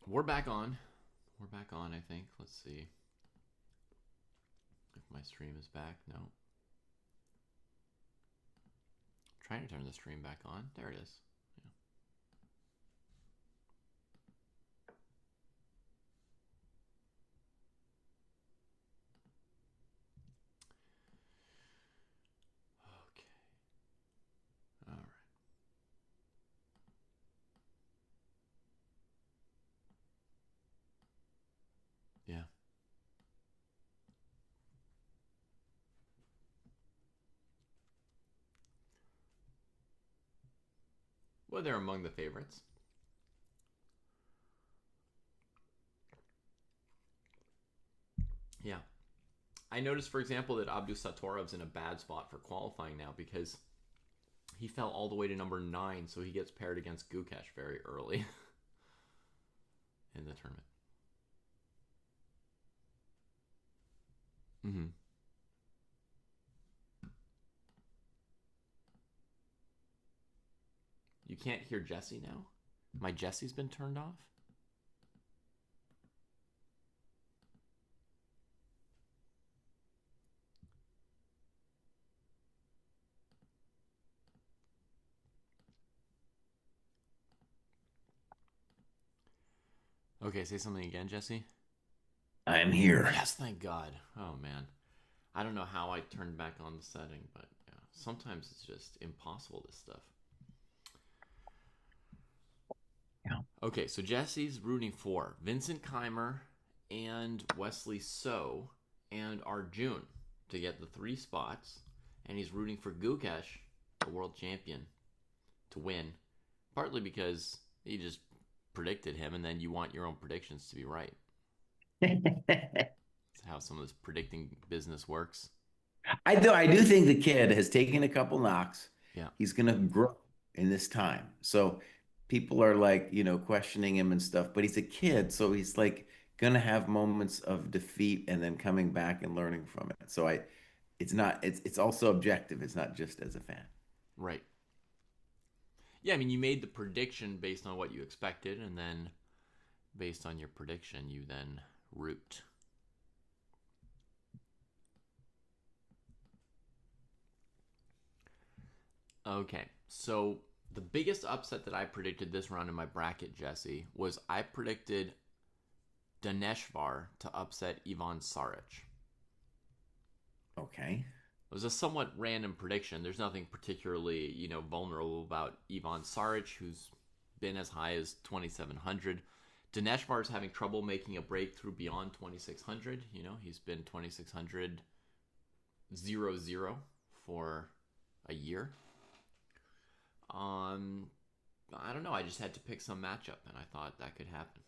We're back on. We're back on, I think. Let's see if my stream is back. No. Trying to turn the stream back on. There it is. Yeah. Okay. All right. Yeah. Well, they're among the favorites. Yeah. I noticed, for example, that Abdusatorov's in a bad spot for qualifying now because he fell all the way to number 9, so he gets paired against Gukesh very early in the tournament. Mm-hmm. You can't hear Jesse now? My Jesse's been turned off? Okay, say something again, Jesse. I'm here. Yes, thank God. Oh, man. I don't know how I turned back on the setting, but yeah, sometimes it's just impossible, this stuff. Yeah. Okay, so Jesse's rooting for Vincent Keimer and Wesley So and Arjun to get the 3 spots, and he's rooting for Gukesh, the world champion, to win, partly because he just predicted him, and then you want your own predictions to be right. That's how some of this predicting business works. I do think the kid has taken a couple knocks. Yeah, He's gonna grow in this time. So people are like, questioning him and stuff, but he's a kid, so he's like gonna have moments of defeat and then coming back and learning from it. So it's also objective. It's not just as a fan. right. Yeah, I mean, you made the prediction based on what you expected, and then based on your prediction, you then root. Okay, so the biggest upset that I predicted this round in my bracket, Jesse, was I predicted Daneshvar to upset Ivan Saric. Okay. It was a somewhat random prediction. There's nothing particularly, vulnerable about Ivan Saric, who's been as high as 2,700. Daneshvar is having trouble making a breakthrough beyond 2,600. He's been 2,600 0-0 for a year. I don't know. I just had to pick some matchup, and I thought that could happen.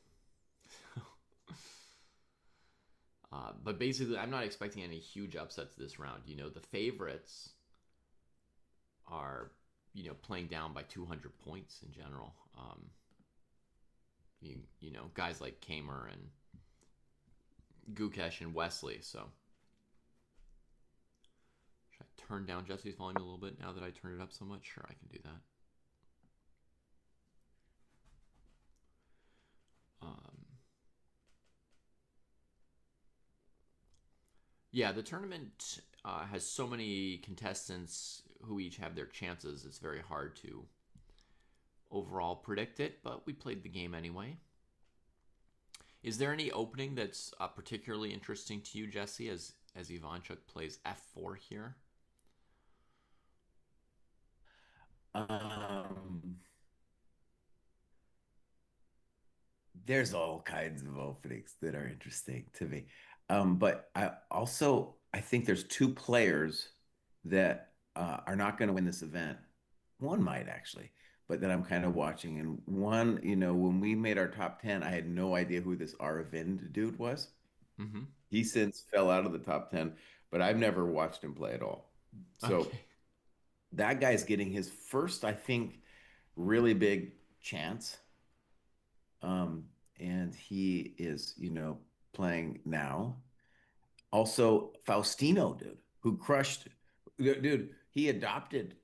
But basically, I'm not expecting any huge upsets this round. The favorites are, playing down by 200 points in general. Guys like Kamer and Gukesh and Wesley. So, should I turn down Jesse's volume a little bit now that I turned it up so much? Sure, I can do that. Um, yeah, the tournament has so many contestants who each have their chances. It's very hard to overall predict it, but we played the game anyway. Is there any opening that's particularly interesting to you, Jesse, as Ivanchuk plays f4 here? Um, there's all kinds of openings that are interesting to me. But I think there's two players that are not going to win this event. One might actually, but that I'm kind of watching. And one, when we made our top 10, I had no idea who this Aravind dude was. Mm-hmm. He since fell out of the top 10, but I've never watched him play at all. So Okay. that guy's getting his first, I think, really big chance. Um, and he is, playing now. Also, Faustino, dude, who crushed, dude, he adopted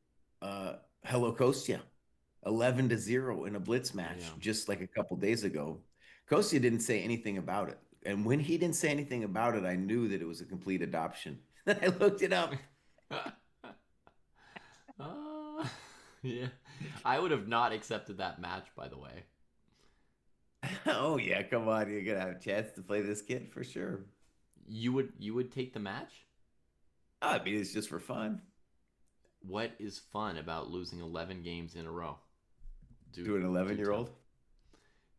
uh Hello Kostya 11-0 in a blitz match Yeah. just like a couple days ago. Kostya didn't say anything about it. And when he didn't say anything about it, I knew that it was a complete adoption. I looked it up. uh, yeah, I would have not accepted that match, by the way. Oh yeah, come on, you're gonna have a chance to play this kid for sure. You would take the match? I mean, it's just for fun. What is fun about losing 11 games in a row? Do To an do 11-year tell. old.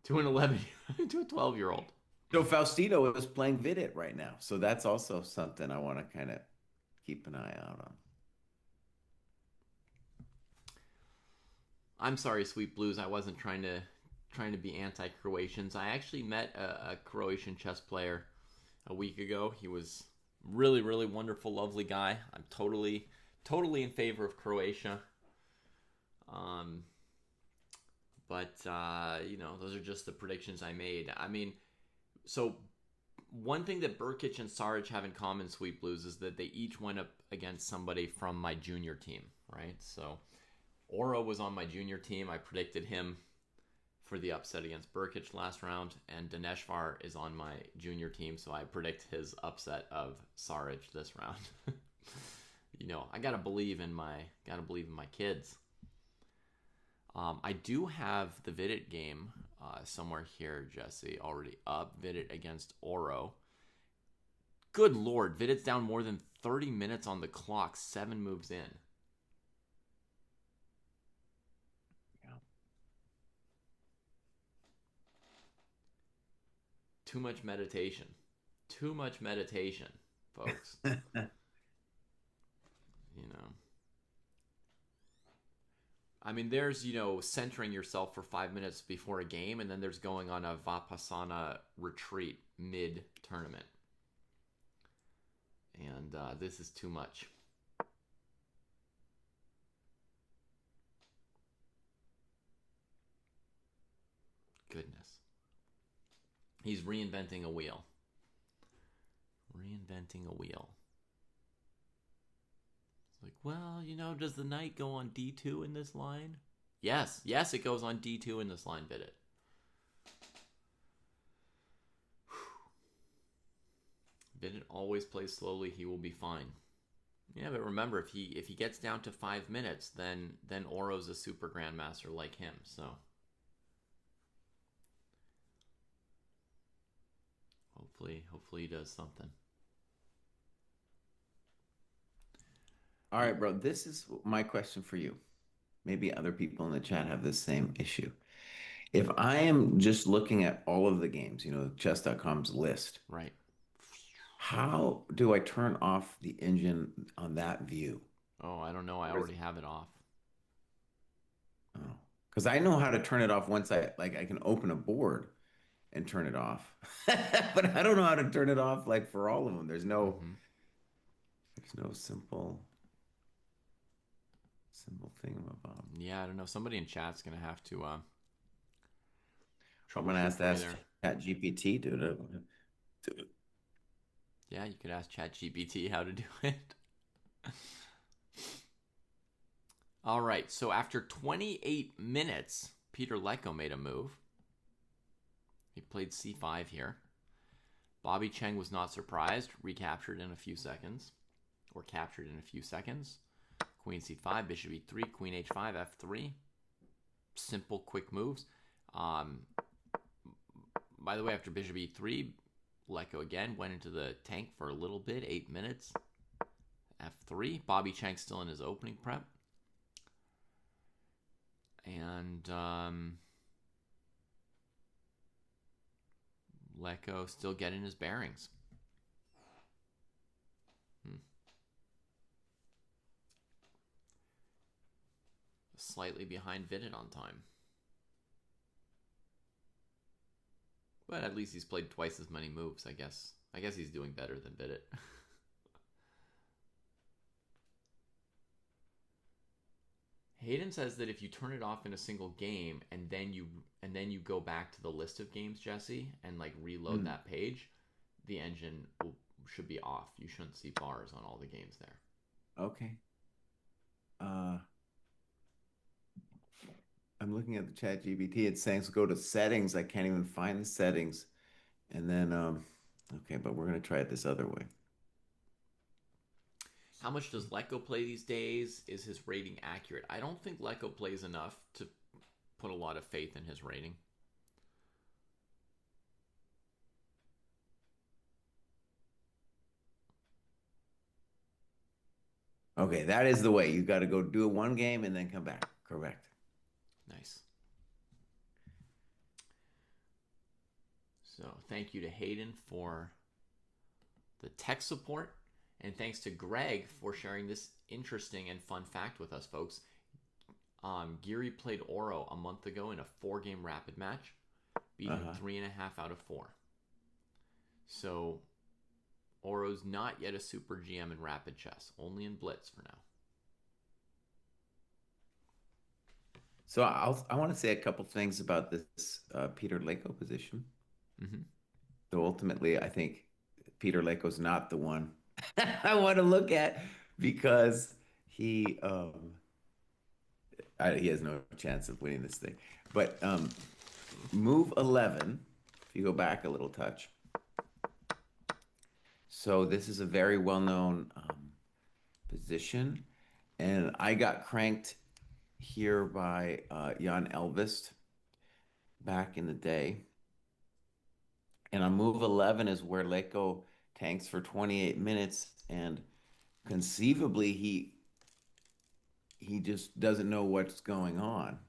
To an 11 to a 12-year-old. So Faustino is playing Vidit right now. So that's also something I want to kind of keep an eye out on. I'm sorry, Sweet Blues. I wasn't trying to be anti-Croatians. I actually met a Croatian chess player a week ago. He was really, really wonderful, lovely guy. I'm totally in favor of Croatia. Um, but those are just the predictions I made. I mean, so one thing that Burkic and Saric have in common, Sweet Blues, is that they each went up against somebody from my junior team, right? So Oro was on my junior team. I predicted him for the upset against Burkic last round, and Dineshvar is on my junior team, so I predict his upset of Saric this round. I gotta believe in my kids. I do have the Vidit game somewhere here, Jesse, already up. Vidit against Oro. Good lord, Vidit's down more than 30 minutes on the clock, 7 moves in. Yeah. Too much meditation. Too much meditation, folks. you know. I mean, there's, centering yourself for 5 minutes before a game, and then there's going on a Vipassana retreat mid-tournament. And this is too much. Goodness. He's reinventing a wheel. Reinventing a wheel. It's like, well, does the knight go on d2 in this line? Yes, it goes on d2 in this line, Vidit. Vidit always plays slowly. He will be fine. Yeah, but remember, if he gets down to 5 minutes, then Oro's a super grandmaster like him. So hopefully he does something. All right, bro. This is my question for you. Maybe other people in the chat have the same issue. If I am just looking at all of the games, chess.com's list, Right. how do I turn off the engine on that view? Oh, I don't know. I Or is already have it off. Oh, because I know how to turn it off once I can open a board and turn it off. But I don't know how to turn it off like for all of them. Mm-hmm. There's no simple thing about. Yeah, I don't know. Somebody in chat's gonna have to I'm gonna troubleshoot ask for me that there. Chat GPT, dude. Yeah, you could ask ChatGPT how to do it. All right, so after 28 minutes, Peter Lecko made a move. He played c5 here. Bobby Cheng was not surprised, recaptured in a few seconds, or captured in a few seconds. Queen c5, bishop e3, queen h5, f3. Simple, quick moves. By the way, after bishop e3, Lecko again went into the tank for a little bit, 8 minutes. f3. Bobby Cheng still in his opening prep. And Lecko still getting his bearings. Slightly behind Vidit on time. But at least he's played twice as many moves, I guess. I guess he's doing better than Vidit. Hayden says that if you turn it off in a single game and then you go back to the list of games, Jesse, and like reload that page, the engine should be off. You shouldn't see bars on all the games there. Okay. I'm looking at the chat GPT. It's saying so go to settings. I can't even find the settings. And then, okay, but we're gonna try it this other way. How much does Lecco play these days? Is his rating accurate? I don't think Lecco plays enough to put a lot of faith in his rating. Okay, that is the way. You got to go do one game and then come back. Correct. Nice. So thank you to Hayden for the tech support. And thanks to Greg for sharing this interesting and fun fact with us, folks. Geary played Oro a month ago in a 4-game rapid match, beat him 3.5 out of 4. So Oro's not yet a super GM in rapid chess, only in blitz for now. So I want to say a couple things about this Peter Leko position. Mm-hmm. So ultimately, I think Peter Lako's not the one I want to look at because he has no chance of winning this thing. But move 11, if you go back a little touch. So this is a very well-known position, and I got cranked here by Jan Elvist back in the day. And on move 11 is where Leko tanks for 28 minutes, and conceivably he just doesn't know what's going on.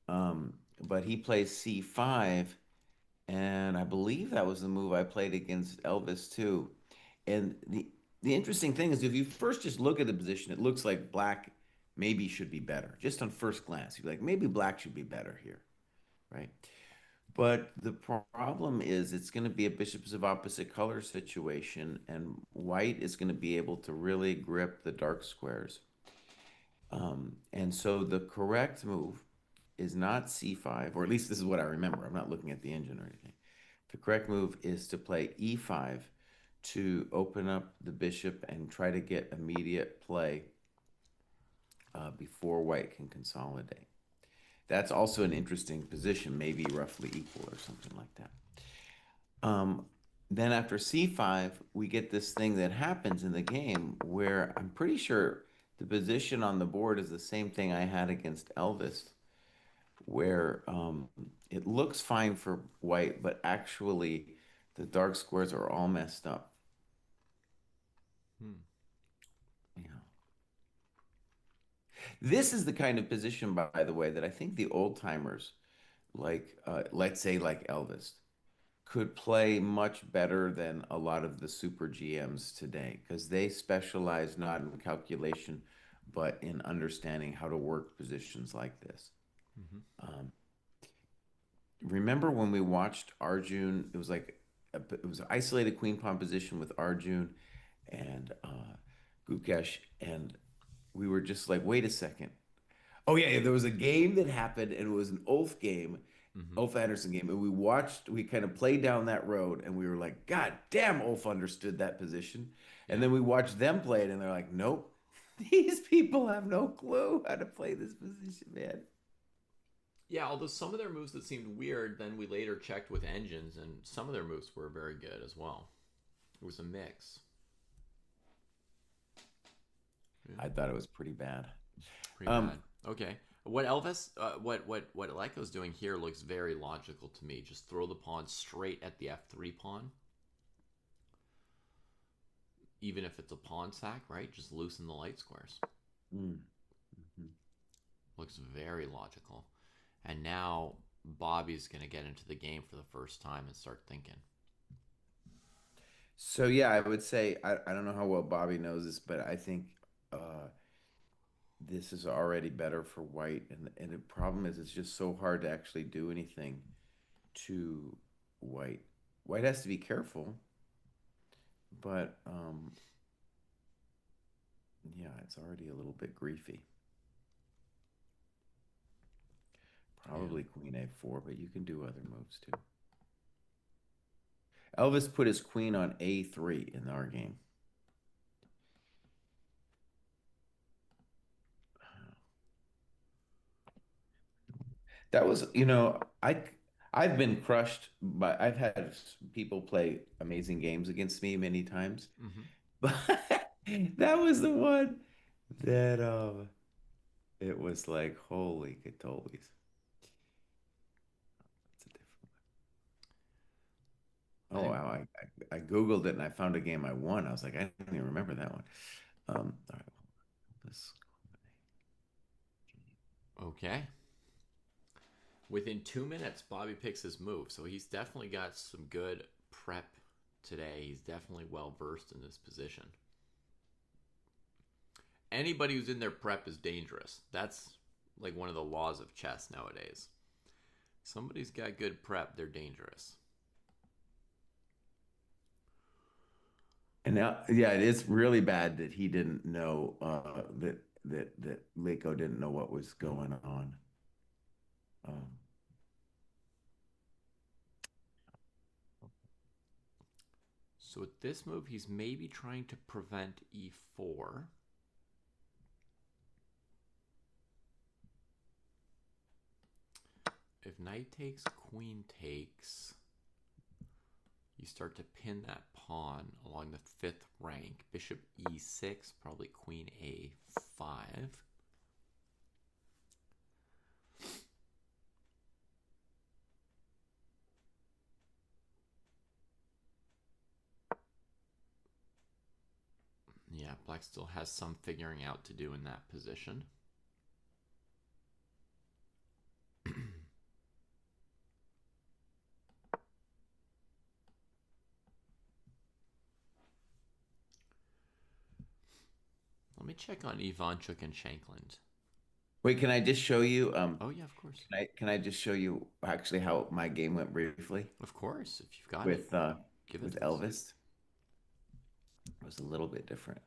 But he plays c5, and I believe that was the move I played against Elvis too. And the interesting thing is, if you first just look at the position, it looks like black maybe should be better. Just on first glance, you're like, maybe black should be better here, right? But the problem is it's going to be a bishops of opposite color situation, and white is going to be able to really grip the dark squares. And so the correct move is not c5, or at least this is what I remember. I'm not looking at the engine or anything. The correct move is to play e5 to open up the bishop and try to get immediate play before white can consolidate. That's also an interesting position, maybe roughly equal or something like that. Then after c5, we get this thing that happens in the game where I'm pretty sure the position on the board is the same thing I had against Elvis, where it looks fine for white, but actually the dark squares are all messed up. Yeah. This is the kind of position, by the way, that I think the old timers, like let's say like Elvis, could play much better than a lot of the super GMs today because they specialize not in calculation, but in understanding how to work positions like this. Mm-hmm. Remember when we watched Arjun? It was like it was an isolated queen pawn position with Arjun and Gukesh, and we were just like, wait a second. Oh yeah, there was a game that happened, and it was an Ulf game, Mm-hmm. Ulf Anderson game, and we kind of played down that road, and we were like, God damn, Ulf understood that position. And Yeah. then we watched them play it, and they're like, nope, these people have no clue how to play this position, man. Yeah, although some of their moves that seemed weird, then we later checked with engines, and some of their moves were very good as well. It was a mix. Yeah, I thought it was pretty bad. pretty bad. Okay, what Elvis, what Leiko's doing here looks very logical to me. Just throw the pawn straight at the f3 pawn, even if it's a pawn sack, right? Just loosen the light squares. Mm. Mhm. Looks very logical. And now Bobby's going to get into the game for the first time and start thinking. So yeah, I would say I don't know how well Bobby knows this, but I think this is already better for white, and the problem is it's just so hard to actually do anything to white. White has to be careful, but yeah, it's already a little bit griefy. Yeah. Probably queen a4, but you can do other moves too. Elvis put his queen on a3 in our game. That was, I've been crushed, but I've had people play amazing games against me many times. Hmm. But that was the one that it was like, holy catoles. That's a different one. Oh I wow. I Googled it and I found a game I won. I was like, I don't even remember that one. All right, this okay. Within 2 minutes, Bobby picks his move, so he's definitely got some good prep today. He's definitely well versed in this position. Anybody who's in their prep is dangerous. That's like one of the laws of chess nowadays. Somebody's got good prep, they're dangerous. and now, yeah, it is really bad that he didn't know that Lako didn't know what was going on. Um, So with this move, he's maybe trying to prevent e4. If knight takes, queen takes, you start to pin that pawn along the fifth rank. Bishop e6, probably queen a5. Yeah, black still has some figuring out to do in that position. Let me check on Ivanchuk and Shankland. Wait, can I just show you? Oh yeah, of course. Can I just show you actually how my game went briefly Of course, if you've got it, with give it with to us. Elvis? It was a little bit different.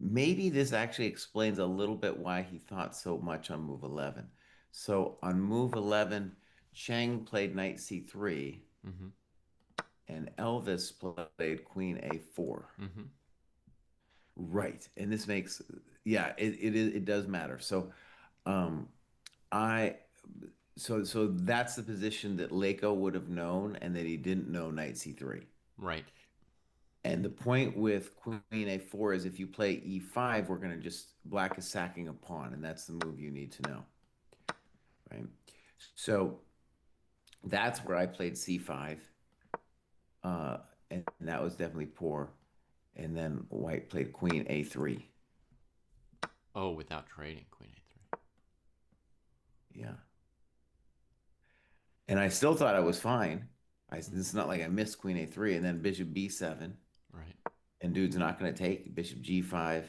Maybe this actually explains a little bit why he thought so much on move 11. So on move 11, Chang played knight c3 Mm-hmm. and Elvis played queen a4. Mm-hmm. Right. And this makes, yeah, it does matter. So um I so that's the position that Lako would have known and that he didn't know knight c3. Right. And the point with queen a4 is if you play e5, we're going to just, black is sacking a pawn, and that's the move you need to know, right? So that's where I played c5, uh, and that was definitely poor. And then white played queen a3. Oh, without trading queen a3. Yeah. And I still thought I was fine. It's Mm-hmm. not like I missed queen a3, and then bishop b7. Right. And dude's not going to take bishop g5,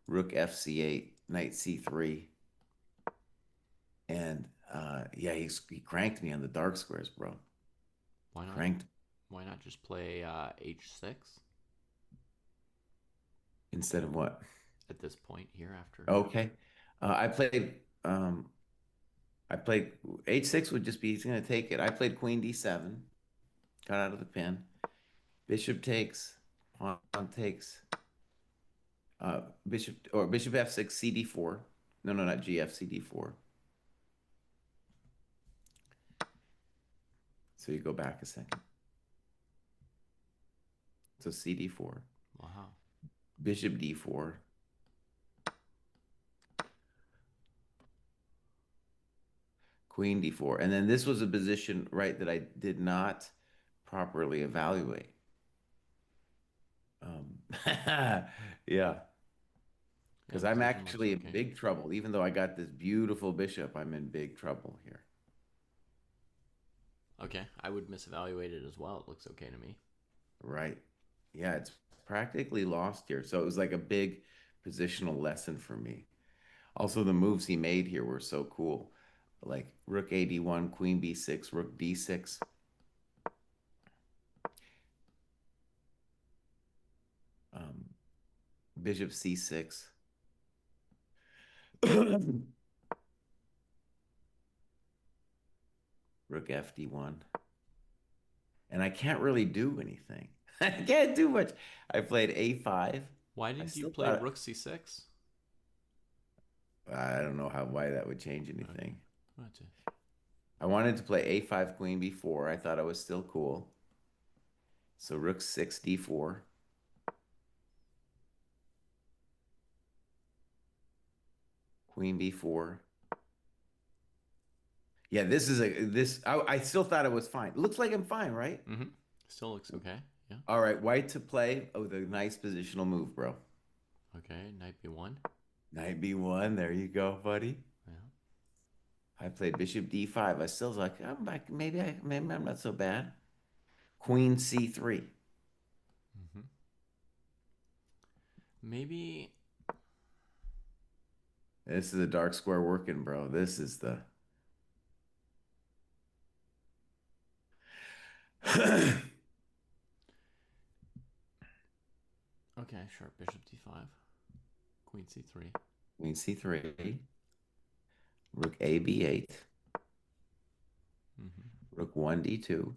rook fc8, knight c3. And yeah, he cranked me on the dark squares, bro. Why not? Cranked Why not just play h6 instead of what? at this point here after? Okay. Uh, I played um I played h6 would just be he's gonna take it. I played queen d7, got out of the pin. Bishop takes, pawn takes, bishop f6, cd4. No, no, not gf, cd4. So you go back a second. So cd4, Wow. bishop d4, queen d4. And then this was a position, right, that I did not properly evaluate. Yeah, Yeah, because I'm position looks actually in okay. big trouble. Even though I got this beautiful bishop, I'm in big trouble here. Okay, I would misevaluate it as well. It looks okay to me. Right. Yeah, it's practically lost here. So it was like a big positional lesson for me. Also, the moves he made here were so cool. Like rook ad1, queen b6, rook d6, um, bishop c6. Rook fd1. And I can't really do anything. I can't do much. I played a5. Why I didn't you still play thought rook c6? I don't know why that would change Okay. anything. Gotcha. I wanted to play A5 queen B4. I thought it was still cool. So rook 6 D4. Queen B4. Yeah, this is I still thought it was fine. It looks like I'm fine, right? Mm-hmm. Still looks okay. Yeah. All right, white to play. Oh, the nice positional move, bro. Okay. Knight B1. Knight B1. There you go, buddy. Yeah. I played bishop D5. I still was like, I'm back. Maybe I'm not so bad. Queen C3. Mm-hmm. Maybe. This is a dark square working, bro. This is the Okay. Sure. Bishop D5. Queen C3. Queen C3. Rook A B8. Mm-hmm. Rook 1 D2.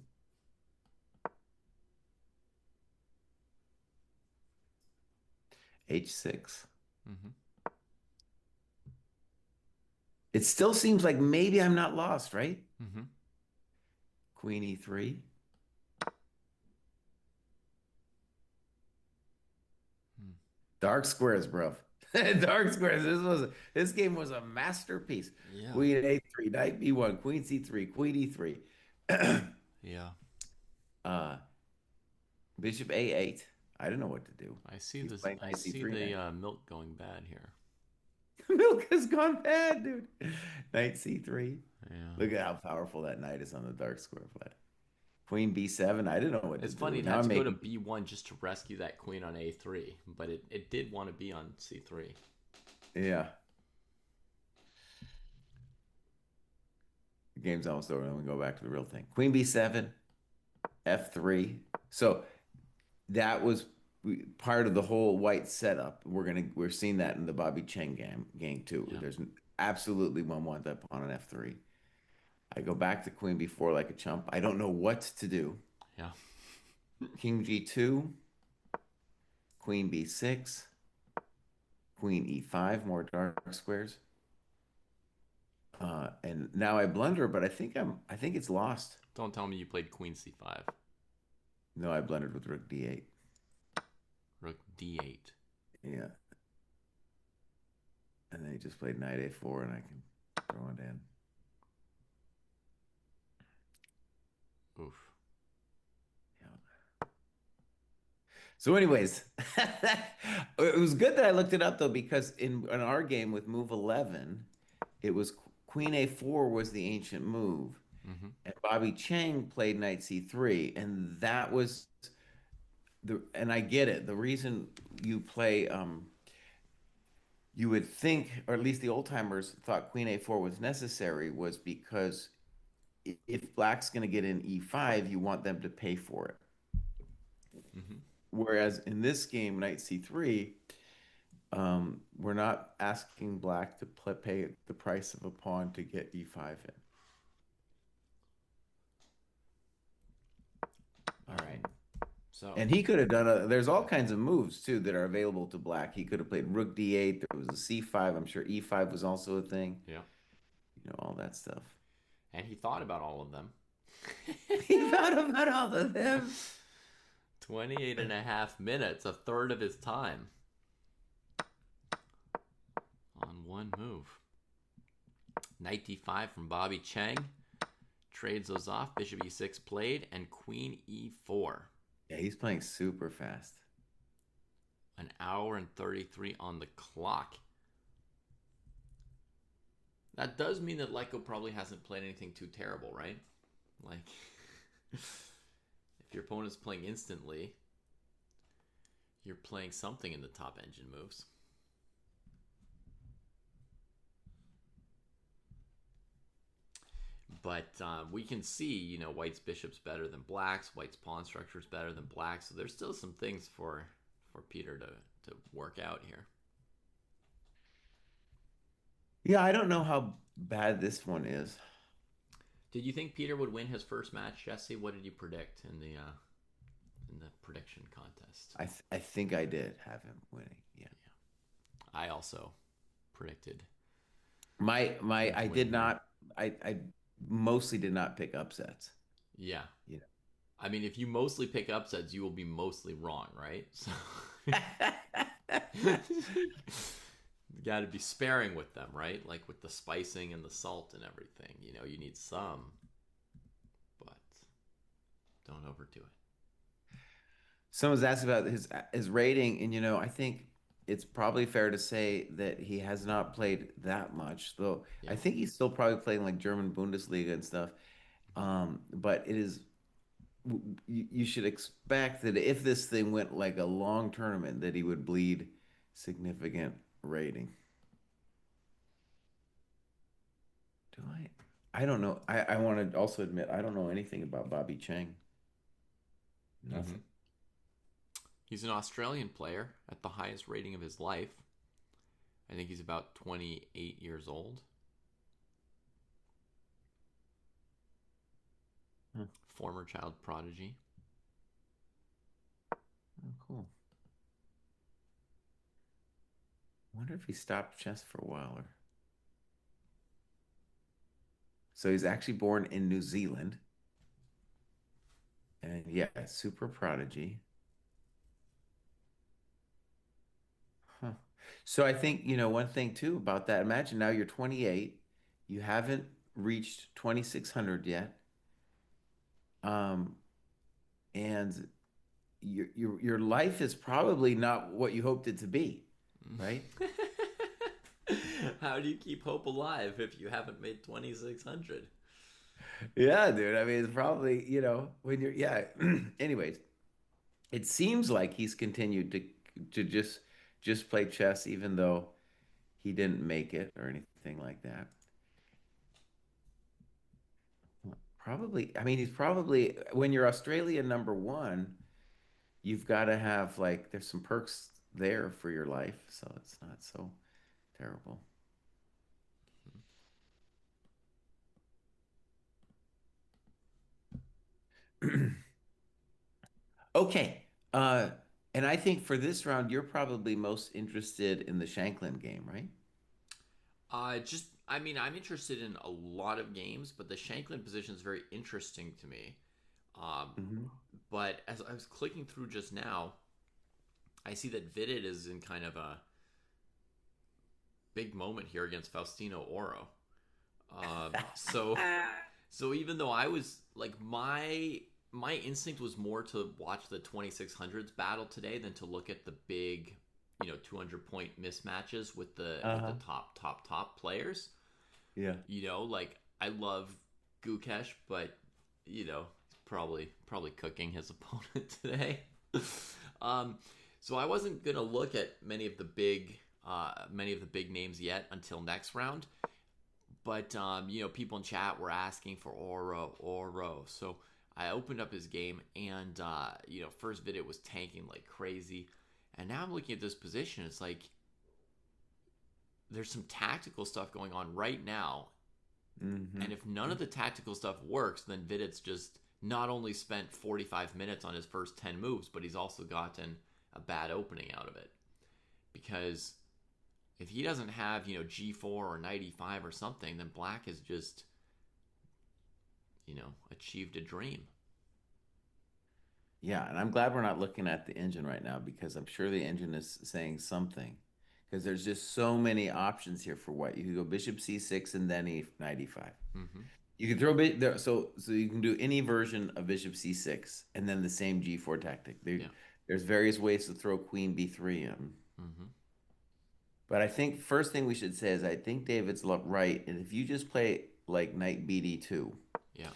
H6. Mm-hmm. It still seems like maybe I'm not lost, right? Mm-hmm. Queen E3. Mm. Dark squares, bro. Dark squares. This game was a masterpiece. Yeah. Queen A3, Knight B1, Queen C3, Queen E3. Yeah. uh, Bishop A8. I don't know what to do. I see He's this. playing I Knight see C3 the next. milk going bad here. Milk has gone bad, dude. Knight C3. Yeah. Look at how powerful that knight is on the dark square flat. Queen B7. I didn't know what to It's do. funny it Now had I'm to go to making. B1 just to rescue that queen on A3, but it did want to be on C3. Yeah. The game's almost over. Then we go back to the real thing. Queen B7, F3. So that was part of the whole white setup. We're seeing that in the Bobby Cheng game too. Yeah. There's absolutely one want that pawn on F3. I go back to Queen B4 like a chump. I don't know what to do. Yeah. King G2, Queen B6, Queen E5, more dark squares. And now I blunder, but I think it's lost. Don't tell me you played queen C5. No, I blundered with Rook D8. Rook D8. Yeah. And then he just played Knight A4 and I can throw it in. Oof. Yeah. So, anyways, it was good that I looked it up though, because in our game with move 11, it was Queen A4 was the ancient move. Mm-hmm. And Bobby Chang played Knight C3, and that was and I get it. The reason you play, you would think, or at least the old timers thought Queen A4 was necessary, was because if Black's going to get in E5, you want them to pay for it. Mm-hmm. Whereas in this game, Knight C3, we're not asking Black to pay the price of a pawn to get E5 in. All right. So And he could have done there's all kinds of moves too that are available to Black. He could have played Rook D8. There was a C5. I'm sure E5 was also a thing. yeah, You know, all that stuff. and he thought about all of them. He thought about all of them. 28 and a half minutes, a third of his time on one move. Knight D5 from Bobby Chang. Trades those off. Bishop E6 played, and Queen E4. Yeah, he's playing super fast. An hour and 33 on the clock. That does mean that Lyko probably hasn't played anything too terrible, right? Like, if your opponent's playing instantly, you're playing something in the top engine moves. But we can see, you know, White's bishop's better than Black's. White's pawn structure is better than Black's. So there's still some things for Peter to work out here. Yeah, I don't know how bad this one is. Did you think Peter would win his first match, Jesse? What did you predict in the prediction contest? I think I did have him winning. Yeah. I also predicted My Good I win did here. not I mostly did not pick upsets. Yeah. You I mean, if you mostly pick upsets, you will be mostly wrong, right? So know. you got to be sparing with them, right? Like with the spicing and the salt and everything. You need some, but don't overdo it. Someone's asked about his rating, and I think it's probably fair to say that he has not played that much, though I Yeah. think he's still probably playing like German Bundesliga and stuff. But it is you should expect that if this thing went like a long tournament, that he would bleed significant rating. Do I? I don't know. I want to also admit I don't know anything about Bobby Chang. Mm-hmm. Nothing. He's an Australian player at the highest rating of his life. I think he's about 28 years old. Huh. Former child prodigy. Oh, cool. Wonder if he stopped chess for a while or. So he's actually born in New Zealand. And yeah, super prodigy. Huh. So I think, one thing too about that, imagine now you're 28, you haven't reached 2600 yet. Um, and your life is probably not what you hoped it to be, right? How do you keep hope alive if you haven't made 2,600? Yeah, dude. I mean, it's probably, when you're, yeah. Anyways, it seems like he's continued to just play chess even though he didn't make it or anything like that. Probably, I mean, he's probably when you're Australian number one, you've got to have like there's some perks there for your life, so it's not so terrible. Okay. Uh, and I think for this round, you're probably most interested in the Shanklin game, right? I mean, I'm interested in a lot of games, but the Shanklin position is very interesting to me. Um, Hmm. but as I was clicking through just now, I see that Vidit is in kind of a big moment here against Faustino Oro. So so even though I was like my instinct was more to watch the 2600s battle today than to look at the big 200 point mismatches with the Uh-huh. top players. Yeah. Like I love Gukesh, but probably cooking his opponent today. um so I wasn't gonna look at many of the big names yet until next round. But people in chat were asking for Oro. So I opened up his game, and first video was tanking like crazy, and now I'm looking at this position. It's like there's some tactical stuff going on right now, Hmm. and if none of the tactical stuff works, then Vidit's just not only spent 45 minutes on his first 10 moves, but he's also gotten a bad opening out of it. Because if he doesn't have, G4 or knight e5 or something, then black has just achieved a dream. Yeah, and I'm glad we're not looking at the engine right now because I'm sure the engine is saying something. Because there's just so many options here for what you could go bishop c6 and then knight e5. Mm-hmm. You can throw bit there, so you can do any version of bishop c6 and then the same g4 tactic. Yeah. There's various ways to throw queen b3 in. Mm-hmm. But I think first thing we should say is I think David's right. And if you just play like knight bd2, Yeah.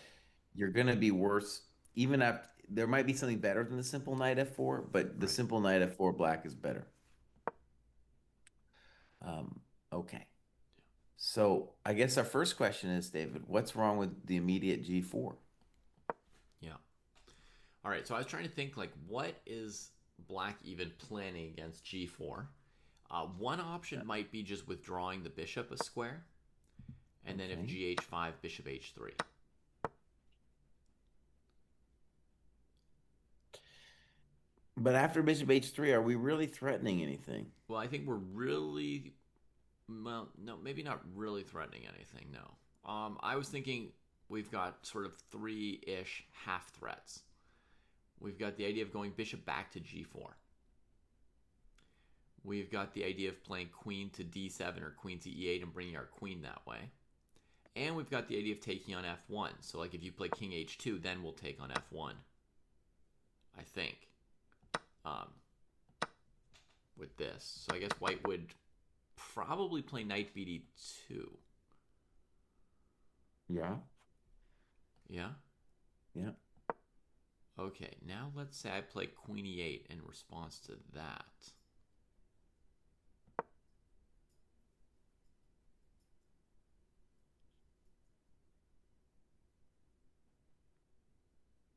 you're going to be worse. Even after there might be something better than the simple knight f4, but the Right. simple knight f4 black is better. Okay. So I guess our first question is, David, what's wrong with the immediate g4? Yeah. All right. So I was trying to think like what is black even planning against g4? One option might be just withdrawing the bishop a square, and then if Okay. gh5, bishop h3. But after bishop h3, are we really threatening anything? Well, I think we're really Well, no, maybe not really threatening anything. No. I was thinking we've got sort of three-ish half threats. We've got the idea of going bishop back to g4. We've got the idea of playing queen to d7 or queen to e8 and bringing our queen that way. And we've got the idea of taking on f1. So like if you play king h2, then we'll take on f1. I think. With this. So I guess white would probably play knight bd2. Yeah. Yeah? Yeah. Okay, now let's say I play queen e8 in response to that.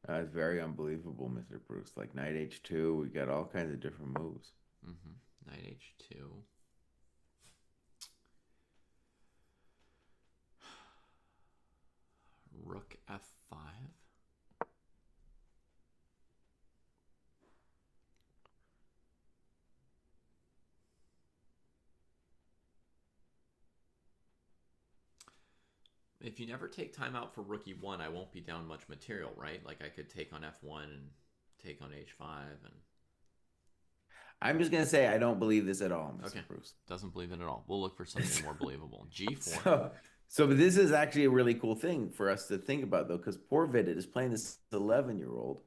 It's very unbelievable, Mr. Bruce. Like knight h2, we got all kinds of different moves. Knight h2. Rook f5. If you never take time out for rook e1, I won't be down much material, right? Like I could take on f1 and take on h5 and... I'm just going to say I don't believe this at all, Mr. Bruce. Doesn't believe it at all. We'll look for something more believable. G4. But this is actually a really cool thing for us to think about, though, because poor Vidit is playing this 11-year-old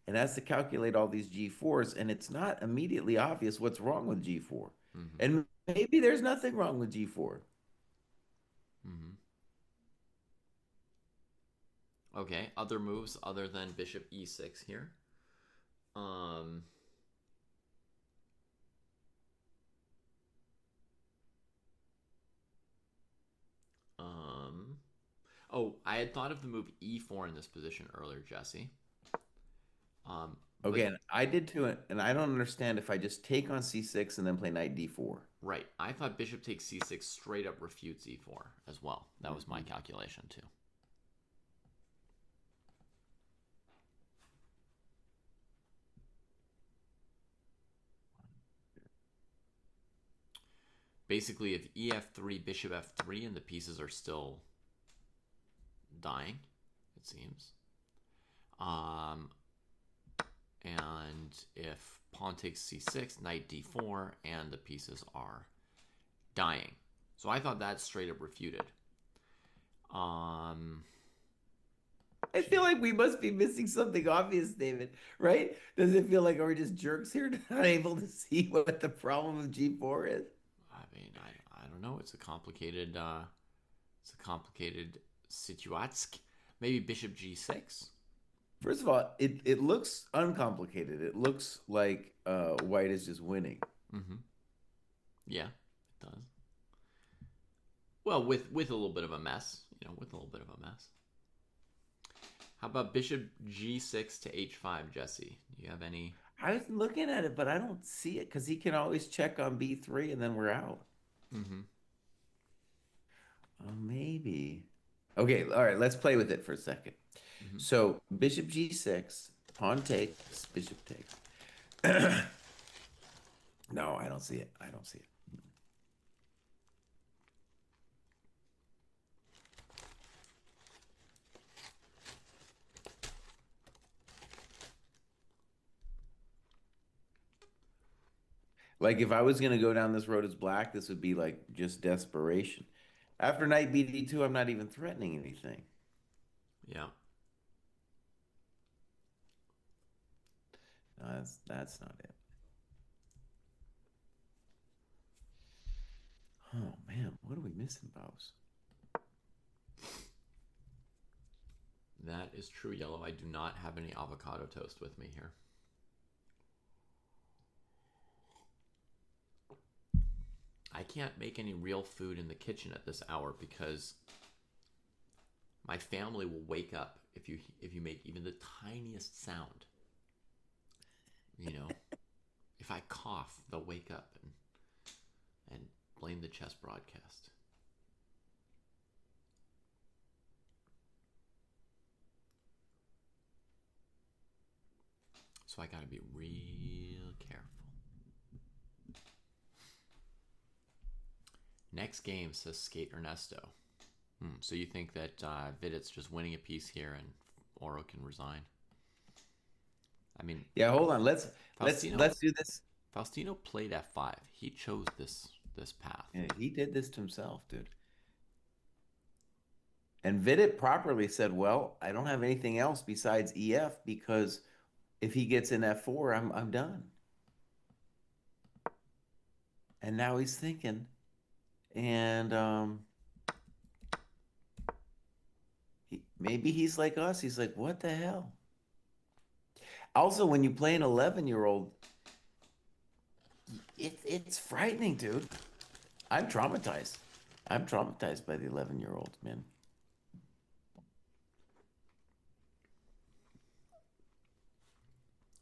and has to calculate all these G4s, and it's not immediately obvious what's wrong with G4. And maybe there's nothing wrong with G4. Okay, other moves other than bishop e6 here. Oh, I had thought of the move e4 in this position earlier, Jesse. Okay, and I did too, and I don't understand if I just take on c6 and then play knight d4. Right. I thought bishop takes c6 straight up refutes e4 as well. That was my calculation too. Basically, if ef3, bishop f3, and the pieces are still dying, it seems. And if pawn takes c6, knight d4, and the pieces are dying. So I thought that's straight up refuted. I feel like we must be missing something obvious, David, right? Does it feel like we're just jerks here, not able to see what the problem of G4 is? I mean, I don't know. It's a complicated situation. Maybe bishop g6. First of all, it looks uncomplicated. It looks like white is just winning. Yeah, it does. Well, with a little bit of a mess, with a little bit of a mess. How about bishop g6 to h5, Jesse? Do you have any? I was looking at it, but I don't see it because he can always check on b3 and then we're out. Maybe. Okay, all right, let's play with it for a second. So bishop g6, pawn takes, bishop takes. No, I don't see it. I don't see it. Like if I was going to go down this road as black, this would be like just desperation. After knight bd2, I'm not even threatening anything. Yeah. No, that's not it. Oh man, what are we missing, Bows? That is true, Yellow. I do not have any avocado toast with me here. I can't make any real food in the kitchen at this hour because my family will wake up if you make even the tiniest sound. If I cough, they'll wake up and blame the chess broadcast. So I gotta be real careful. Next game, says Skate Ernesto. So you think that Vidit's just winning a piece here and Oro can resign? I mean, Yeah, hold on. Let's Faustino let's do this. Faustino played f5. He chose this path. Yeah, he did this to himself, dude. And Vidit properly said, "Well, I don't have anything else besides EF because if he gets in F4, I'm done." And now he's thinking, and maybe he's like us. He's like, "What the hell?" Also, when you play an 11-year-old, it's frightening, dude. I'm traumatized. I'm traumatized by the 11-year-olds, man.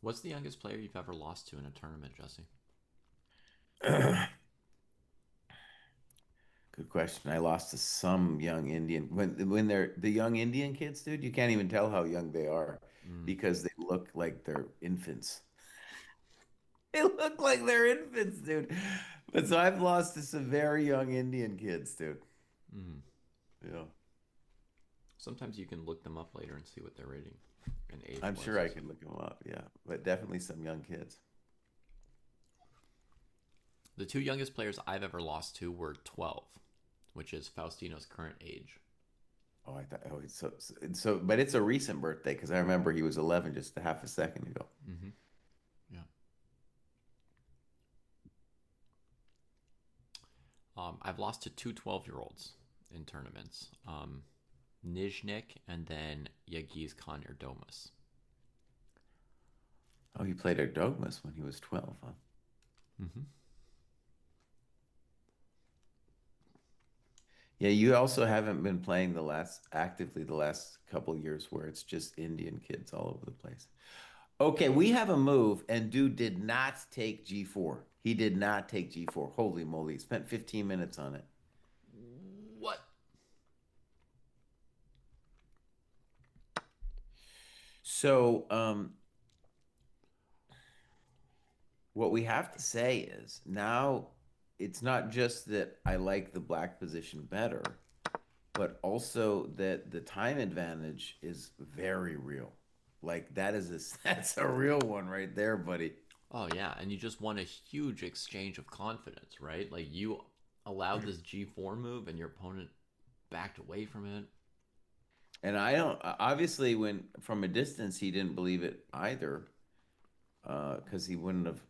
What's the youngest player you've ever lost to in a tournament, Jesse? Good question. I lost to some young Indian when they're the young Indian kids, dude. You can't even tell how young they are Mm. because they look like they're infants. They look like they're infants, dude. But so I've lost to some very young Indian kids, dude. Mm. Yeah. Sometimes you can look them up later and see what their rating and age I'm was. sure I could look them up. Yeah. But definitely some young kids. The two youngest players I've ever lost to were 12, which is Faustino's current age. Oh, I thought, oh, but it's a recent birthday because I remember he was 11 just a half a second ago. Mm-hmm. Yeah. I've lost to two 12-year-olds in tournaments. Nizhnik and then Yagiz Khan Erdomas. Oh, he played at Dogmas when he was 12, huh? Mm-hmm. Yeah, you also haven't been playing actively the last couple years where it's just Indian kids all over the place. Okay, we have a move, and dude did not take G4. He did not take G4. Holy moly, he spent 15 minutes on it. What? So, what we have to say is now it's not just that I like the black position better, but also that the time advantage is very real. Like that's a real one right there, buddy. Oh, yeah. And you just won a huge exchange of confidence, right? Like you allowed this G4 move and your opponent backed away from it. And I don't obviously when from a distance he didn't believe it either, because he wouldn't have,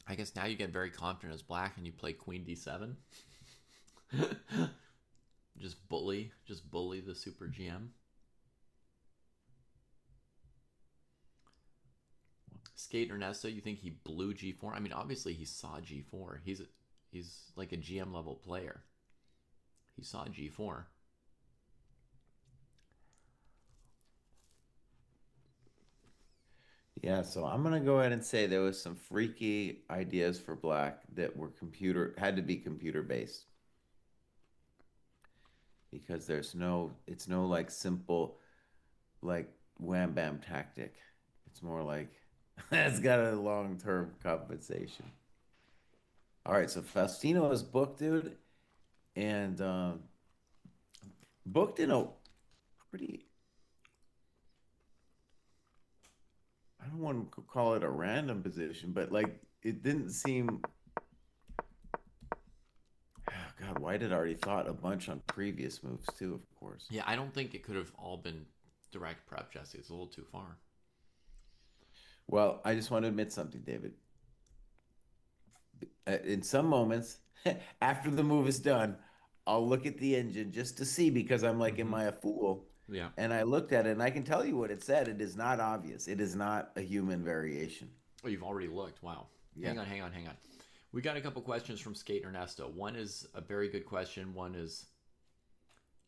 I guess now you get very confident as black and you play Queen D7. Just bully the super GM. Skate Ernesto, you think he blew G4? I mean, obviously he saw G4. He's like a GM level player. He saw G4. Yeah, so I'm gonna go ahead and say there was some freaky ideas for black that were had to be computer based because it's no like simple like wham bam tactic. It's more like it's got a long term compensation. All right, so Faustino is booked, dude, and booked in a pretty, I don't want to call it a random position, but like it didn't seem, God, why did I already thought a bunch on previous moves too, of course. Yeah, I don't think it could have all been direct prep, Jesse. It's a little too far. Well, I just want to admit something, David. In some moments, after the move is done, I'll look at the engine just to see because I'm like, am Mm-hmm. I a fool? Yeah. And I looked at it and I can tell you what it said. It is not obvious. It is not a human variation. Oh, you've already looked. Wow. Yeah. Hang on. We got a couple questions from Skate Ernesto. One is a very good question. One is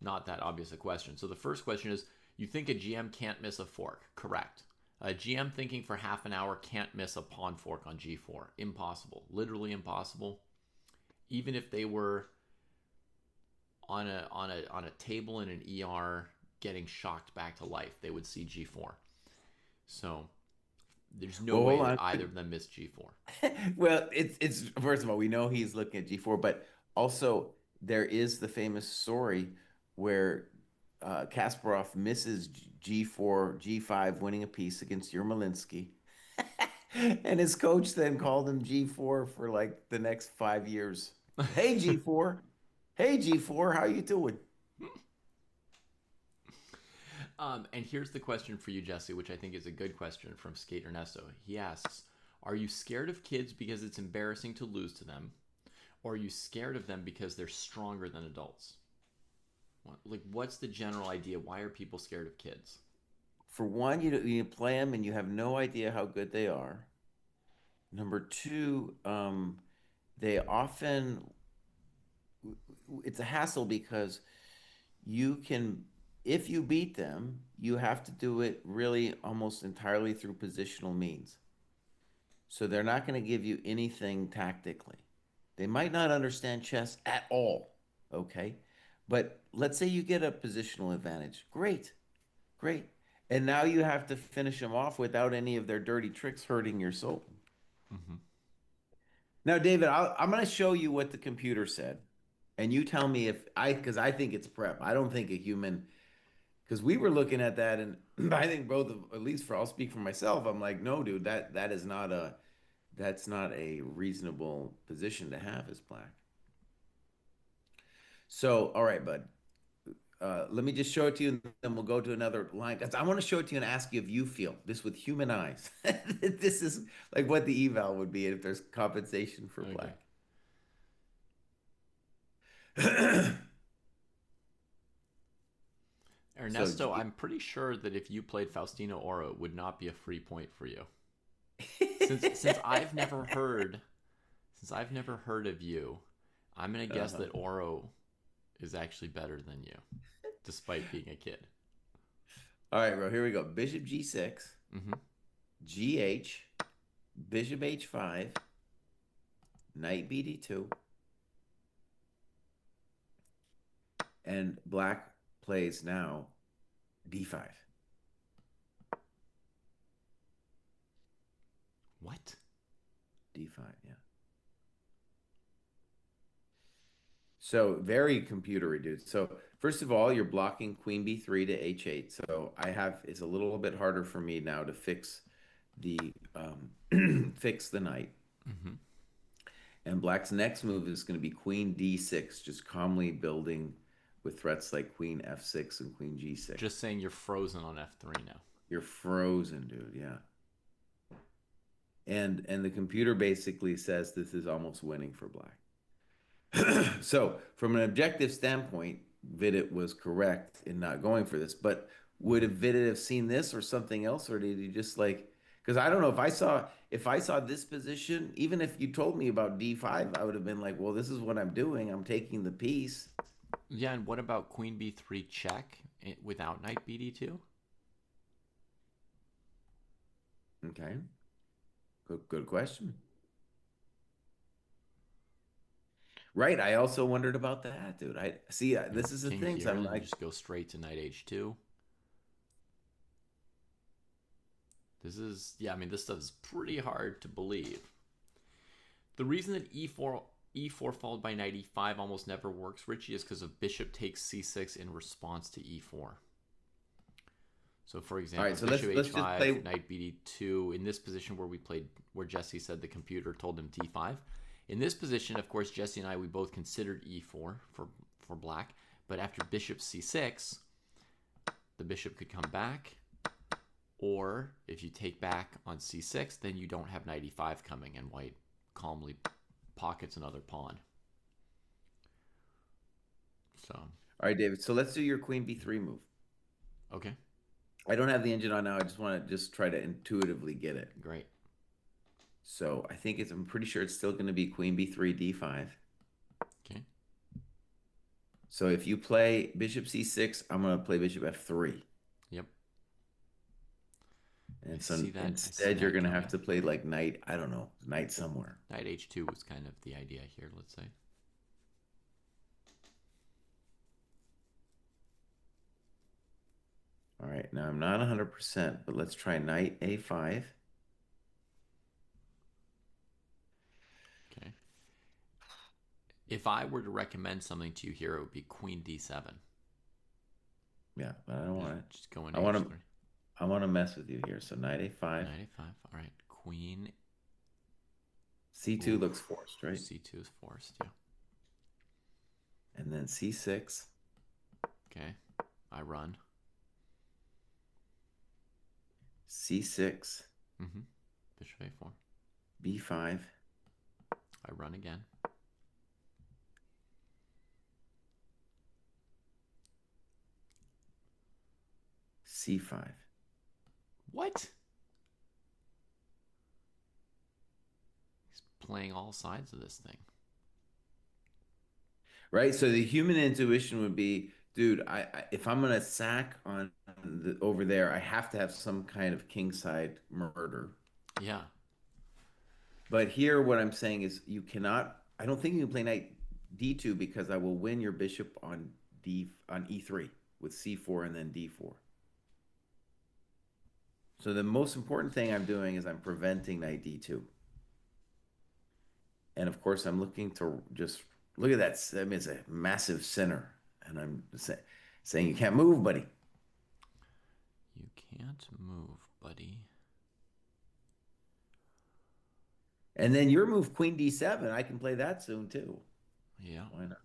not that obvious a question. So the first question is, you think a GM can't miss a fork? Correct. A GM thinking for half an hour can't miss a pawn fork on G4. Impossible. Literally impossible. Even if they were on a table in an ER getting shocked back to life, they would see G4. So There's no Well, way hold that on. either of them missed G4. Well, it's first of all, we know he's looking at G4, but also there is the famous story where Kasparov misses G4, G5, winning a piece against Yermolinsky. And his coach then called him G4 for like the next 5 years. Hey G4. Hey G4, how you doing? And here's the question for you, Jesse, which I think is a good question from Skate Ernesto. He asks, are you scared of kids because it's embarrassing to lose to them? Or are you scared of them because they're stronger than adults? Like, what's the general idea? Why are people scared of kids? For one, you play them and you have no idea how good they are. Number two, they often it's a hassle because you can if you beat them, you have to do it really almost entirely through positional means. So they're not going to give you anything tactically. They might not understand chess at all, okay? But let's say you get a positional advantage. Great, great. And now you have to finish them off without any of their dirty tricks hurting your soul. Mm-hmm. Now, David, I'm going to show you what the computer said. And you tell me because I think it's prep. I don't think a human, because we were looking at that, and I think both of, at least I'll speak for myself. I'm like, no, dude, that's not a reasonable position to have as black. So, all right, bud. Let me just show it to you, and then we'll go to another line. 'Cause I want to show it to you and ask you if you feel this with human eyes. This is like what the eval would be if there's compensation for Okay. black. So, Ernesto, I'm pretty sure that if you played Faustino Oro, it would not be a free point for you. Since I've never heard of you, I'm gonna guess uh-huh. that Oro is actually better than you, despite being a kid. All right, bro. Here we go. Bishop G6, Mm-hmm. GH, Bishop H5, Knight BD2, and black plays now D5. What? D5, yeah. So very computery, dude. So first of all, you're blocking Queen B3 to H8. So it's a little bit harder for me now to fix the fix the knight. Mm-hmm. And black's next move is going to be Queen D6, just calmly building with threats like Queen F6 and Queen G6. Just saying you're frozen on F3 now. You're frozen, dude. Yeah. And the computer basically says this is almost winning for black. So, from an objective standpoint, Vidit was correct in not going for this. But would have Vidit have seen this or something else, or did he just like? Because I don't know if I saw this position, even if you told me about D5, I would have been like, well, this is what I'm doing. I'm taking the piece. Yeah, and what about Queen B3 check without Knight BD2? Okay, good question. Right. I also wondered about that, dude. I see. And This is the King things here, I'm then you like. just go straight to Knight H2. This is, yeah, I mean, this stuff is pretty hard to believe. The reason that E4 followed by Knight E5 almost never works, Richie, is because of Bishop takes C6 in response to E4. So, for All example, right. So Bishop let's just H5, play. Knight BD2. In this position where we played, where Jesse said the computer told him D5. In this position, of course, Jesse and I, we both considered E4 for black. But after Bishop C6, the bishop could come back. Or if you take back on C6, then you don't have Knight E5 coming, and white calmly pockets another pawn. So, All right, David. So let's do your Queen B3 move. okay, I don't have the engine on now. I just want to just try to intuitively get it. great. So I think I'm pretty sure it's still going to be Queen B3, D5. Okay. So if you play Bishop C6, I'm going to play Bishop F3. Yep. I And so see that. I see instead, you're that going to have coming. to play like Knight, I don't know, Knight somewhere. Knight H2 was kind of the idea here, let's say. All right. Now I'm not 100%, but let's try Knight A5. If I were to recommend something to you here, it would be Queen D7. Yeah, but I don't want it. Just go I into want H3. to. I want to mess with you here. So knight a5. Knight A5. All right. Queen. C2 Oof. looks forced, right? C2 is forced. Yeah. And then c6. Okay. I run. c6. Mm-hmm. Bishop A4. b5. I run again. c5. What? He's playing all sides of this thing. Right? So the human intuition would be, dude, if I'm gonna sack on over there, I have to have some kind of kingside murder. Yeah. But here, what I'm saying is, you cannot. I don't think you can play knight d2 because I will win your bishop on e3 with c4 and then d4. So the most important thing I'm doing is I'm preventing knight d2. And of course, I'm looking to just look at that. I mean, it's a massive center. And I'm saying you can't move, buddy. You can't move, buddy. And then your move, queen d7, I can play that soon too. Yeah. Why not?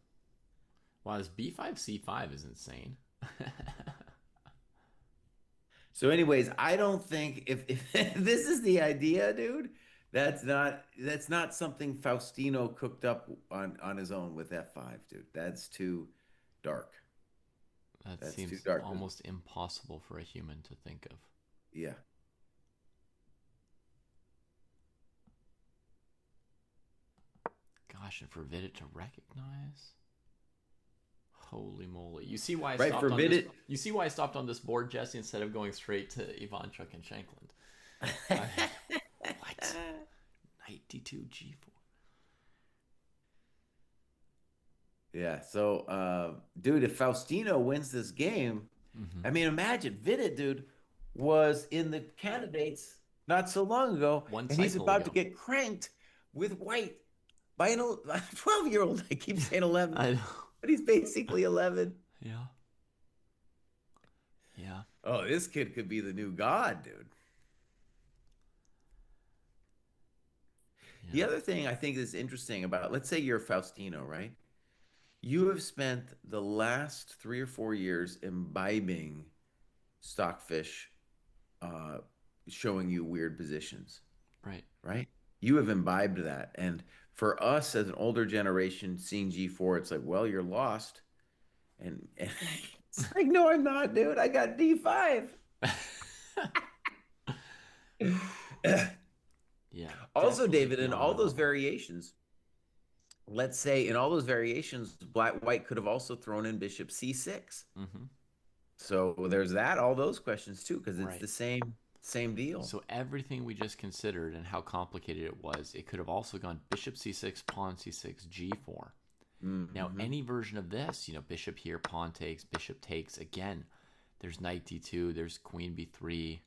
Wow, this b5 c5 is insane. So, anyways, I don't think if this is the idea, dude, that's not something Faustino cooked up on his own with f5, dude. That's too dark. That That's too seems dark. almost impossible for a human to think of. Yeah. Gosh, and for Vidit to recognize. Holy moly! You see why I Right, stopped for on this? Vidit. You see why I stopped on this board, Jesse, instead of going straight to Ivanchuk and Shankland. What? Knight d2, g4. Yeah. So, dude, if Faustino wins this game, I mean, imagine Vidit, dude, was in the candidates not so long ago, One and he's cycle about to ago. get cranked with white by a 12-year-old. I keep saying 11, I know. but he's basically 11. Yeah. Yeah. Oh, this kid could be the new god, dude. The Yeah. other thing I think is interesting about, let's say you're Faustino, right? You have spent the last 3 or 4 years imbibing Stockfish, uh, showing you weird positions, Right. right? You have imbibed that. And for us as an older generation, seeing G4, it's like, well, you're lost. And it's like, no, I'm not, dude. I got D5. Yeah. Also, Definitely David, in beyond all my those level. variations, let's say in all those variations, black white could have also thrown in bishop c6. Mm-hmm. So there's that, all those questions too, because it's Right. the same deal. So everything we just considered and how complicated it was, it could have also gone bishop c6, pawn c6, g4. Now, Mm-hmm. any version of this, bishop here, pawn takes, bishop takes. Again, there's knight d2, there's queen b3.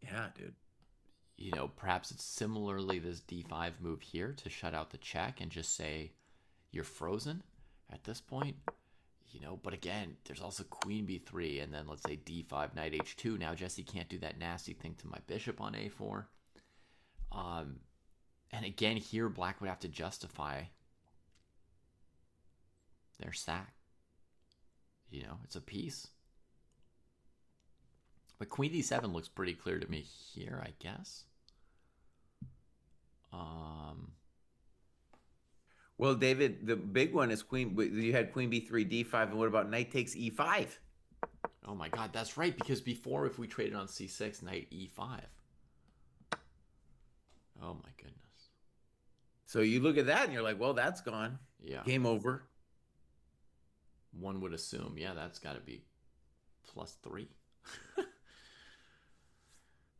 Yeah, dude. Perhaps it's similarly this d5 move here to shut out the check and just say you're frozen at this point. But again, there's also queen b3, and then let's say d5, knight h2. Now Jesse can't do that nasty thing to my bishop on a4. And again, here black would have to justify their sack. It's a piece. But queen d7 looks pretty clear to me here, I guess. Well, David, the big one is queen. You had queen b3, d5, and what about knight takes e5? Oh my god, that's right, because before, if we traded on c6, knight e5. Oh my goodness. So you look at that and you're like, well, that's gone. Yeah. Game over. One would assume, yeah, that's got to be +3.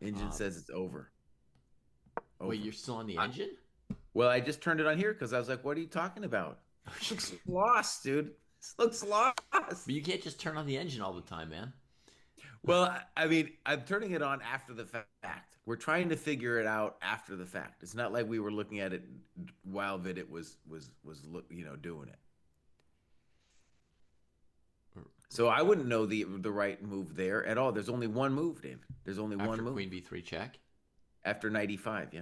Engine says it's over. Wait, you're still on the engine? Well, I just turned it on here because I was like, what are you talking about? This looks lost, dude. This looks lost. But you can't just turn on the engine all the time, man. Well, I mean, I'm turning it on after the fact. We're trying to figure it out after the fact. It's not like we were looking at it while Vidit doing it. So I wouldn't know the right move there at all. There's only one move, David. There's only one After move queen b3 check. after knight e5. Yeah.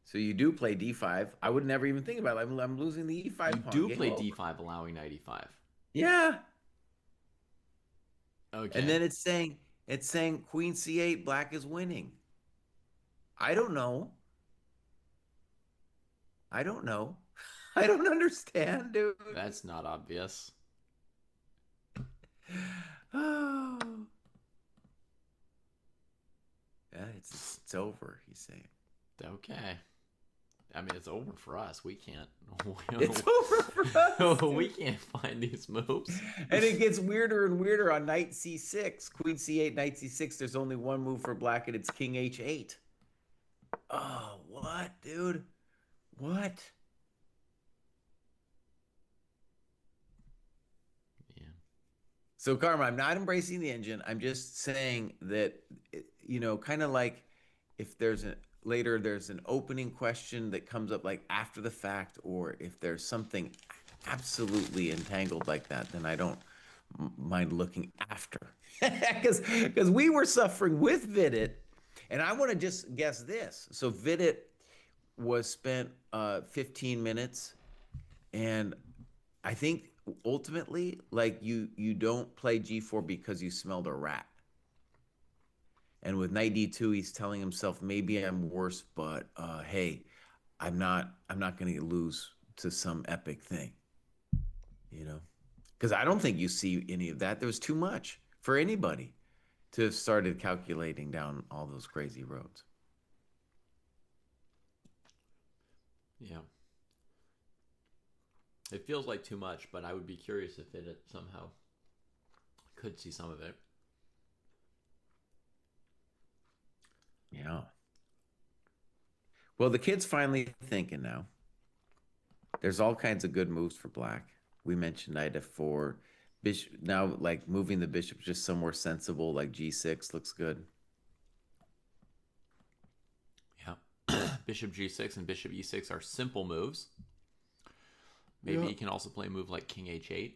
So you do play d5. I would never even think about it. I'm losing the You e5 pawn. do Game play over. d5, allowing knight e5. Yeah. And Okay. then it's saying queen c8, black is winning. I don't know. I don't know. I don't understand, dude. That's not obvious. Oh. Yeah, it's over, he's saying. Okay. I mean, it's over for us. We can't. It's over for us. We can't find these moves. And it gets weirder and weirder on knight c6, queen c8, knight c6. There's only one move for black, and it's king h8. Oh, what, dude? What? Yeah. So, Karma, I'm not embracing the engine. I'm just saying that, kind of like if there's an opening question that comes up like after the fact, or if there's something absolutely entangled like that, then I don't mind looking after. Because we were suffering with Vidit, and I want to just guess this. So Vidit was spent 15 minutes, and I think ultimately, like you don't play g4 because you smelled a rat. And with knight d2, he's telling himself, maybe I'm worse, but hey, I'm not going to lose to some epic thing, you know? Because I don't think you see any of that. There was too much for anybody to have started calculating down all those crazy roads. Yeah. It feels like too much, but I would be curious if it somehow could see some of it. Yeah. Well, the kid's finally thinking now. There's all kinds of good moves for black. We mentioned knight f4. Bishop now, like moving the bishop just somewhere sensible, like g6 looks good. Yeah. Bishop g6 and bishop e6 are simple moves. Maybe you can also play a move like king h8.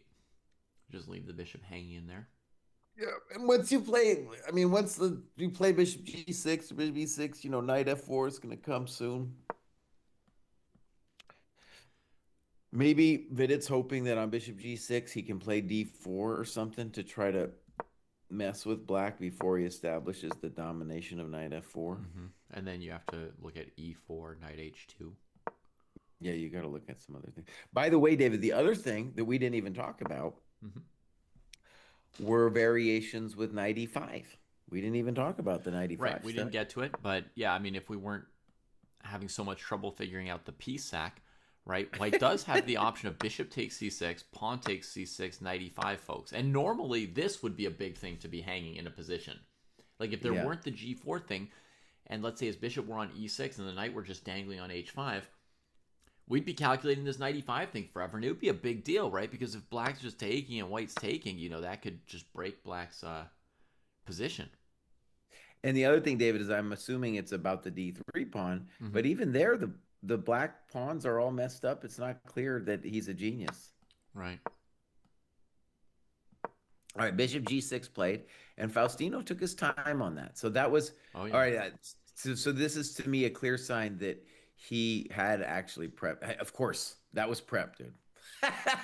Just leave the bishop hanging in there. Yeah, and once you play bishop g6 or bishop e6, knight f4 is going to come soon. Maybe Vidit's hoping that on bishop g6 he can play d4 or something to try to mess with black before he establishes the domination of knight f4. And then you have to look at e4, knight h2. Yeah, you got to look at some other things. By the way, David, the other thing that we didn't even talk about were variations with knight e5. We didn't even talk about the knight e5 Right, we stuff. didn't get to it, but yeah, I mean, if we weren't having so much trouble figuring out the piece sack, right? White does have the option of bishop takes c6, pawn takes c6, knight e5, folks. And normally this would be a big thing to be hanging in a position. Like if there weren't the g4 thing, and let's say his bishop were on e6 and the knight were just dangling on h5, we'd be calculating this knight e5 thing forever, and it would be a big deal, right? Because if black's just taking and white's taking, that could just break black's position. And the other thing, David, is I'm assuming it's about the d3 pawn, but even there, the black pawns are all messed up. It's not clear that he's a genius. Right. All right, bishop g6 played, and Faustino took his time on that. So that was all right. So this is to me a clear sign that he had actually prep. Of course, that was prep, dude.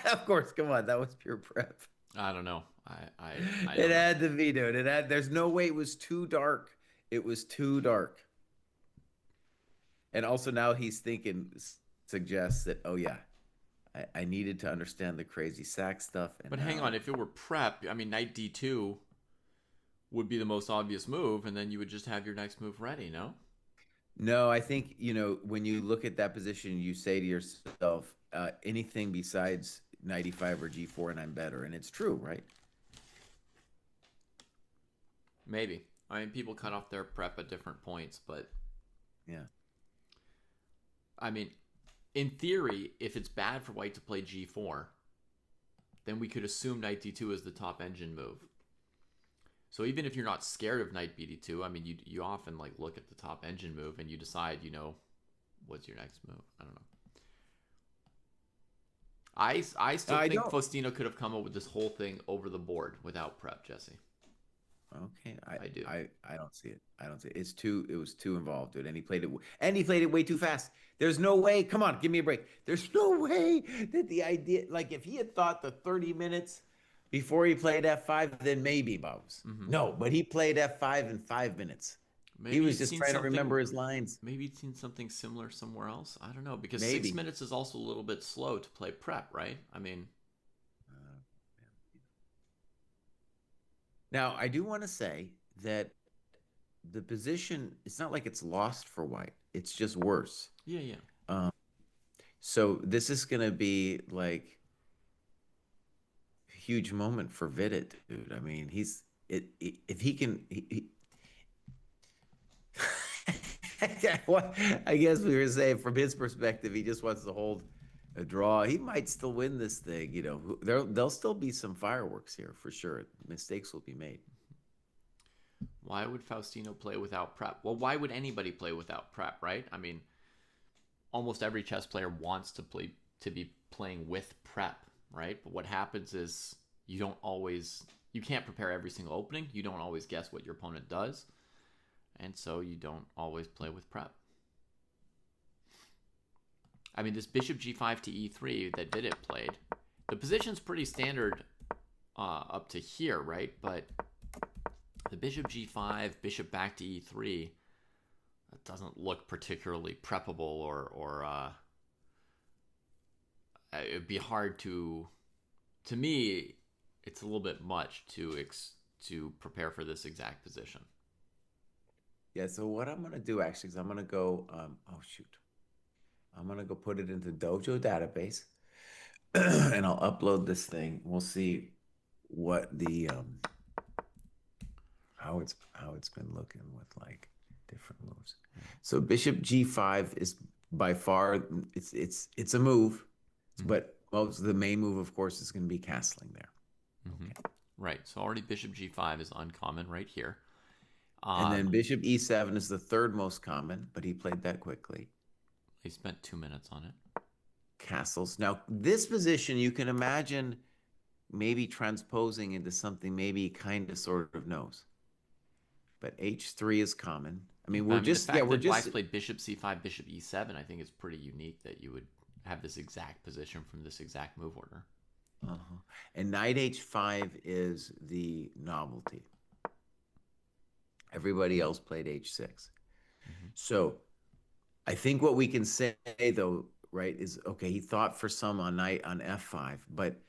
Of course, come on, that was pure prep. I don't know. I it had to be, dude. There's no way it was too dark. It was too dark. And also now he's thinking, suggests that, oh yeah, I needed to understand the crazy sack stuff. But hang on, if it were prep, I mean, knight d2 would be the most obvious move, and then you would just have your next move ready, no? No, I think, when you look at that position, you say to yourself, anything besides knight e5 or g4, and I'm better. And it's true, right? Maybe. I mean, people cut off their prep at different points, but yeah. I mean, in theory, if it's bad for white to play g4, then we could assume knight d2 is the top engine move. So even if you're not scared of knight bd2, I mean, you often like look at the top engine move and you decide, what's your next move. I don't know. I still I think don't. Faustino could have come up with this whole thing over the board without prep, Jesse. Okay, I do. I don't see it. I don't see it. It was too involved, dude. And he played it way too fast. There's no way. Come on, give me a break. There's no way that the idea, like if he had thought the 30 minutes before he played F5, then maybe Bubs. No, but he played F5 in 5 minutes. He Maybe was he'd just seen trying to something. remember his lines. Maybe he'd seen something similar somewhere else. I don't know, because six Maybe. minutes is also a little bit slow to play prep, right? I mean, Uh, Now, I do want to say that the position, it's not like it's lost for white. It's just worse. yeah, yeah. Um, so this is going to be like a huge moment for Vidit, dude. I mean, if he can, I guess we were saying from his perspective, he just wants to hold a draw. He might still win this thing. There'll still be some fireworks here for sure. Mistakes will be made. Why would Faustino play without prep? Well, why would anybody play without prep, right? I mean, almost every chess player wants to be playing with prep, right? But what happens is you can't prepare every single opening. You don't always guess what your opponent does, and so you don't always play with prep. I mean, this bishop g5 to e3 that Vidit played, the position's pretty standard up to here, right? But the bishop g5, bishop back to e3, that doesn't look particularly preppable, or it'd be hard to me, it's a little bit much to prepare for this exact position. Yeah, so what I'm gonna do actually is I'm gonna go, oh shoot. I'm gonna go put it into Dojo database and I'll upload this thing. We'll see what the how it's been looking with like different moves. So bishop g5 is by far it's a move, but most the main move, of course, is going to be castling there. Okay. Right. So already bishop g5 is uncommon right here. And then bishop e7 is the third most common, but he played that quickly. He spent 2 minutes on it. Castles. Now, this position you can imagine maybe transposing into something maybe he kind of sort of knows. But h3 is common. I mean, we're just the fact that Black's played bishop c5, bishop e7, I think is pretty unique that you would have this exact position from this exact move order. And knight h5 is the novelty. Everybody else played h6. So I think what we can say, though, right, is, okay, he thought for some on knight on f5, but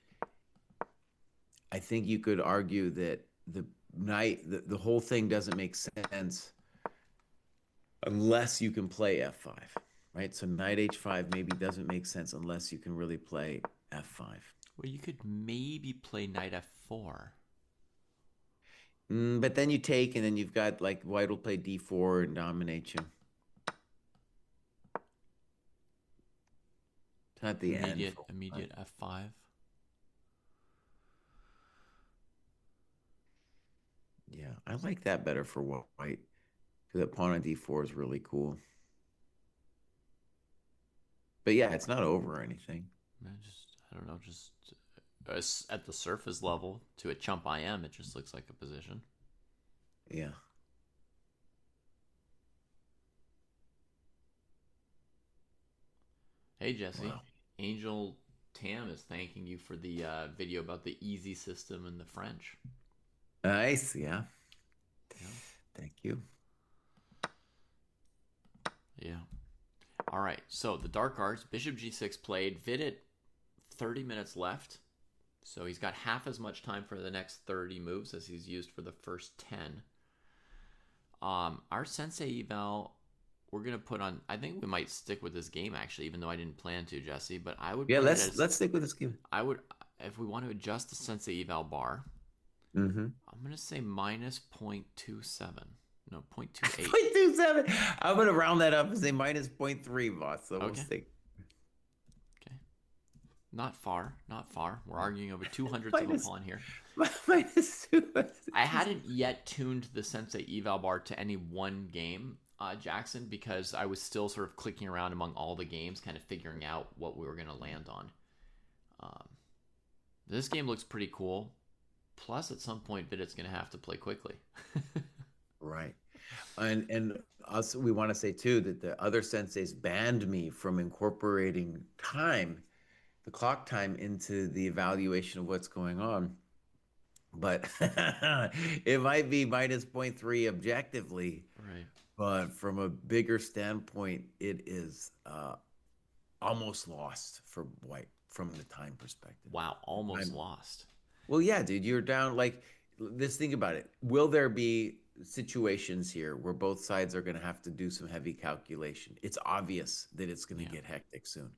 I think you could argue that the whole thing doesn't make sense unless you can play f5, right? So knight h5 maybe doesn't make sense unless you can really play f5. Well, you could maybe play knight f4. But then you take, and then you've got, like, white will play d4 and dominate you. It's not the immediate f5. Yeah, I like that better for white, because that pawn on d4 is really cool. But yeah, it's not over or anything. I don't know, just at the surface level to a chump IM, it just looks like a position. Yeah. Hey, Jesse. Wow. Angel Tam is thanking you for the video about the easy system in the French. Nice, yeah. Thank you. Yeah. All right, so the dark arts, bishop g6 played. Vidit, 30 minutes left. So he's got half as much time for the next 30 moves as he's used for the first 10. Our sensei eval, we're going to put on, I think we might stick with this game, actually, even though I didn't plan to, Jesse. But I would let's stick with this game. I would, if we want to adjust the sensei eval bar, I'm going to say minus 0.27. No, 0.28. 0.27. I'm going to round that up and say minus 0.3, boss. So okay. We'll stick. Okay. Not far, not far. We're arguing over 200ths of a Minus, pawn here. minus two. I hadn't yet tuned the Sensei eval bar to any one game, Jackson, because I was still sort of clicking around among all the games, kind of figuring out what we were going to land on. Um, this game looks pretty cool. Plus, at some point, Vidit's going to have to play quickly. Right. And also we want to say too that the other senseis banned me from incorporating time, the clock time, into the evaluation of what's going on. But it might be minus zero point 0.3 objectively, Right. but from a bigger standpoint, it is almost lost for white from the time perspective. Wow, almost lost. Well, yeah, dude, you're down. Like, let's think about it. Will there be situations here where both sides are going to have to do some heavy calculation? It's obvious that it's going to get hectic soon,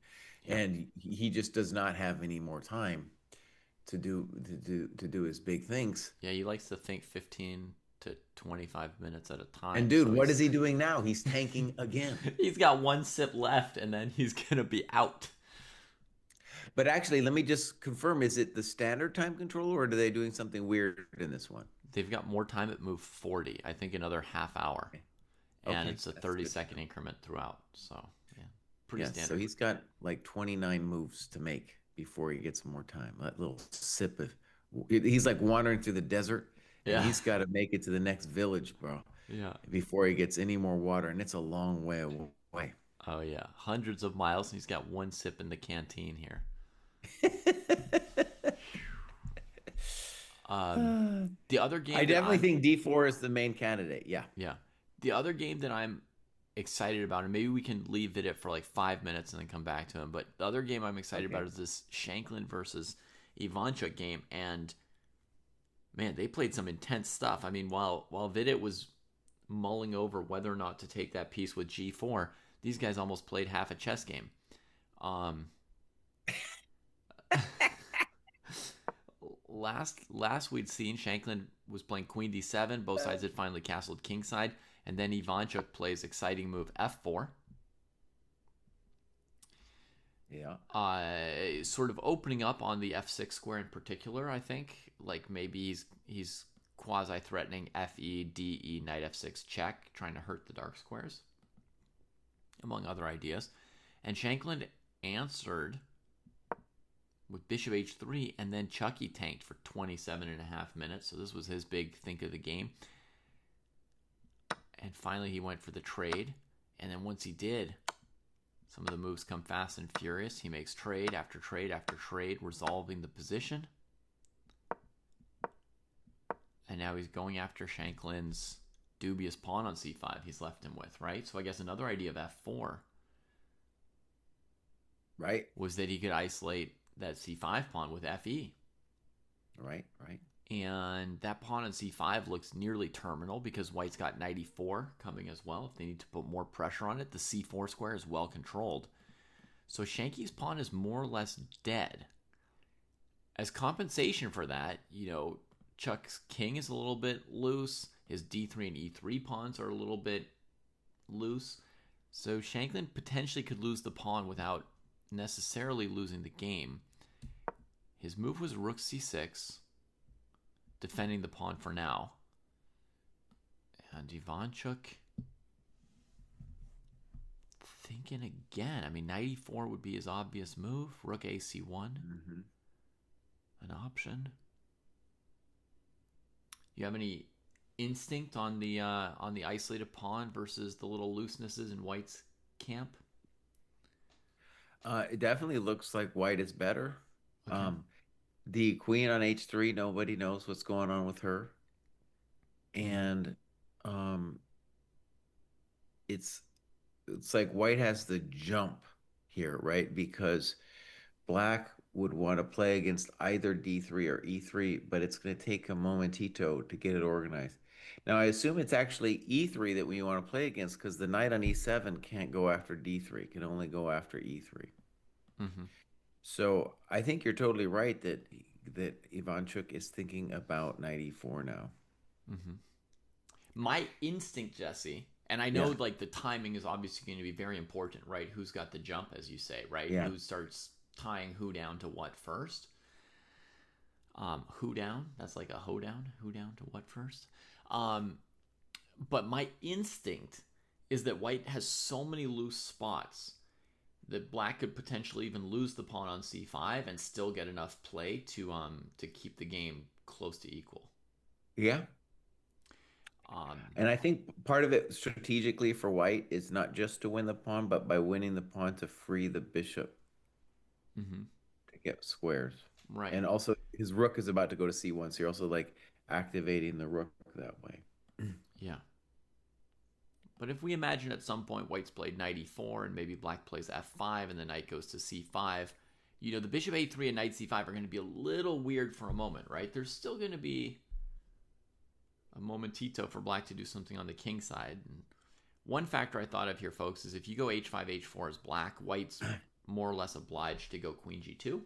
and he just does not have any more time to do his big things. Yeah, he likes to think 15 to 25 minutes at a time. And dude, what is he doing now? He's tanking again. He's got one sip left, and then he's gonna be out. But actually, let me just confirm: is it the standard time controller, or are they doing something weird in this one? They've got more time at move 40. I think another half hour, and it's a 30-second increment throughout. So yeah, pretty standard. So he's got like 29 moves to make before he gets more time. That little sip of, he's like wandering through the desert, and he's got to make it to the next village, bro. Yeah. Before he gets any more water, and it's a long way away. Oh yeah, hundreds of miles, and he's got one sip in the canteen here. The other game, I definitely think D4 is the main candidate. Yeah. The other game that I'm excited about, and maybe we can leave it for like 5 minutes and then come back to him. But the other game I'm excited about is this Shanklin versus Ivanchuk game, and man, they played some intense stuff. I mean, while Vidit was mulling over whether or not to take that piece with G4, these guys almost played half a chess game. Last we'd seen Shanklin was playing Queen D7. Both sides had finally castled kingside, and then Ivanchuk plays exciting move F4. Yeah. Sort of opening up on the F6 square in particular. I think like maybe he's quasi threatening FE, DE, Knight F6 check, trying to hurt the dark squares, among other ideas. And Shanklin answered with Bishop H3, and then Chucky tanked for 27.5 minutes. So this was his big think of the game. And finally he went for the trade. And then once he did, some of the moves come fast and furious. He makes trade after trade after trade, resolving the position. And now he's going after Shanklin's dubious pawn on C5 he's left him with, right? So I guess another idea of F4 was that he could isolate that C5 pawn with FE. Right. And that pawn on C5 looks nearly terminal because white's got knight E4 coming as well. If they need to put more pressure on it, the C4 square is well controlled. So Shanky's pawn is more or less dead. As compensation for that, Chuck's king is a little bit loose. His D3 and E3 pawns are a little bit loose. So Shanklin potentially could lose the pawn without necessarily losing the game. His move was rook C6, defending the pawn for now. And Ivanchuk thinking again. I mean, knight E4 would be his obvious move. Rook AC1, an option. You have any instinct on the isolated pawn versus the little loosenesses in white's camp? It definitely looks like white is better. Okay. The queen on H3, nobody knows what's going on with her. And it's like white has the jump here, right? Because black would want to play against either D3 or E3, but it's going to take a momentito to get it organized. Now, I assume it's actually E3 that we want to play against because the knight on E7 can't go after D3, can only go after E3. So I think you're totally right that Ivanchuk is thinking about knight E4 now. My instinct, Jesse, and I know like the timing is obviously going to be very important, right? Who's got the jump, as you say, right? Who starts tying who down to what first. Who down? That's like a hoedown. Who down to what first? Um, but my instinct is that white has so many loose spots that black could potentially even lose the pawn on c5 and still get enough play to keep the game close to equal. Yeah. Um, And I think part of it strategically for white is not just to win the pawn, but by winning the pawn to free the bishop mhm, to get squares. right. And also his rook is about to go to c1, so you're also like activating the rook that way. Yeah. But if we imagine at some point white's played knight e4 and maybe black plays f5 and the knight goes to c5, the bishop a3 and knight c5 are going to be a little weird for a moment, right? There's still going to be a momentito for black to do something on the king side. And one factor I thought of here, folks, is if you go h5, h4 as black, white's more or less obliged to go queen g2.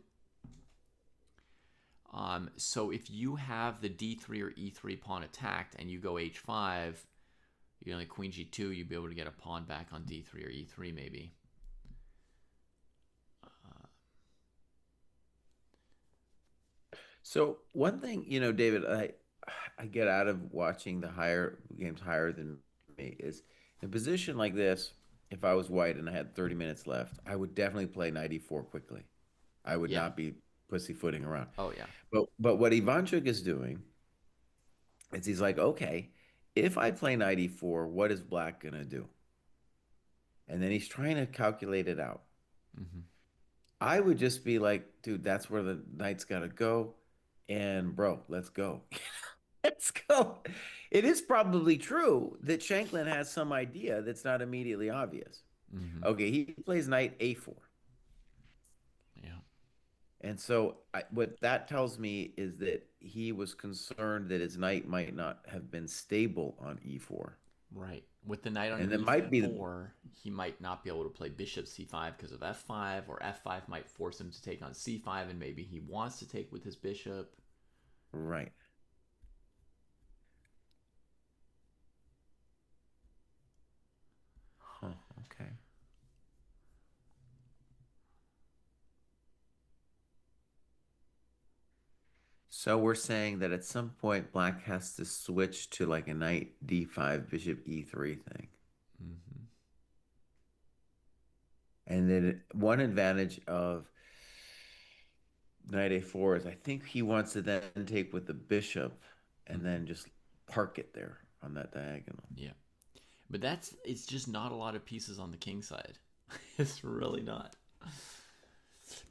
So if you have the d3 or e3 pawn attacked and you go h5, like queen g2, you'd be able to get a pawn back on d3 or e3 maybe. So one thing, David, I get out of watching the higher games higher than me is in a position like this, if I was white and I had 30 minutes left, I would definitely play knight e4 quickly. I would Yeah. not be pussyfooting around. Oh, yeah. But what Ivanchuk is doing is he's like, okay, if I play knight e4, what is black gonna do? And then he's trying to calculate it out. Hmm. I would just be like, dude, that's where the knight's gotta go. And bro, let's go. Let's go. It is probably true that Shanklin has some idea that's not immediately obvious. Hmm. Okay, he plays knight a4. Yeah. And so what that tells me is that he was concerned that his knight might not have been stable on e4. Right. With the knight on And it might be e4, he might not be able to play bishop c5 because of f5, or f5 might force him to take on c5, and maybe he wants to take with his bishop. right. Huh, okay. So we're saying that at some point black has to switch to like a knight d5 bishop e3 thing. Hmm. And then one advantage of knight a4 is I think he wants to then take with the bishop and Hmm. then just park it there on that diagonal. Yeah. But it's just not a lot of pieces on the king side. It's really not.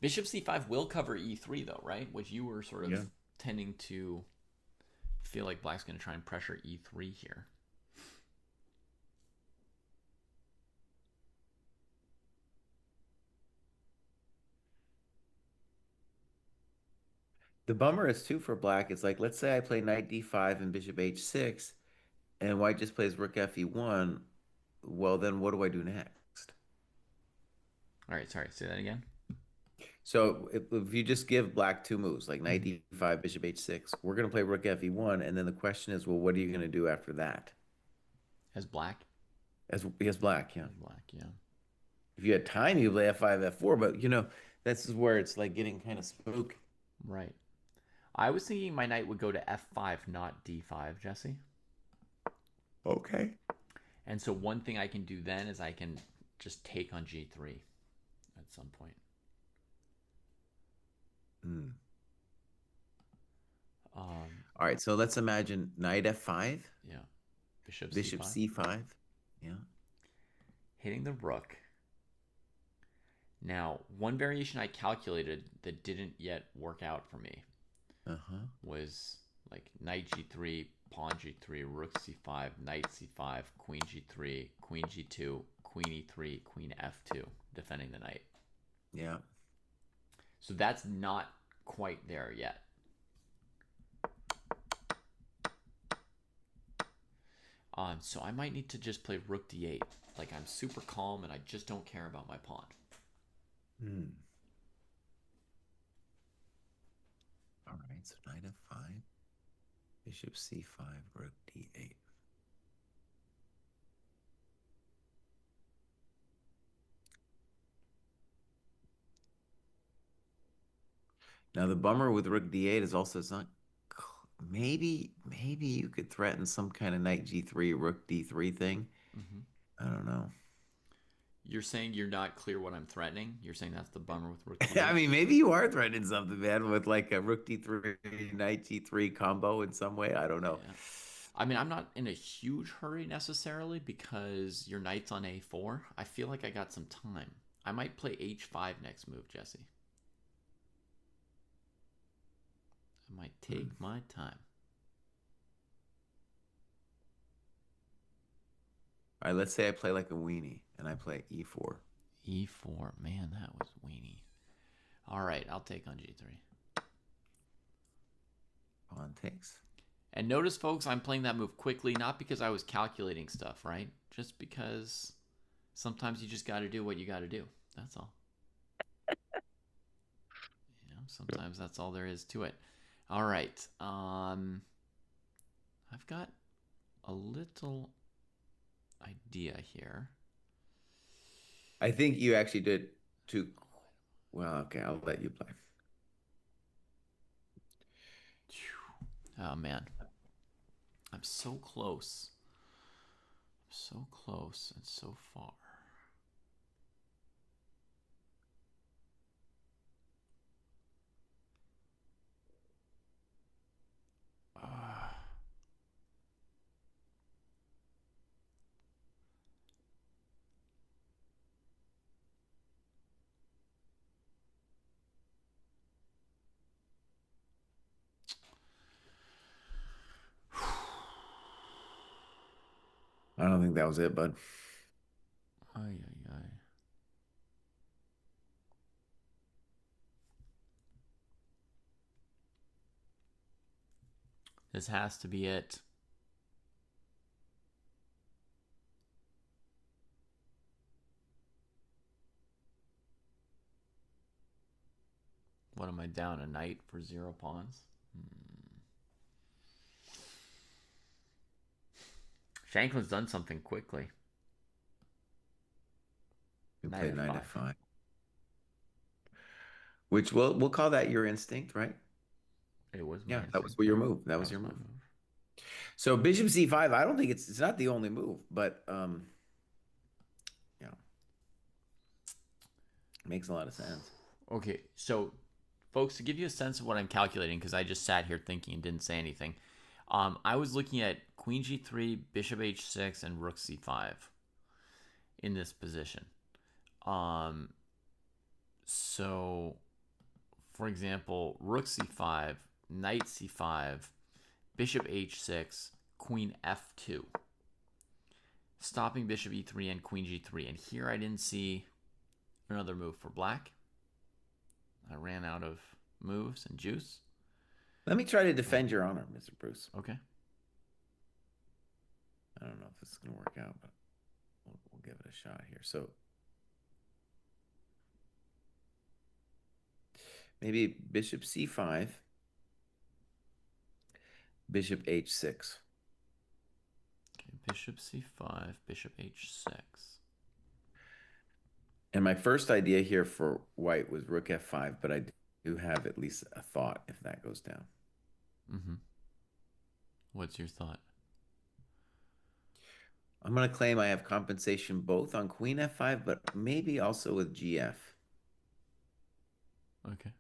Bishop c5 will cover e3 though, right? Which you were sort of Yeah. tending to feel like black's going to try and pressure e3 here. The bummer is too for black. It's like, let's say I play knight d5 and bishop h6, and white just plays rook fe1. Well, then what do I do next? All right, sorry, say that again. So if you just give black two moves, like knight Mm-hmm. d5, bishop h6, we're going to play rook fe1, and then the question is, well, what are you going to do after that? As black? As black, yeah. As black, yeah. If you had time, you play f5, f4, but this is where it's like getting kind of spooky. Right. I was thinking my knight would go to f5, not d5, Jesse. Okay. And so one thing I can do then is I can just take on g3 at some point. Mm. Um, All right, so let's imagine knight f5, yeah. Bishop bishop c5. c5. Yeah. Hitting the rook. Now, one variation I calculated that didn't yet work out for me Uh-huh. was like knight g3, pawn g3, rook c5, knight c5, queen g3, queen g2, queen e3, queen f2, defending the knight. Yeah. So that's not quite there yet. So I might need to just play rook d8. Like I'm super calm and I just don't care about my pawn. Hmm. All right, so knight f5, bishop c5, rook d8. Now the bummer with rook d8 is also it's not maybe you could threaten some kind of knight g3 rook d3 thing. Mm-hmm. I don't know. You're saying you're not clear what I'm threatening? You're saying that's the bummer with rook I d8? mean, maybe you are threatening something, man, with like a rook d3 knight g3 combo in some way. I don't know. Yeah. I mean, I'm not in a huge hurry necessarily because your knight's on a4. I feel like I got some time. I might play h5 next move, Jesse. I might take my time. All right, let's say I play like a weenie and I play e4. e4. Man, that was weenie. All right, I'll take on g3. Pawn takes. And notice, folks, I'm playing that move quickly, not because I was calculating stuff, right? Just because sometimes you just got to do what you got to do. That's all. Sometimes that's all there is to it. All right. I've got a little idea here. I think you actually did too. Well, okay, I'll let you play. Oh, man. I'm so close. I'm so close and so far. I don't think that was it, bud. Ay, ay, ay. This has to be it. What am I down? A knight for 0 pawns? Shanklin's done something quickly. You Knight played knight f5. f5, which we'll call that your instinct, right? It was my Yeah, that was instinct. your Yep. move. That That was was your my move. move. So bishop c5, I don't think it's not the only move, but you know, makes a lot of sense. Okay, so folks, to give you a sense of what I'm calculating, because I just sat here thinking and didn't say anything, I was looking at queen g3, bishop h6, and rook c5 in this position. Um, so, for example, rook c5, knight c5, bishop h6, queen f2, stopping bishop e3 and queen g3. And here I didn't see another move for black. I ran out of moves and juice. Let me try to defend your honor, Mr. Bruce. Okay. I don't know if this is going to work out, but we'll give it a shot here. So maybe bishop c5, bishop h6. Okay, bishop c5, bishop h6. And my first idea here for white was rook f5, but I do have at least a thought if that goes down. Mm-hmm. What's your thought? I'm going to claim I have compensation both on queen f5, but maybe also with gf. Okay.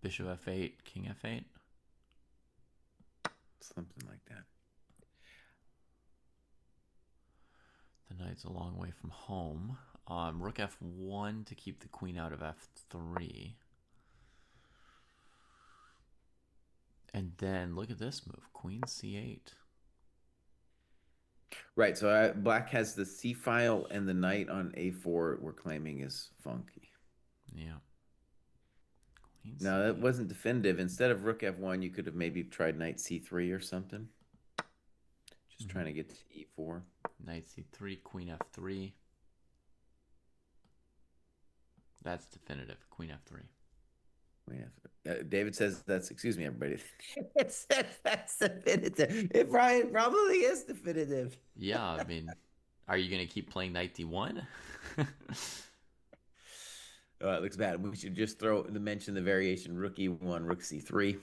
Bishop f8, king f8. Something like that. The knight's a long way from home. Rook f1 to keep the queen out of f3. And then look at this move, queen c8. Right. So black has the c file and the knight on a4 we're claiming is funky. Yeah. Queen Now, c8. that wasn't definitive. Instead of rook f1, you could have maybe tried knight c3 or something. Just trying to get to e4. Knight c3, queen f3. That's definitive. Queen f3. David says that's, excuse me, everybody. It says that's definitive. It probably is definitive. Yeah, I mean, are you going to keep playing knight d1? It looks bad. We should just mention the variation rook e1, rook c3.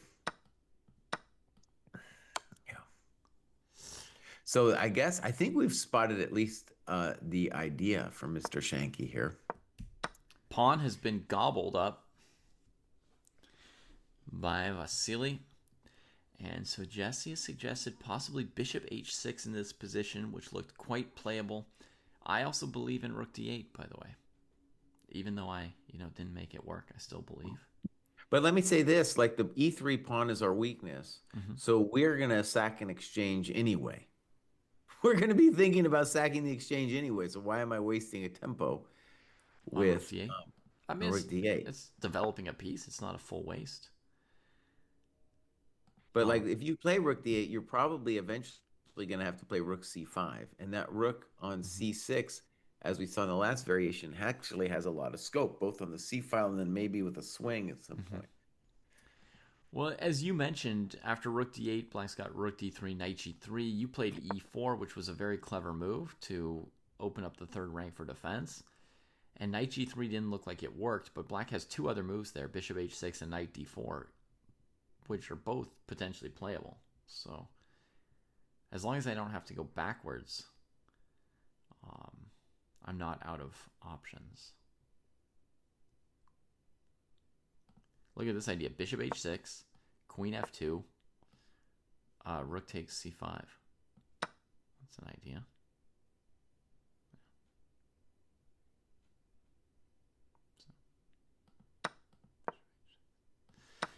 Yeah. So I think we've spotted at least the idea from Mr. Shanky here. Pawn has been gobbled up by Vasily. And so Jesse has suggested possibly bishop h6 in this position, which looked quite playable. I also believe in rook d8, by the way. Even though I, didn't make it work, I still believe. But let me say this, like the e3 pawn is our weakness. So we're going to sack an exchange anyway. We're going to be thinking about sacking the exchange anyway. So why am I wasting a tempo On rook with d8. I mean, rook d8? it's developing a piece. It's not a full waste. But like if you play rook d8, you're probably eventually going to have to play rook c5. And that rook on c6, as we saw in the last variation, actually has a lot of scope, both on the c file and then maybe with a swing at some point. Well, as you mentioned, after rook d8, black's got rook d3, knight g3. You played e4, which was a very clever move to open up the third rank for defense. And knight g3 didn't look like it worked, but black has two other moves there, bishop h6 and knight d4, which are both potentially playable. So as long as I don't have to go backwards, I'm not out of options. Look at this idea. Bishop h6, queen f2, rook takes c5. That's an idea.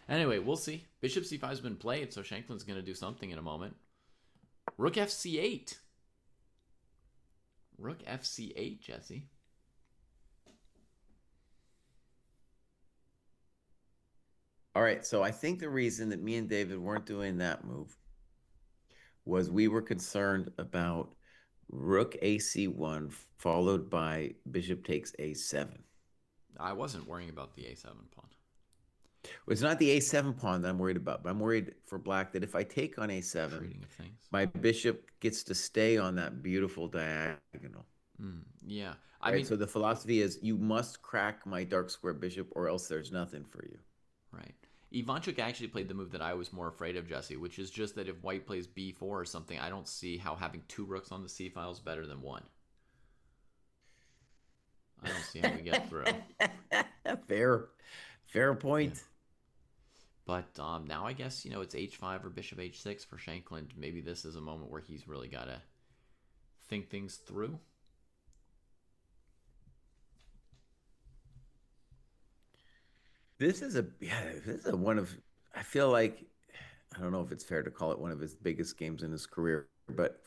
Anyway, we'll see. Bishop c5 has been played, so Shanklin's going to do something in a moment. Rook fc8. Rook fc8, Jesse. All right, so I think the reason that me and David weren't doing that move was we were concerned about rook ac1 followed by bishop takes a7. I wasn't worrying about the a7 pawn. It's not the a7 pawn that I'm worried about, but I'm worried for black that if I take on a7, my bishop gets to stay on that beautiful diagonal. Yeah. I mean, so the philosophy is you must crack my dark square bishop or else there's nothing for you. Right. Ivanchuk actually played the move that I was more afraid of, Jesse, which is just that if white plays b4 or something, I don't see how having two rooks on the c file is better than one. I don't see how we get through. Fair point. Yeah. But now I guess, it's h5 or bishop h6 for Shanklin. Maybe this is a moment where he's really got to think things through. This is one of, I feel like, I don't know if it's fair to call it one of his biggest games in his career, but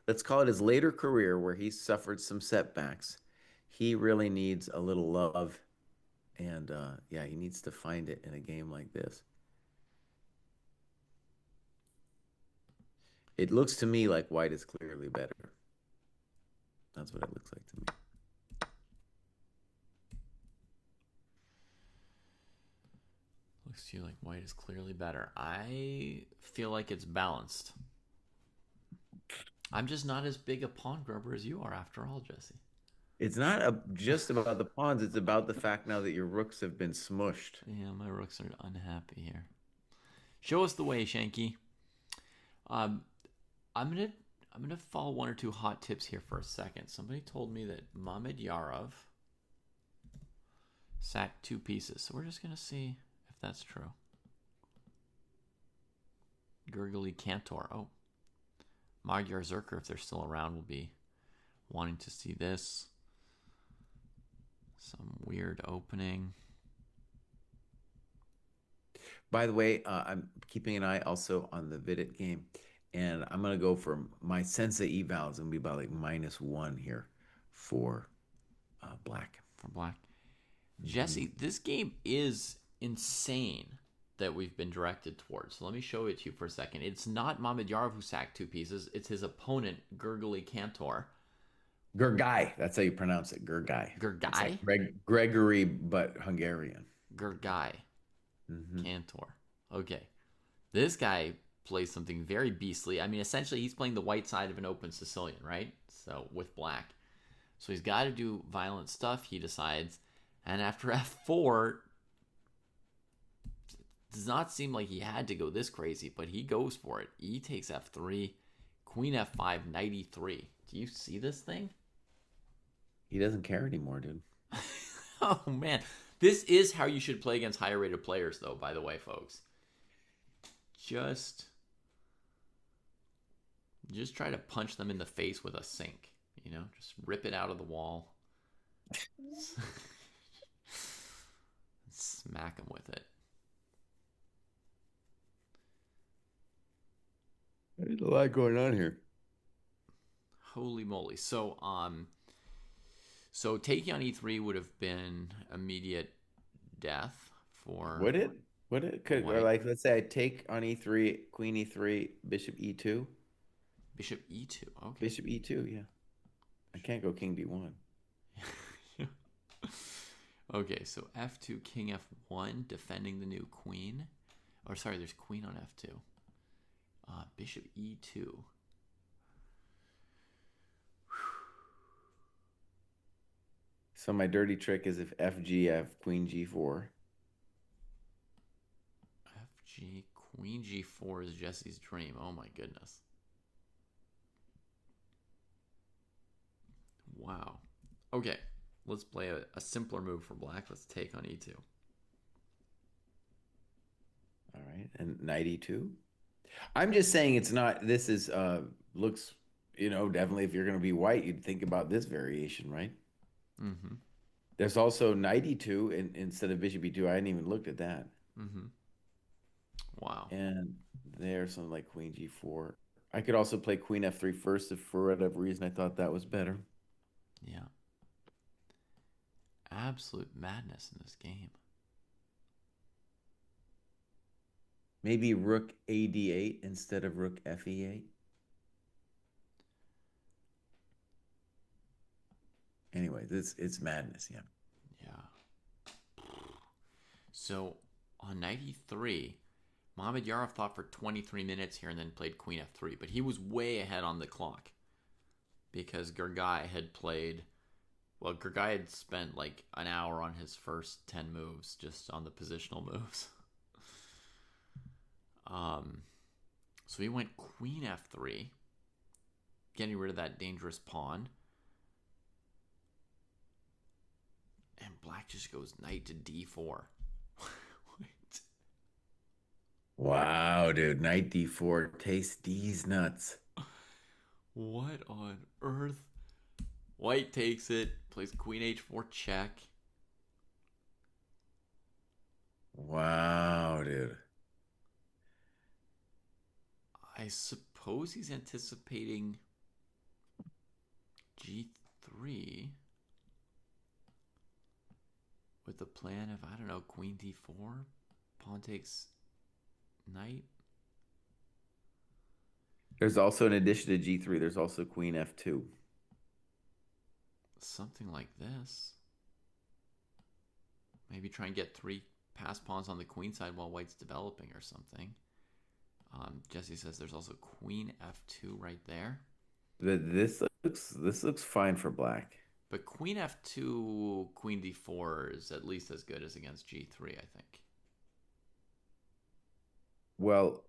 let's call it his later career where he suffered some setbacks. He really needs a little love. And he needs to find it in a game like this. It looks to me like white is clearly better. That's what it looks like to me. Looks to you like white is clearly better. I feel like it's balanced. I'm just not as big a pawn grubber as you are after all, Jesse. It's not just about the pawns. It's about the fact now that your rooks have been smushed. Yeah, my rooks are unhappy here. Show us the way, Shanky. I'm gonna follow one or two hot tips here for a second. Somebody told me that Mamedyarov sacked two pieces, so we're just gonna see if that's true. Gurgly Cantor. Oh, Magyar Zerker, if they're still around, will be wanting to see this. Some weird opening. By the way, I'm keeping an eye also on the Vidit game. And I'm going to go for my Sensa eval is going to be about like -1 here for black. For black. Jesse, this game is insane that we've been directed towards. So let me show it to you for a second. It's not Mamedyarov who sacked two pieces. It's his opponent, Gurgly Cantor. Gurgai. That's how you pronounce it. Gurgai. Gurgai? Like Gregory, but Hungarian. Gurgai. Cantor. Okay. This guy plays something very beastly. I mean, essentially, he's playing the white side of an open Sicilian, right? So, with black. So, he's got to do violent stuff, he decides. And after f4, does not seem like he had to go this crazy, but he goes for it. E takes f3, queen f5, knight e3. Do you see this thing? He doesn't care anymore, dude. Oh man, this is how you should play against higher rated players, though. By the way, folks, just try to punch them in the face with a sink. Just rip it out of the wall, smack them with it. There's a lot going on here. Holy moly! So taking on e3 would have been immediate death for Would it? Would it? Could, or white. like, let's say I take on e3, queen e3, bishop e2. Bishop e2. Okay. Bishop e2, yeah. I can't go king d1. Okay, so f2, king f1, defending the new queen. Or sorry, there's queen on f2. Bishop e2. So my dirty trick is if fg, I have queen g4. FG, queen g4 is Jesse's dream. Oh my goodness. Wow. Okay, let's play a simpler move for black. Let's take on e2. All right, and knight e2. I'm just saying it's not, this is, looks, definitely if you're going to be white, you'd think about this variation, right? Mm-hmm. There's also knight e2 instead of bishop e2. I hadn't even looked at that. Mm-hmm. Wow. And there's something like queen g4. I could also play queen f3 first if for whatever reason I thought that was better. Yeah. Absolute madness in this game. Maybe rook ad8 instead of rook fe8. Anyway, it's madness, yeah. Yeah. So on knight e3, Mohamed Yarov thought for 23 minutes here and then played queen f3, but he was way ahead on the clock because Gergai had played. Well, Gergai had spent like an hour on his first 10 moves, just on the positional moves. So he went queen f3, getting rid of that dangerous pawn. And black just goes knight to d4. Wait. Wow, dude. Knight d4. Taste these nuts. What on earth? White takes it, plays queen h4 check. Wow, dude. I suppose he's anticipating g3 with the plan of, I don't know, queen d4, pawn takes knight. There's also, in addition to g3, there's also queen f2. Something like this. Maybe try and get 3 pass pawns on the queen side while white's developing or something. Jesse says there's also queen f2 right there. This looks fine for black. But queen f2, queen d4 is at least as good as against g3, I think. Well,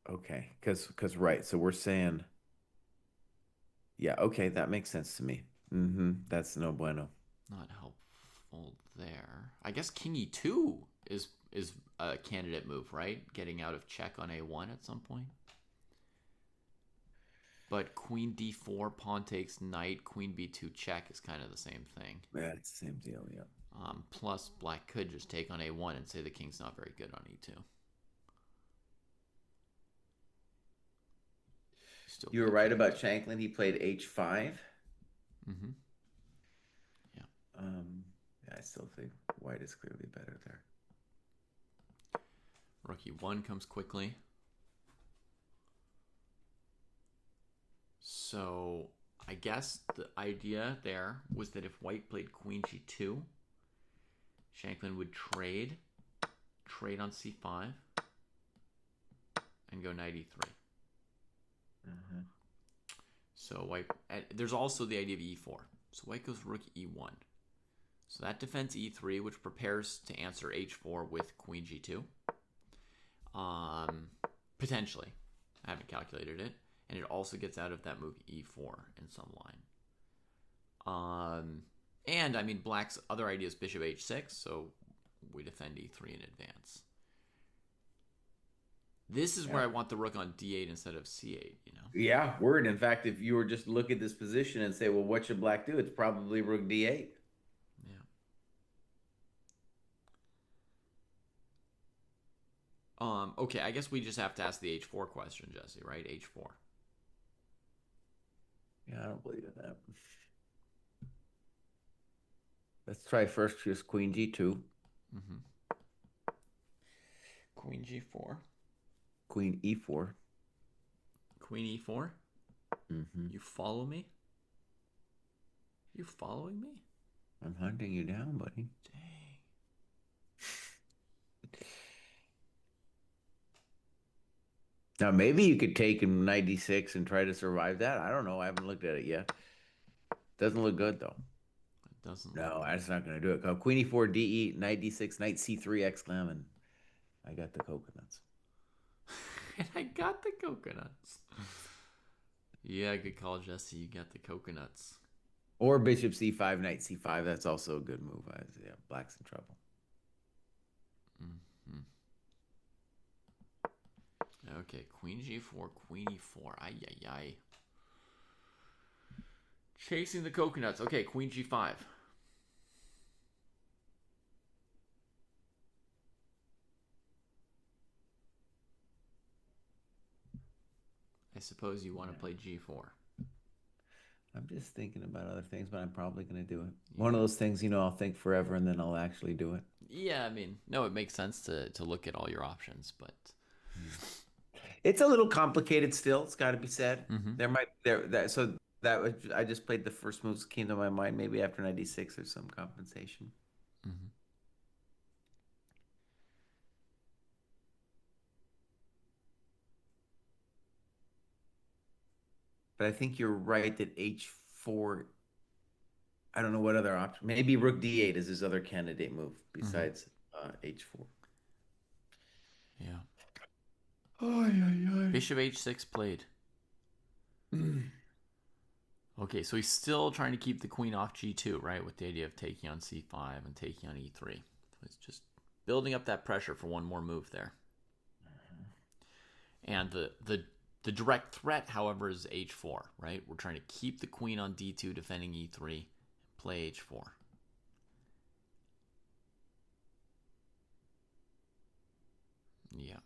okay, because right. So we're saying, yeah, okay, that makes sense to me. That's no bueno. Not helpful there. I guess king e2 is a candidate move, right? Getting out of check on a1 at some point. But queen d4, pawn takes knight, queen b2 check is kind of the same thing. Yeah, it's the same deal, yeah. Plus, black could just take on a1 and say the king's not very good on e2. You were right about Shanklin. He played h5. Mm-hmm. Yeah. Yeah, I still think white is clearly better there. Rook e1 comes quickly. So I guess the idea there was that if white played queen g2, Shanklin would trade on c5, and go knight e3. So white. There's also the idea of e4. So white goes rook e1. So that defends e3, which prepares to answer h4 with queen g2. Potentially. I haven't calculated it. And it also gets out of that move e4 in some line. And, I mean, black's other idea is bishop h6, so we defend e3 in advance. This is where I want the rook on d8 instead of c8, you know? Yeah, word. In fact, if you were just look at this position and say, well, what should black do? It's probably rook d8. Yeah. Okay, I guess we just have to ask the h4 question, Jesse, right? h4. Yeah, I don't believe in that. Let's try first just queen g2. Mm-hmm. Queen g4. Queen e4. Queen e4. Mm-hmm. You follow me? You following me? I'm hunting you down, buddy. Dang. Now, maybe you could take him 96 and try to survive that. I don't know. I haven't looked at it yet. Doesn't look good, though. It doesn't. No, that's not going to do it. Go queen e4, d8, knight d6, knight c3, exclam, and I got the coconuts. And I got the coconuts. Yeah, good call, Jesse. You got the coconuts. Or bishop c5, knight c5. That's also a good move. Yeah, black's in trouble. Mm-hmm. Okay, queen g4, queen e4. Ay, ay, ay. Chasing the coconuts. Okay, queen g5. I suppose you want to play g4. I'm just thinking about other things, but I'm probably going to do it. Yeah. One of those things, I'll think forever and then I'll actually do it. Yeah, I mean, no, it makes sense to look at all your options, but it's a little complicated still. It's got to be said. Mm-hmm. I just played the first moves that came to my mind. Maybe after 96, there's some compensation. Mm-hmm. But I think you're right that h4. I don't know what other option. Maybe rook d8 is his other candidate move besides h4. Yeah. Oh. Bishop h6 played. Okay, so he's still trying to keep the queen off g2, right? With the idea of taking on c5 and taking on e3. So he's just building up that pressure for one more move there. And the direct threat, however, is h4, right? We're trying to keep the queen on d2, defending e3, play h4. Yeah.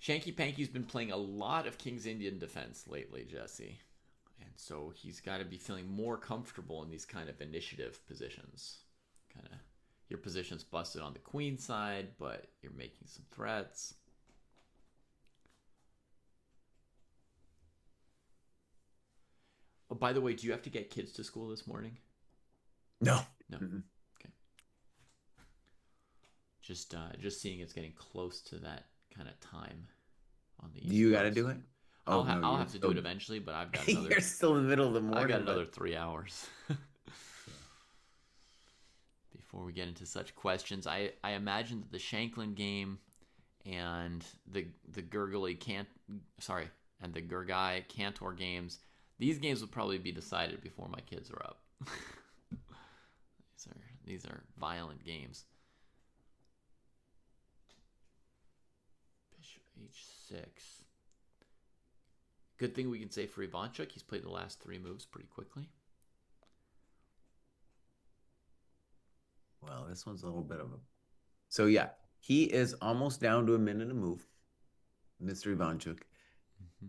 Shanky Panky's been playing a lot of King's Indian defense lately, Jesse. And so he's got to be feeling more comfortable in these kind of initiative positions. Kind of, your position's busted on the queen side, but you're making some threats. Oh, by the way, do you have to get kids to school this morning? No. No. Mm-mm. Okay. Just seeing it's getting close to that kind of time on the East Do you got to Coast. do it? I'll have to do it eventually, but I've got another. You're still in the middle of the morning. I've got another 3 hours. Before we get into such questions, I imagine that the Shanklin game and the Gurgly and the Gurgai Cantor games, these games will probably be decided before my kids are up. These are violent games. Bishop h6. Good thing we can say for Ivanchuk, he's played the last 3 moves pretty quickly. Well, this one's a little bit of a... So, yeah, he is almost down to a minute a move, Mr. Ivanchuk. Mm-hmm.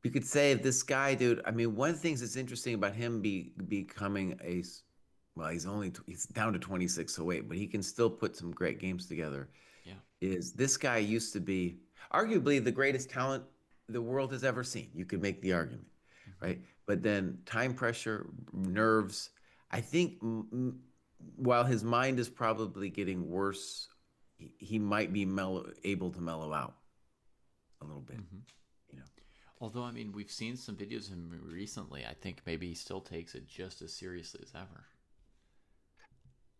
You could say if this guy, dude, I mean, one of the things that's interesting about him becoming a... Well, he's down to 26-08, but he can still put some great games together. Yeah. Is this guy used to be arguably the greatest talent the world has ever seen. You could make the argument, right? But then time pressure, nerves, I think while his mind is probably getting worse, he might be able to mellow out a little bit, Although, I mean, we've seen some videos of him recently. I think maybe he still takes it just as seriously as ever.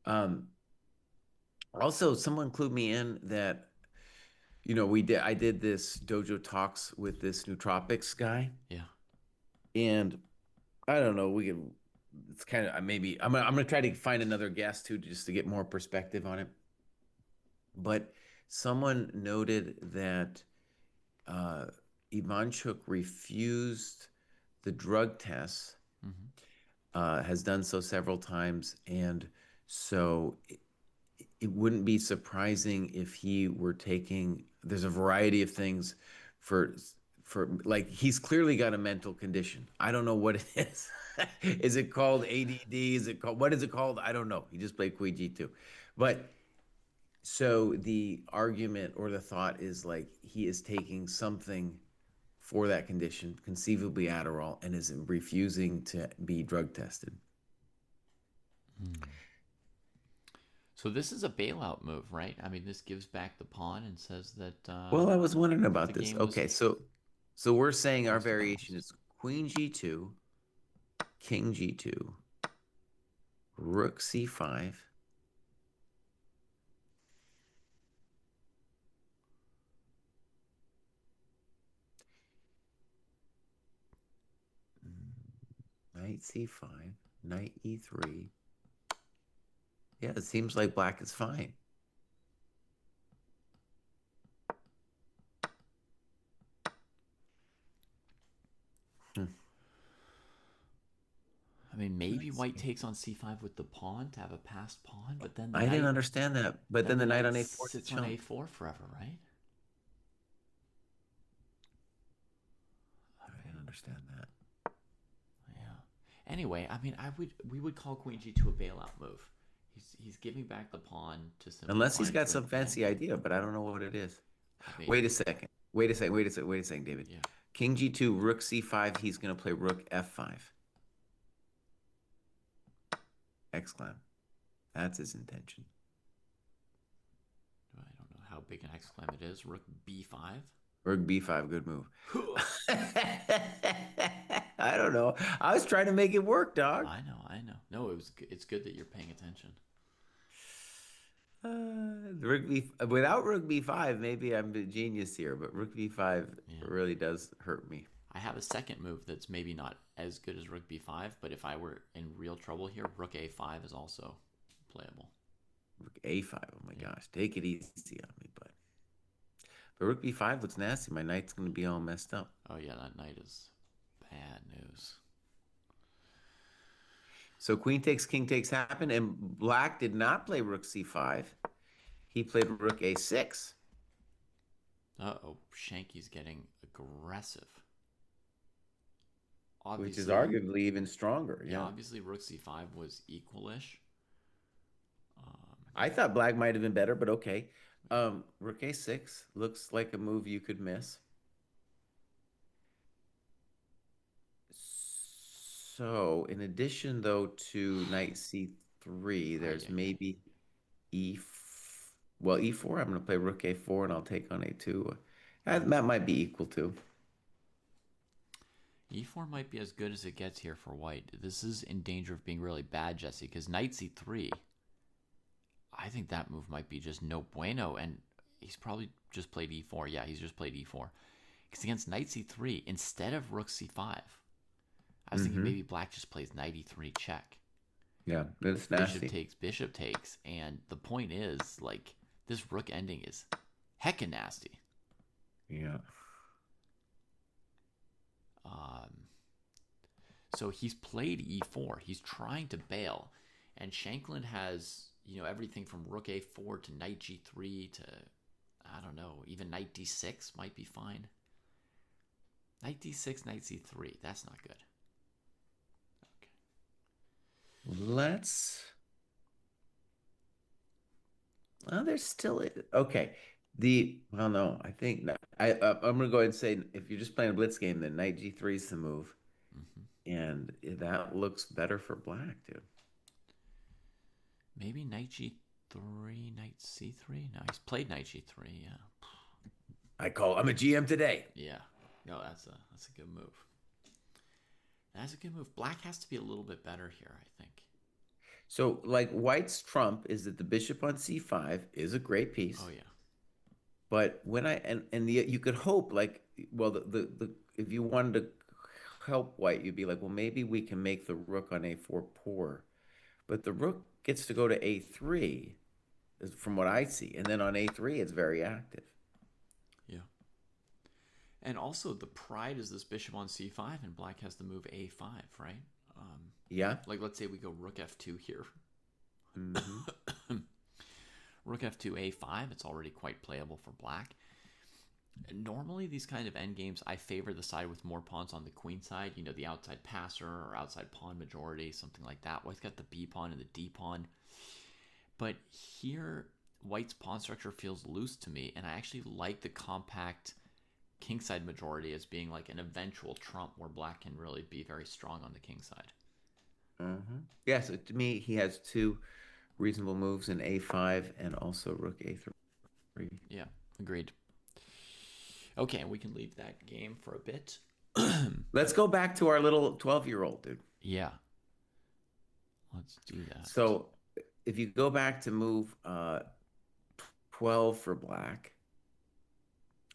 Um, Also, someone clued me in that, I did this dojo talks with this nootropics guy, Yeah. and I don't know, it's kind of, maybe, I'm gonna try to find another guest too, just to get more perspective on it. But someone noted that uh, Ivanchuk refused the drug tests, Mm-hmm. has done so several times, and so it wouldn't be surprising if he were taking, there's a variety of things for like, he's clearly got a mental condition. I don't know what it is. Is it called ADD? Is it called, what is it called? I don't know. He just played Kui G2. But so the argument or the thought is like he is taking something for that condition, conceivably Adderall, and is refusing to be drug tested. Hmm. So this is a bailout move, right? I mean, this gives back the pawn and says that Well, I was wondering the about this. game was Okay, so we're saying our close to variation balanced. is Queen G2, King G2, Rook C5, Knight C5, Knight E3. Yeah, it seems like black is fine. Hmm. I mean, maybe Let's white see. takes on c5 with the pawn to have a passed pawn, but I didn't understand that, but then then the the knight knight on A4 is a sits on chump. a4 forever, right? I I mean, didn't understand that. yeah. Anyway, I mean, I would we would call queen g2 a bailout move. He's giving back the pawn to Unless simplify he's and got play some the game. fancy idea, but I don't know what it is. I mean, Wait a second. Wait a second. Wait a second. Wait a second, David. yeah. King G2, Rook C5. He's going to play Rook F5. Exclam. That's his intention. I don't know how big an exclam it is. Rook b5. Rook B5, good move. I don't know. I was trying to make it work, dog. I know, I know. No, it's good that you're paying attention. Without Rook B5, maybe I'm a genius here, but Rook B5 Yeah. really does hurt me. I have a second move that's maybe not as good as rook b5, but if I were in real trouble here, rook a5 is also playable. Rook A5, oh my Yeah. gosh, take it easy on me, but Rook B5 looks nasty. My knight's going to be all messed up. Oh yeah, that knight is bad news. So Queen takes, King takes happened, and Black did not play Rook C5. He played Rook A6, Uh-oh, Shanky's getting aggressive. which is Obviously, arguably even stronger. yeah, Yeah. obviously rook c5 was equalish. I thought Black might have been better, but okay. Rook A6 looks like a move you could miss. So, in addition, though, to knight C3, Ay, there's ay, ay. maybe well, E4. I'm going to play Rook A4 and I'll take on A2. That might be equal to. E4 might be as good as it gets here for white. This is in danger of being really bad, Jesse, because knight c3, I think that move might be just no bueno, and he's probably just played e4. Yeah, he's just played e4. Because against knight c3, instead of rook c5, I was thinking Hmm. maybe black just plays knight e3 check. Yeah, it's nasty. Bishop takes, and the point is, like, this rook ending is heckin' nasty. Yeah. Um, so he's played e4. He's trying to bail, and Shanklin has everything from rook a4 to knight g3 to I don't know, even knight d6 might be fine. Knight d6, knight c3. That's not good. Okay. Let's. Oh, there's still okay. Well, no, I think I'm gonna go ahead and say if you're just playing a blitz game, then knight G3 is the move, Mm-hmm. and that looks better for black, dude. Maybe knight g3, knight c3. No, he's played knight g3. Yeah, I'm a GM today. yeah. No, that's a good move. That's a good move. Black has to be a little bit better here, I think. So, like White's trump is that the bishop on c5 is a great Oh piece, yeah. but when I and you could hope like, well, the if you wanted to help White, you'd be like, well, maybe we can make the rook on a4 poor, but the rook gets to go to a3, from what I see, and then on a3 it's very active. Yeah. And also the pride is this bishop on c5, and black has the move a5, right? Um, Yeah. like let's say we go rook f2 here. Hmm. Rook f2 a5, it's already quite playable for black. Normally these kind of endgames, I favor the side with more pawns on the queen side, the outside passer or outside pawn majority, something like that. White's got the b pawn and the d pawn. But here, White's pawn structure feels loose to me, and I actually like the compact kingside majority as being like an eventual trump where black can really be very strong on the king side. Yeah, so to me, he has two reasonable moves in a5 and also rook a3. Yeah, agreed. Okay, we can leave that game for a bit. Let's go back to our little 12-year-old dude. Yeah, let's do that. So if you go back to move 12 for black,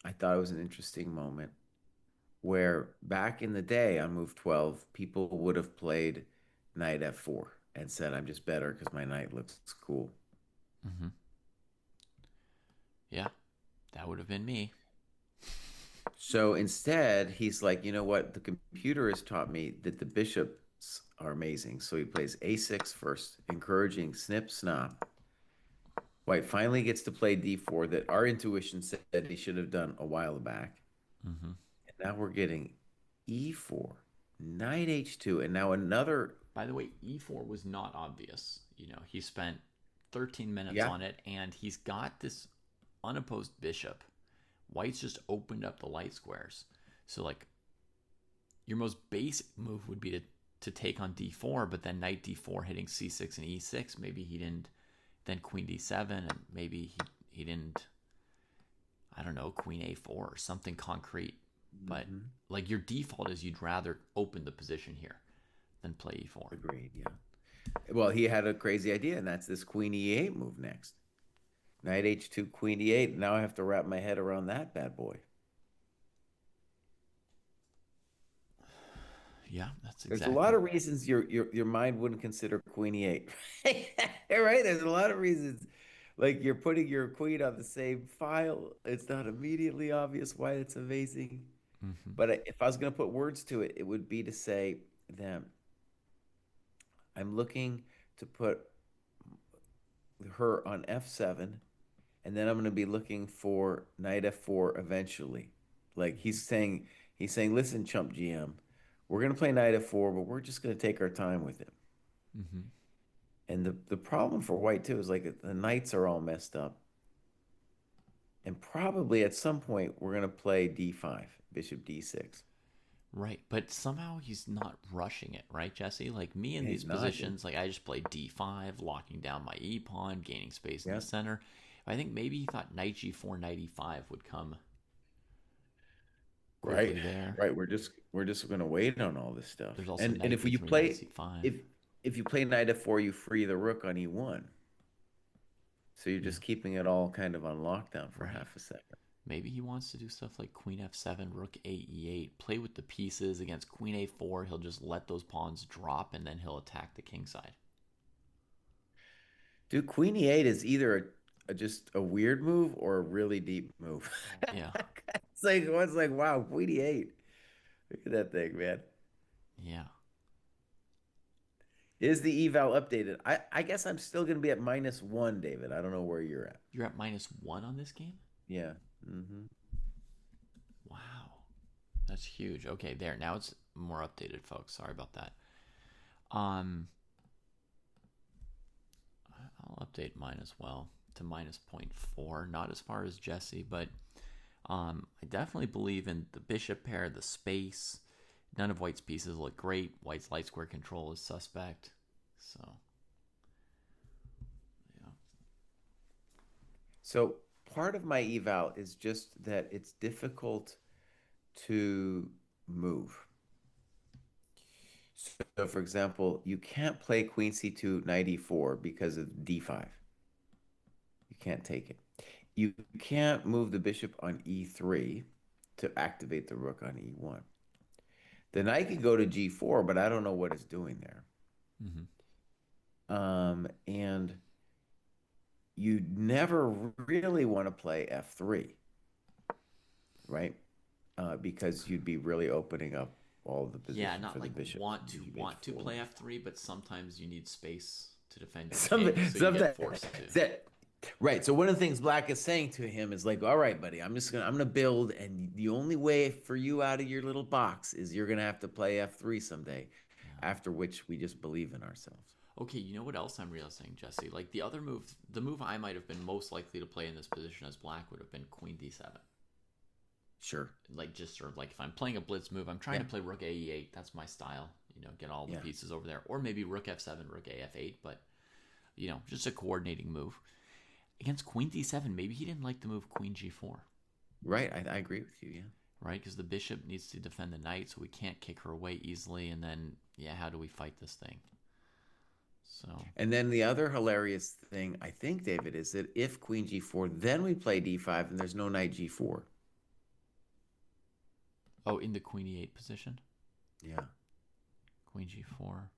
I thought it was an interesting moment where back in the day on move 12, people would have played knight f4 and said, I'm just better because my knight looks cool. Mm-hmm. Yeah, that would have been me. So instead, he's like, you know what? The computer has taught me that the bishops are amazing. So he plays a6 first, encouraging snip, snop. White finally gets to play d4 that our intuition said he should have done a while back. Mm-hmm. And now we're getting e4, knight h2, and now another. By the way, e4 was not obvious. He spent 13 minutes Yeah, on it, and he's got this unopposed bishop. White's just opened up the light squares. So, like, your most basic move would be to take on d4, but then knight d4 hitting c6 and e6. Maybe he didn't. Then queen d7, and maybe he didn't. I don't know, queen a4 or something concrete. But mm-hmm. like your default is you'd rather open the position here than play e4. Agreed. Yeah. Well, he had a crazy idea, and that's this queen e8 move next. Knight h2, queen e8. Now I have to wrap my head around that bad boy. Yeah, that's There's exactly. a lot of reasons your mind wouldn't consider queen e8. Right? There's a lot of reasons. Like you're putting your queen on the same file. It's not immediately obvious why it's amazing. Mm-hmm. But if I was going to put words to it, it would be to say that I'm looking to put her on f7, and then I'm going to be looking for knight f4 eventually. Like he's saying, listen, chump GM, we're going to play knight f4, but we're just going to take our time with it. Mm-hmm. And the problem for white too is like the knights are all messed up. And probably at some point we're going to play d5, bishop d6. Right, but somehow he's not rushing it, right, Jesse? Like me in Yeah, these he's not. positions, like I just play d5, locking down my e pawn, gaining space in Yeah. the center. I think maybe he thought knight g4, knight e5 would come Right. quickly there. Right. We're just going to wait on all this stuff. There's also And knight if you b3, knight play c5. if you play knight f4, you free the rook on e1. So you're Yeah, just keeping it all kind of on lockdown for right. half a second. Maybe he wants to do stuff like queen f7, rook a e8, play with the pieces against queen a4. He'll just let those pawns drop, and then he'll attack the king side. Dude, queen e8 is either just a weird move or a really deep move. Yeah, It's like wow, queen e8. Look at that thing, man. yeah. Is the eval updated? I guess I'm still going to be at -1, David. I don't know where you're at. You're at -1 on this game? Yeah. Hmm. Wow. That's huge. Okay, there. Now it's more updated, folks. Sorry about that. Um, I'll update mine as well to -0.4. Not as far as Jesse, but I definitely believe in the bishop pair, the space. None of White's pieces look great. White's light square control is suspect. So, yeah. So part of my eval is just that it's difficult to move. So, for example, you can't play Queen C2, Knight E4 because of D5. You can't take it. You can't move the bishop on E3 to activate the rook on E1. The knight could go to G4, but I don't know what it's doing there. Mm-hmm. And you never really want to play F3, right? Because you'd be really opening up all the Yeah, position not for the like bishop. want to play f3, but sometimes you need space to defend your king, Sometimes, so you get sometimes forced to. that right. So one of the things Black is saying to him is like, "All right, buddy, I'm gonna build, and the only way for you out of your little box is you're gonna have to play F3 someday." Yeah. After which we just believe in ourselves. Okay, you know what else I'm realizing, Jesse? Like the other move, the move I might have been most likely to play in this position as black would have been queen d7. Sure. Like just sort of like if I'm playing a blitz move, I'm trying Yeah. to play rook a8. That's my style. Get all the Yeah. pieces over there, or maybe rook f7, rook a f8. But just a coordinating move against queen d7. Maybe he didn't like the move queen g4. Right. I agree with you. Yeah. Right, because the bishop needs to defend the knight, so we can't kick her away easily. And then, yeah, how do we fight this thing? So. And then the other hilarious thing, I think, David, is that if queen g4, then we play d5 and there's no knight g4. Oh, in the queen e8 position? Yeah. Queen g4.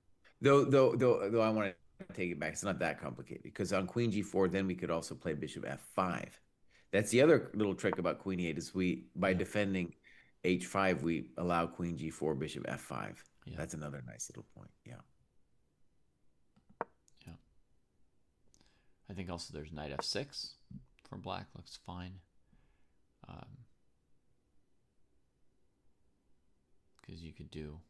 Though I want to take it back. It's not that complicated because on queen g4, then we could also play bishop f5. That's the other little trick about queen e8 is by defending h5, we allow queen g4, bishop f5. Yeah. That's another nice little point. Yeah. Yeah. I think also there's knight f6 for black. Looks fine. Because you could do...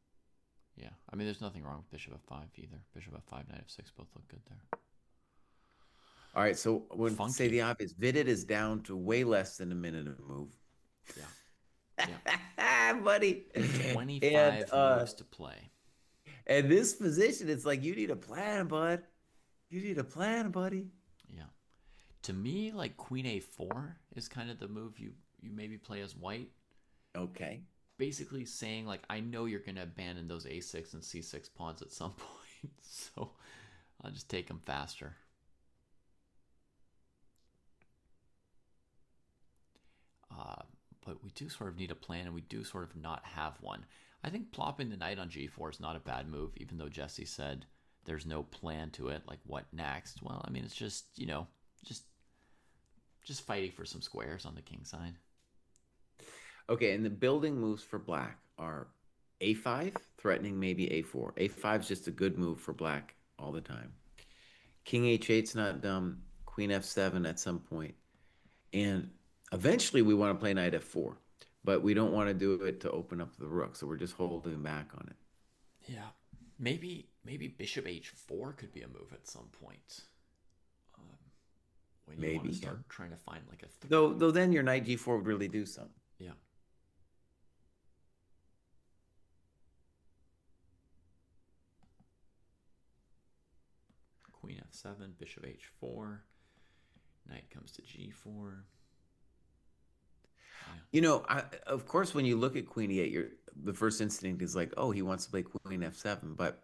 Yeah. I mean, there's nothing wrong with bishop f5 either. Bishop f5, knight f6 both look good there. All right, so when say the obvious, Vidit is down to way less than a minute of move. Yeah. Buddy. 25 moves to play. And this position, it's like you need a plan, bud. You need a plan, buddy. Yeah. To me, like queen a4 is kind of the move you maybe play as white. Okay. Basically saying, like, I know you're going to abandon those a6 and c6 pawns at some point, so I'll just take them faster. But we do sort of need a plan, and we do sort of not have one. I think plopping the knight on g4 is not a bad move, even though Jesse said there's no plan to it. Like, what next? Well, I mean, it's just, just fighting for some squares on the king side. Okay, and the building moves for black are a5, threatening maybe a4. a5 is just a good move for black all the time. King h8's not dumb. Queen f7 at some point. And eventually we want to play knight f4, but we don't want to do it to open up the rook, so we're just holding back on it. Yeah. Maybe bishop h4 could be a move at some point. When you want to start trying to find like a... Though then your knight g4 would really do something. Yeah. Queen f7, bishop h4, knight comes to g4. Of course, when you look at queen e8, the first instinct is like, oh, he wants to play queen f7, but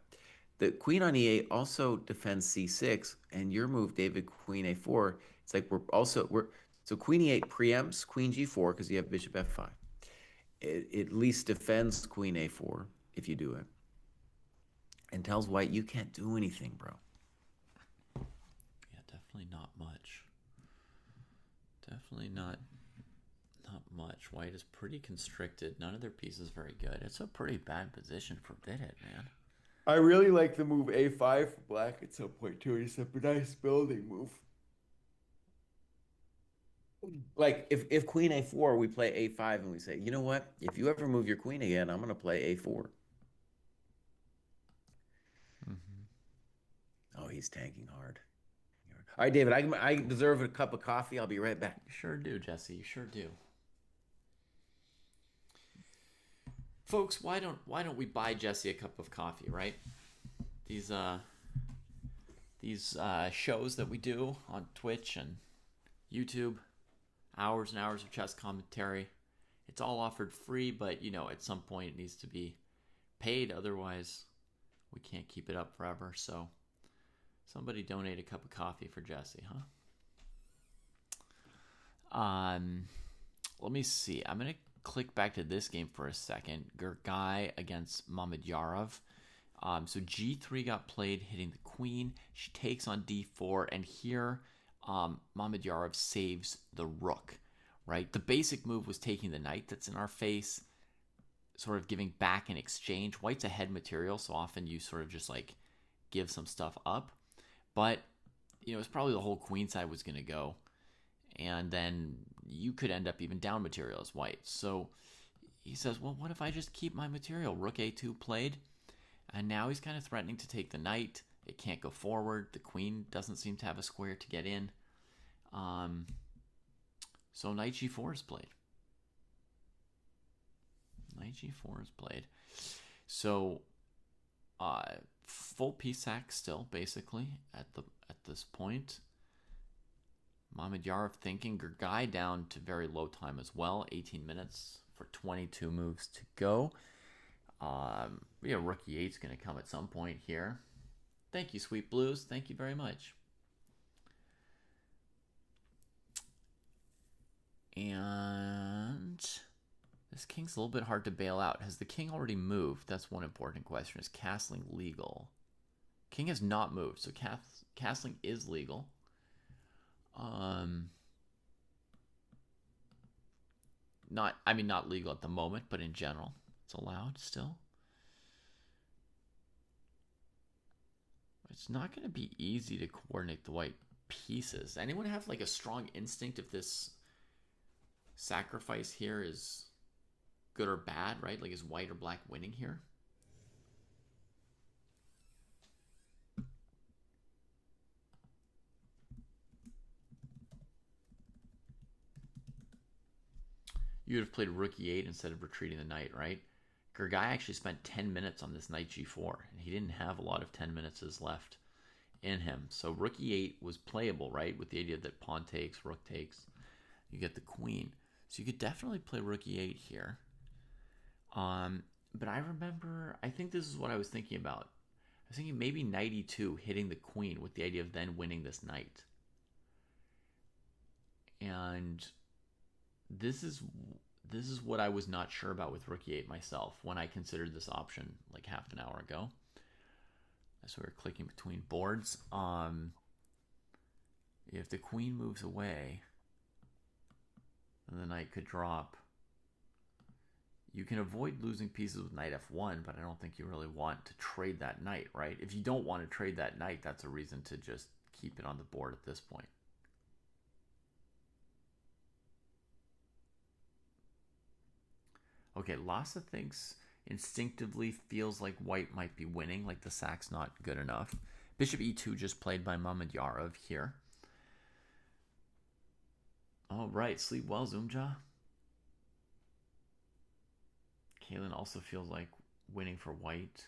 the queen on e8 also defends c6, and your move, David, queen a4, it's like so queen e8 preempts queen g4 because you have bishop f5. It at least defends queen a4 if you do it, and tells white you can't do anything, bro. Yeah, definitely not much. Definitely not much. White is pretty constricted. None of their pieces very good. It's a pretty bad position for Vidit, man. I really like the move a5 for black at some point too. It's a nice building move. Like if queen a4, we play a5 and we say, you know what? If you ever move your queen again, I'm going to play a4. Oh, he's tanking hard. All right, David, I deserve a cup of coffee. I'll be right back. You sure do, Jesse. You sure do. Folks, why don't we buy Jesse a cup of coffee, right? These shows that we do on Twitch and YouTube, hours and hours of chess commentary, it's all offered free, but at some point it needs to be paid. Otherwise, we can't keep it up forever. So somebody donate a cup of coffee for Jesse, huh? Let me see. I'm going to click back to this game for a second. Kraai against Mamedyarov. So g3 got played, hitting the queen. She takes on d4, and here Mamedyarov saves the rook, right? The basic move was taking the knight that's in our face, sort of giving back in exchange. White's a head material, so often you sort of just like give some stuff up. But, it's probably the whole queen side was going to go. And then you could end up even down material as white. So he says, well, what if I just keep my material? Rook a2 played. And now he's kind of threatening to take the knight. It can't go forward. The queen doesn't seem to have a square to get in. So knight g4 is played. Knight g4 is played. So full piece sack still, basically, at this point. Mamedyarov thinking. Kraai down to very low time as well. 18 minutes for 22 moves to go. Rook e8 is going to come at some point here. Thank you, Sweet Blues. Thank you very much. And this king's a little bit hard to bail out. Has the king already moved? That's one important question. Is castling legal? King has not moved, so castling is legal. Not legal at the moment, but in general, it's allowed still. It's not going to be easy to coordinate the white pieces. Anyone have like a strong instinct if this sacrifice here is good or bad, right? Like, is white or black winning here? You would have played rook e8 instead of retreating the knight, right? Kraai actually spent 10 minutes on this knight g4, and he didn't have a lot of 10 minutes left in him. So rook e8 was playable, right? With the idea that pawn takes, rook takes, you get the queen. So you could definitely play rook e8 here. But I think this is what I was thinking about. I was thinking maybe knight e2, hitting the queen with the idea of then winning this knight. And this is what I was not sure about with rook e8 myself when I considered this option like half an hour ago. So we were clicking between boards. If the queen moves away, then the knight could drop. You can avoid losing pieces with knight f1, but I don't think you really want to trade that knight, right? If you don't want to trade that knight, that's a reason to just keep it on the board at this point. Okay, Lhasa thinks instinctively feels like white might be winning, like the sack's not good enough. Bishop e2 just played by Mamedyarov here. All right, sleep well, Zoomja. Kalen also feels like winning for white.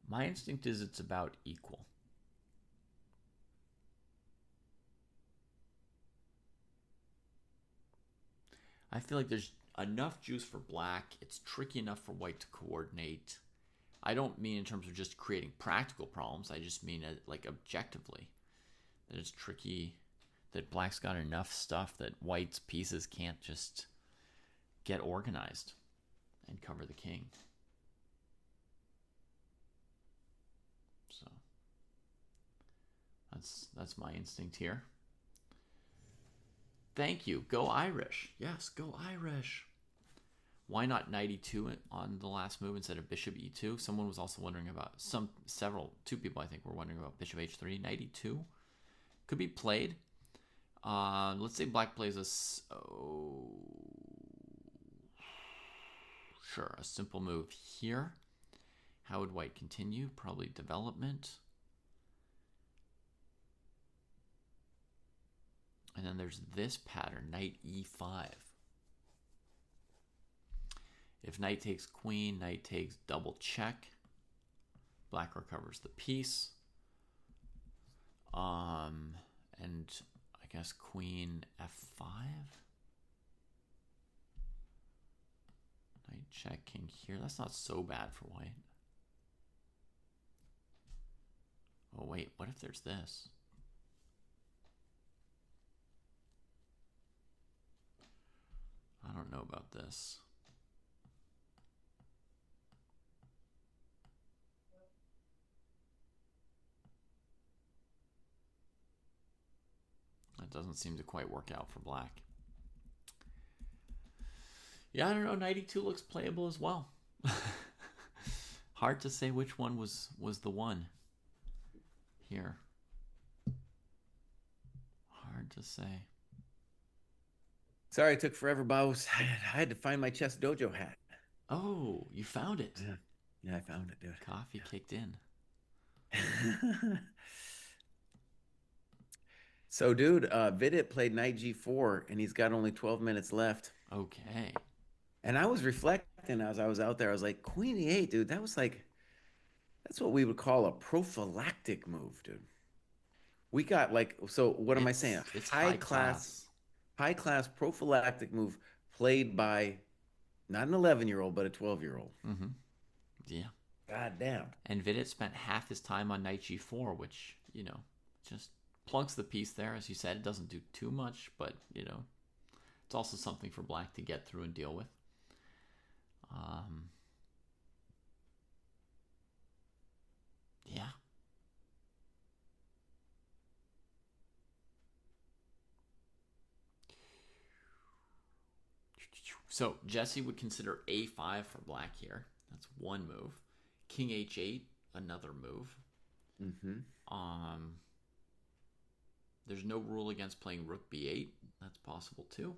My instinct is it's about equal. I feel like there's enough juice for black. It's tricky enough for white to coordinate. I don't mean in terms of just creating practical problems. I just mean like objectively. That it's tricky, that black's got enough stuff that white's pieces can't just get organized and cover the king. So that's my instinct here. Thank you. Go Irish. Yes, go Irish. Why not knight e2 on the last move instead of bishop e2? Someone was also wondering about two people I think were wondering about bishop h3. Knight e2 could be played. Let's say black plays a simple move here. How would white continue? Probably development. And then there's this pattern, knight e5. If knight takes queen, knight takes double check. Black recovers the piece. And I guess queen f5. Knight check king here. That's not so bad for white. Oh wait, what if there's this? I don't know about this. That doesn't seem to quite work out for black. Yeah, I don't know. Knight e2 looks playable as well. Hard to say which one was the one here. Hard to say. Sorry, it took forever, Boss. I had to find my Chess Dojo hat. Oh, you found it. Yeah, I found it, dude. Coffee kicked in. So, dude, Vidit played knight g4, and he's got only 12 minutes left. Okay. And I was reflecting as I was out there. I was like, queen e8, dude. That's what we would call a prophylactic move, dude. We got so what am I saying? It's high class prophylactic move played by not an 11-year-old, but a 12-year-old. Mm-hmm. Yeah. God damn. And Vidit spent half his time on knight g4, which, just plunks the piece there. As you said, it doesn't do too much, but, it's also something for black to get through and deal with. Yeah. So Jesse would consider a5 for black here. That's one move. King h8, another move. Mm-hmm. There's no rule against playing rook b8. That's possible too.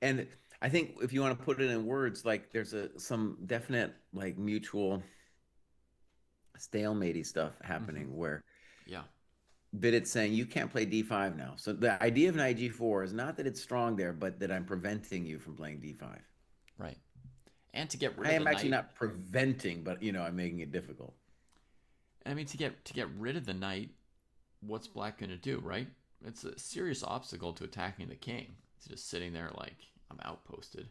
And I think if you want to put it in words, like there's some definite like mutual stalematey stuff happening where Vidit's saying you can't play d5 now. So the idea of knight g4 is not that it's strong there, but that I'm preventing you from playing d5. Right. And to get rid of I am actually not preventing, but I'm making it difficult. I mean, to get rid of the knight, what's black going to do, right? It's a serious obstacle to attacking the king. It's just sitting there like, I'm outposted.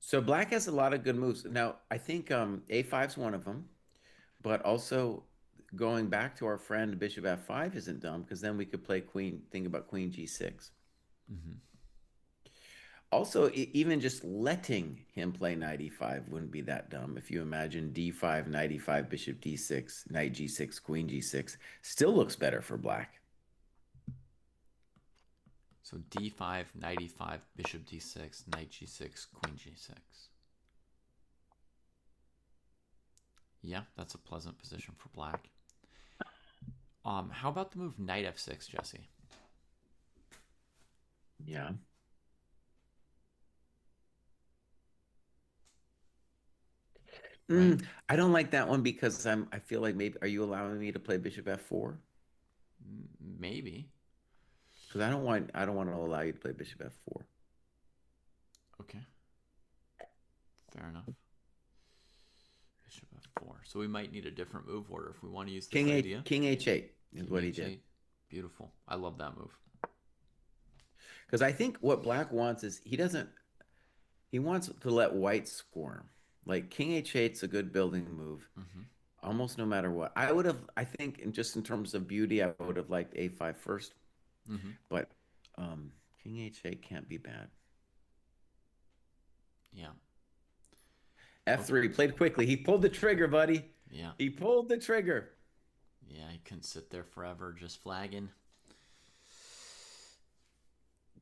So black has a lot of good moves. Now, I think a5 is one of them, but also going back to our friend bishop f5 isn't dumb, because then we could play think about queen g6. Mm-hmm. Also, even just letting him play knight e5 wouldn't be that dumb. If you imagine d5, knight e5, bishop d6, knight g6, queen g6, still looks better for black. So d5, knight e5, bishop d6, knight g6, queen g6. Yeah, that's a pleasant position for black. How about the move knight f6, Jesse? Yeah. Right. I don't like that one because I feel like maybe, are you allowing me to play bishop f4? Maybe. Because I don't want to allow you to play bishop f4. Okay. Fair enough. Bishop f4. So we might need a different move order if we want to use this idea. King h8 is what he did. Beautiful. I love that move. Because I think what black wants is he wants to let white squirm. Like king h8 is a good building move, almost no matter what. I think, just in terms of beauty, I would have liked a5 first. But king h8 can't be bad. Yeah. f3 played quickly. He pulled the trigger, buddy. Yeah. He pulled the trigger. Yeah, he couldn't sit there forever just flagging.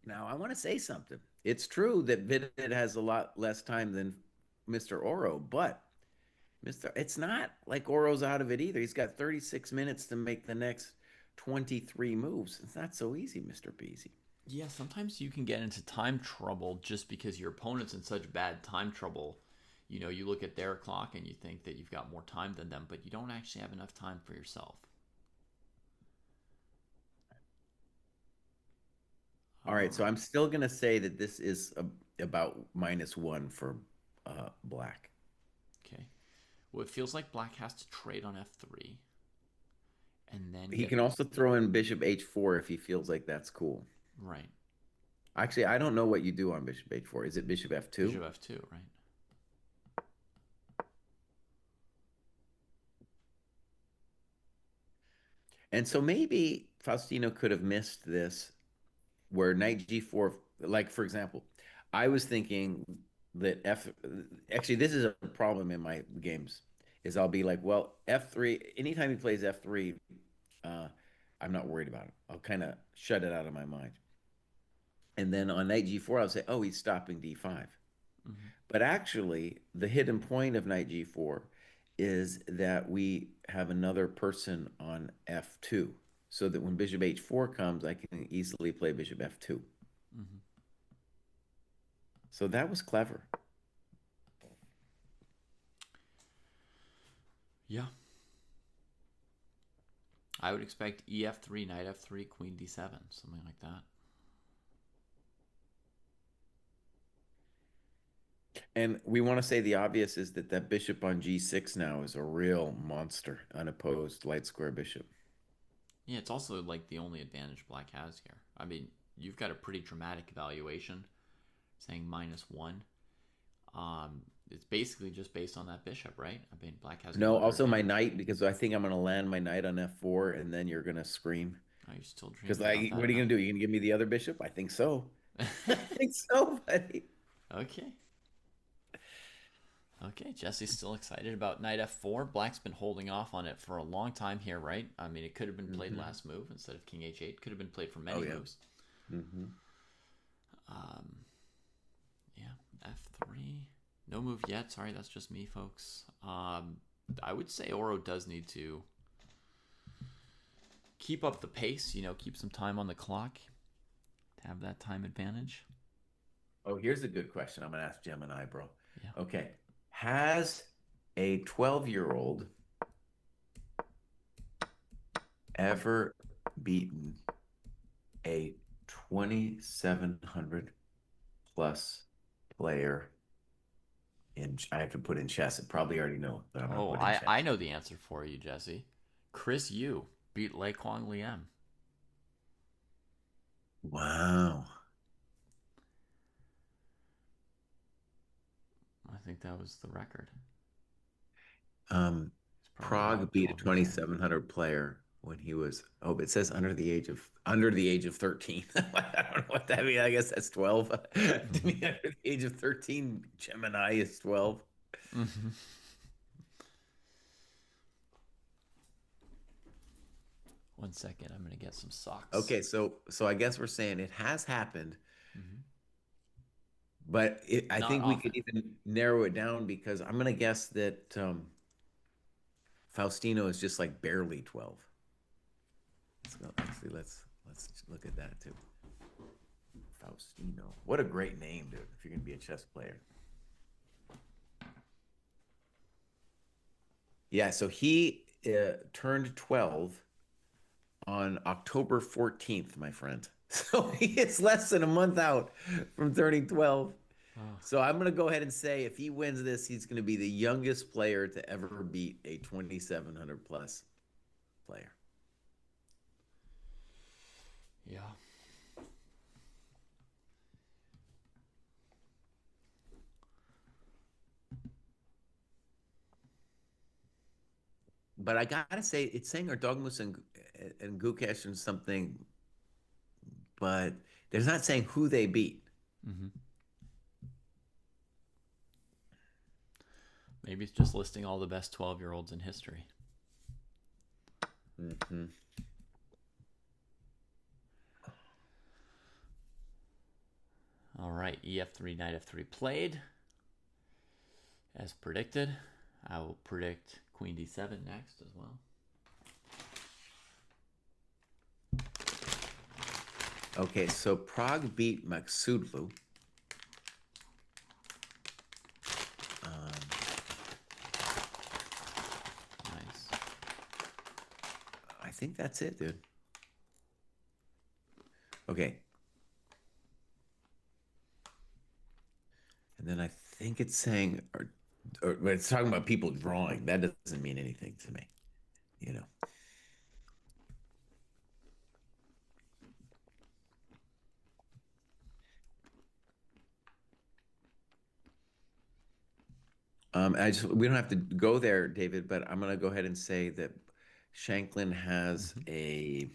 Now, I want to say something. It's true that Vidit has a lot less time than Mr. Oro, but it's not like Oro's out of it either. He's got 36 minutes to make the next 23 moves. It's not so easy, Mr. Beasy. Yeah, sometimes you can get into time trouble just because your opponent's in such bad time trouble. You look at their clock and you think that you've got more time than them, but you don't actually have enough time for yourself. All right, so I'm still gonna say that this is about -1 for black. Okay. Well, it feels like black has to trade on f3 and then He get can also throw in bishop h4 if he feels like that's cool. right. Actually, I don't know what you do on bishop h4. Is it bishop f2? Bishop f2, right? And so maybe Faustino could have missed this where knight g4, like for example, I was thinking that actually this is a problem in my games, is I'll be like, well, f3, anytime he plays f3, uh, I'm not worried about it. I'll kind of shut it out of my mind. And then on knight g4, I'll say, oh, he's stopping d5. Mm-hmm. But actually, the hidden point of knight g4 is that we have another person on f2, so that when bishop h4 comes, I can easily play bishop f2. Mm-hmm. So that was clever. Yeah. I would expect ef3, knight f3, queen d7, something like that. And we want to say the obvious is that that bishop on g6 now is a real monster, unopposed light square bishop. Yeah, it's also like the only advantage black has here. I mean, you've got a pretty dramatic evaluation saying -1. It's basically just based on that bishop, right? I mean, black has No, no other also my advantage. knight, because I think I'm going to land my knight on f4, and then you're going to scream. Oh, you're still Because dreaming about like, what that are you going knight. to do? You going to give me the other bishop? I think so. I think so, buddy. Okay. Okay, Jesse's still excited about knight f4. Black's been holding off on it for a long time here, right? I mean, it could have been played Hmm. last move instead of king h8. Could have been played for Oh, many yeah. moves. Hmm. Um, yeah, f3. No move yet. Sorry, that's just me, folks. I would say Oro does need to keep up the pace, keep some time on the clock to have that time advantage. Oh, here's a good question. I'm going to ask Gemini, bro. Yeah. Okay. Has a 12-year-old ever beaten a 2,700 plus player in, I have to put in chess. I probably already know, but I'm going to Oh, put in I chess. know the answer for you, Jesse. Chris Yu beat Lei Kwang Liem. Wow. I think that was the record. Um, He's probably Prague about beat a 12 years old. 2,700 player when he was, oh, but it says under the age of 13. I don't know what that means. I guess that's 12. To me, under the age of 13, Gemini is 12. Mm-hmm. One second, I'm gonna get some socks. Okay, so I guess we're saying it has happened, Mm-hmm. but I Not think we could often. even narrow it down because I'm gonna guess that Faustino is just like barely 12. Let's look at that too. Faustino. What a great name, dude, if you're gonna be a chess player. Yeah, so he turned 12 on October 14th, my friend. So he is less than a month out from turning 12. Oh, So I'm going to go ahead and say if he wins this, he's going to be the youngest player to ever beat a 2,700 plus player. yeah. But I got to say, it's saying Ardogmus and Gukesh and something, but there's not saying who they beat. Mm-hmm. Maybe it's just listing all the best 12-year-olds in history. Mm-hmm. All right, ef3, knight f3 played. As predicted, I will predict queen d7 next as well. Okay, so Prague beat Maksudlu. Nice. I think that's it, dude. Okay. And then I think it's saying, or but it's talking about people drawing. That doesn't mean anything to me, you know. We don't have to go there, David, but I'm gonna go ahead and say that Shanklin has Hmm. a,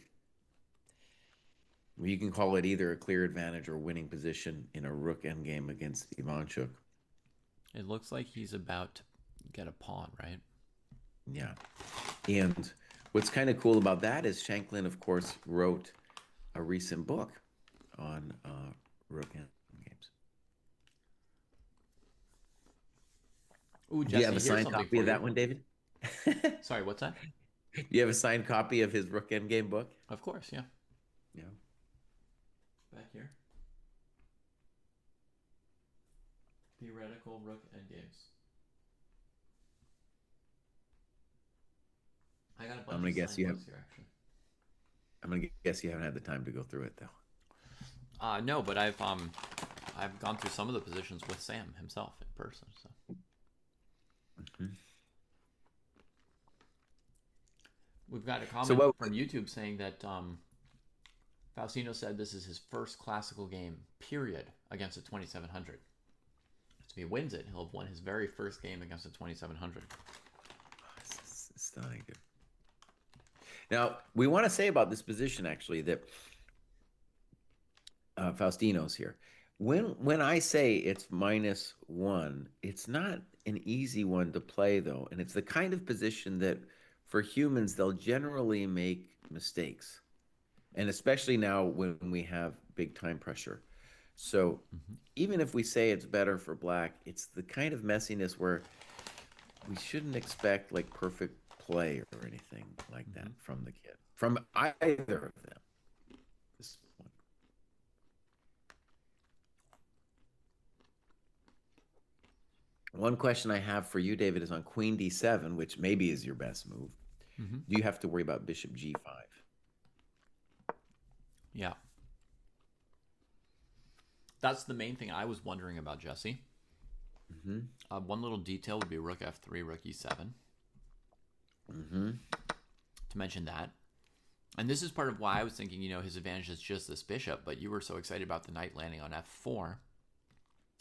you can call it either a clear advantage or winning position in a rook endgame against Ivanchuk. It looks like he's about to get a pawn, right? Yeah. And what's kind of cool about that is Shanklin, of course, wrote a recent book on rook endgames. Ooh, Do you have Jesse, a here's signed something copy of for you. that one, David? Sorry, what's that? Do you have a signed copy of his rook endgame book? Of course, yeah. Yeah. Back here. Theoretical rook endgames. I got a I'm bunch gonna of guess signed you have. books here, actually. I'm gonna guess you haven't had the time to go through it though. No, but I've gone through some of the positions with Sam himself in person. So Mhm. we've got a So comment what? from YouTube saying that Faustino said this is his first classical game, period, against a 2700. If he wins it, he'll have won his very first game against a 2700. It's not any good. Now we want to say about this position actually that Faustino's here. When I say it's -1, it's not an easy one to play though, and it's the kind of position that for humans they'll generally make mistakes, and especially now when we have big time pressure. So Mm-hmm. even if we say it's better for black, it's the kind of messiness where we shouldn't expect like perfect play or anything like that Mm-hmm. from the kid, from either of them. This one. One question I have for you, David, is on Queen D7, which maybe is your best move. Mm-hmm. Do you have to worry about Bishop G5? Yeah, that's the main thing I was wondering about, Jesse. Mm-hmm. One little detail would be Rook F3, Rook E7. Mm-hmm. To mention that, and this is part of why I was thinking, his advantage is just this bishop. But you were so excited about the knight landing on F4,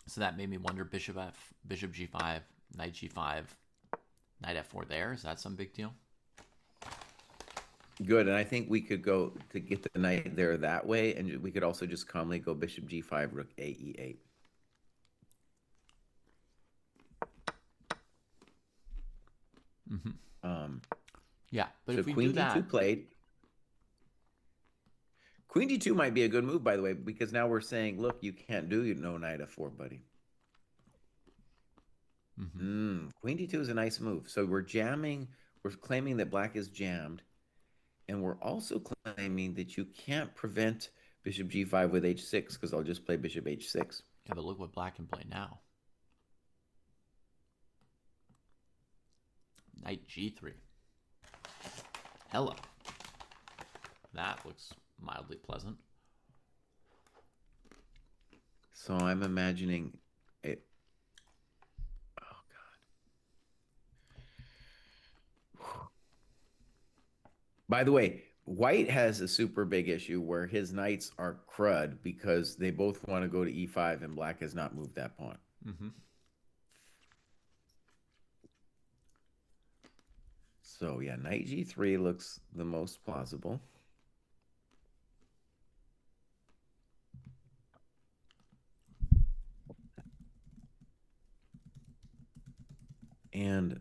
so that made me wonder: Bishop G5, Knight G5, Knight F4. There is that some big deal? Good. And I think we could go to get the knight there that way. And we could also just calmly go Bishop G5, Rook A E8. Mm-hmm. Um, Yeah, but so if we do Queen D2 that, played. Queen D2 might be a good move, by the way, because now we're saying, look, you can't do no Knight F4, buddy. mm-hmm. Queen D2 is a nice move. So we're jamming, we're claiming that black is jammed, and we're also claiming that you can't prevent Bishop G5 with H6 because I'll just play Bishop H6. Yeah, but look what black can play now. Knight G3. Hello. That looks mildly pleasant. So I'm imagining it. Oh God. By the way, White has a super big issue where his knights are crud because they both want to go to E5 and black has not moved that pawn. Mm-hmm. So yeah, Knight G3 looks the most plausible. And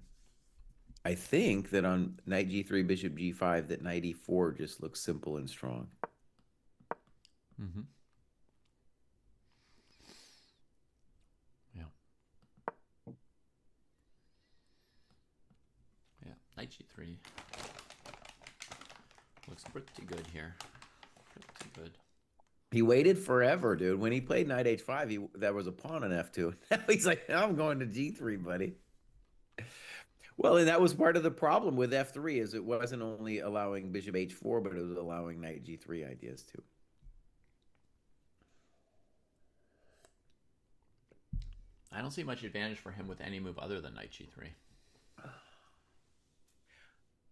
I think that on Knight G3, Bishop G5, that Knight E4 just looks simple and strong. Mm-hmm. Yeah. Yeah. Knight G3 looks pretty good here. Pretty good. He waited forever, dude. When he played Knight H5, there was a pawn on F2. Now he's like, I'm going to G3, buddy. Well, and that was part of the problem with F3 is it wasn't only allowing Bishop H4, but it was allowing Knight G3 ideas too. I don't see much advantage for him with any move other than knight g3.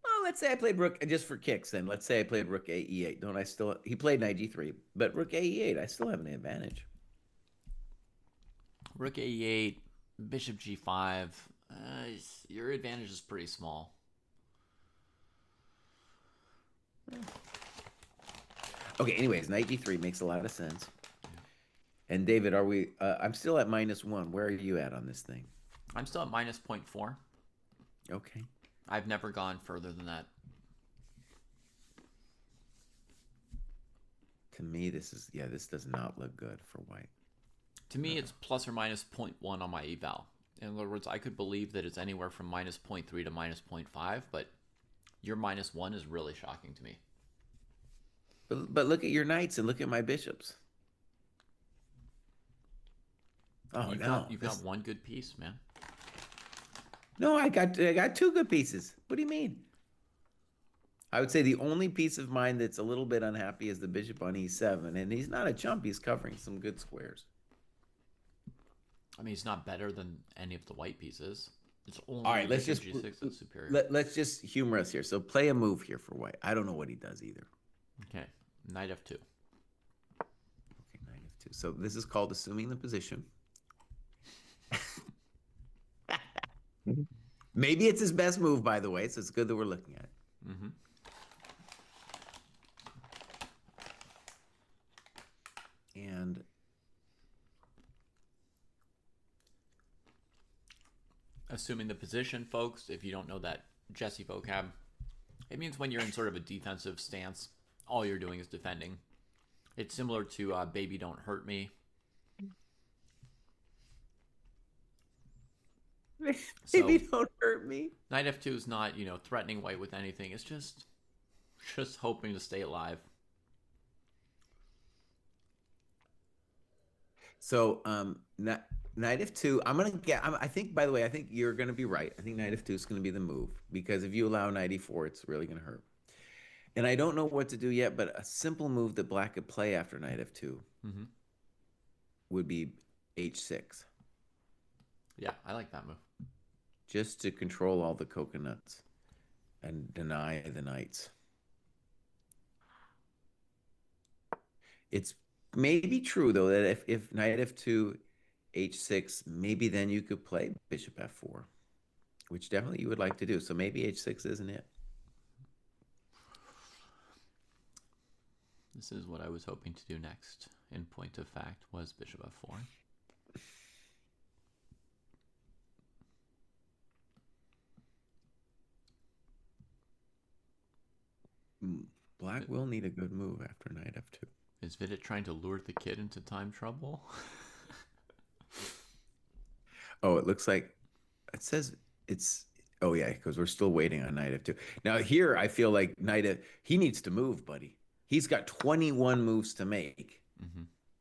Well, let's say I played rook just for kicks. Then let's say I played rook a e8. Don't I still? He played knight g3, but rook a e8. I still have an advantage. Rook a8, bishop g5. Your advantage is pretty small. Okay. Anyways, knight d3 makes a lot of sense. And David, are we? I'm still at -1. Where are you at on this thing? I'm still at minus 0.4. Okay. I've never gone further than that. To me, this does not look good for white. To me, it's plus or minus 0.1 on my eval. In other words, I could believe that it's anywhere from minus 0.3 to minus 0.5, but your -1 is really shocking to me. But look at your knights and look at my bishops. Oh, You've got one good piece, man. No, I got two good pieces. What do you mean? I would say the only piece of mine that's a little bit unhappy is the bishop on e7, and he's not a chump. He's covering some good squares. I mean, he's not better than any of the white pieces. It's only all right. Let's just g6 that's superior. Let's just humor us here. So play a move here for white. I don't know what he does either. Okay, knight f2. Okay, knight f2. So this is called assuming the position. Maybe it's his best move, by the way, so it's good that we're looking at it. Mm-hmm. And assuming the position, folks, if you don't know that Jesse vocab, it means when you're in sort of a defensive stance, all you're doing is defending. It's similar to Baby Don't Hurt Me. Baby Don't Hurt Me. Knight f2 is not, threatening white with anything. It's just hoping to stay alive. So, knight f2. I think, by the way, I think you're gonna be right. I think knight f2 is gonna be the move because if you allow knight e4, it's really gonna hurt. And I don't know what to do yet, but a simple move that black could play after knight f2 would be h6. Yeah, I like that move. Just to control all the coconuts and deny the knights. It's maybe true, though, that if knight f2, h6, maybe then you could play bishop f4, which definitely you would like to do. So maybe h6 isn't it. This is what I was hoping to do next, in point of fact, was bishop f4. Black will need a good move after knight f2. Is Vidit trying to lure the kid into time trouble? Oh, it looks like it says it's. Oh yeah, because we're still waiting on knight f2. Now here, I feel like he needs to move, buddy. He's got 21 moves to make.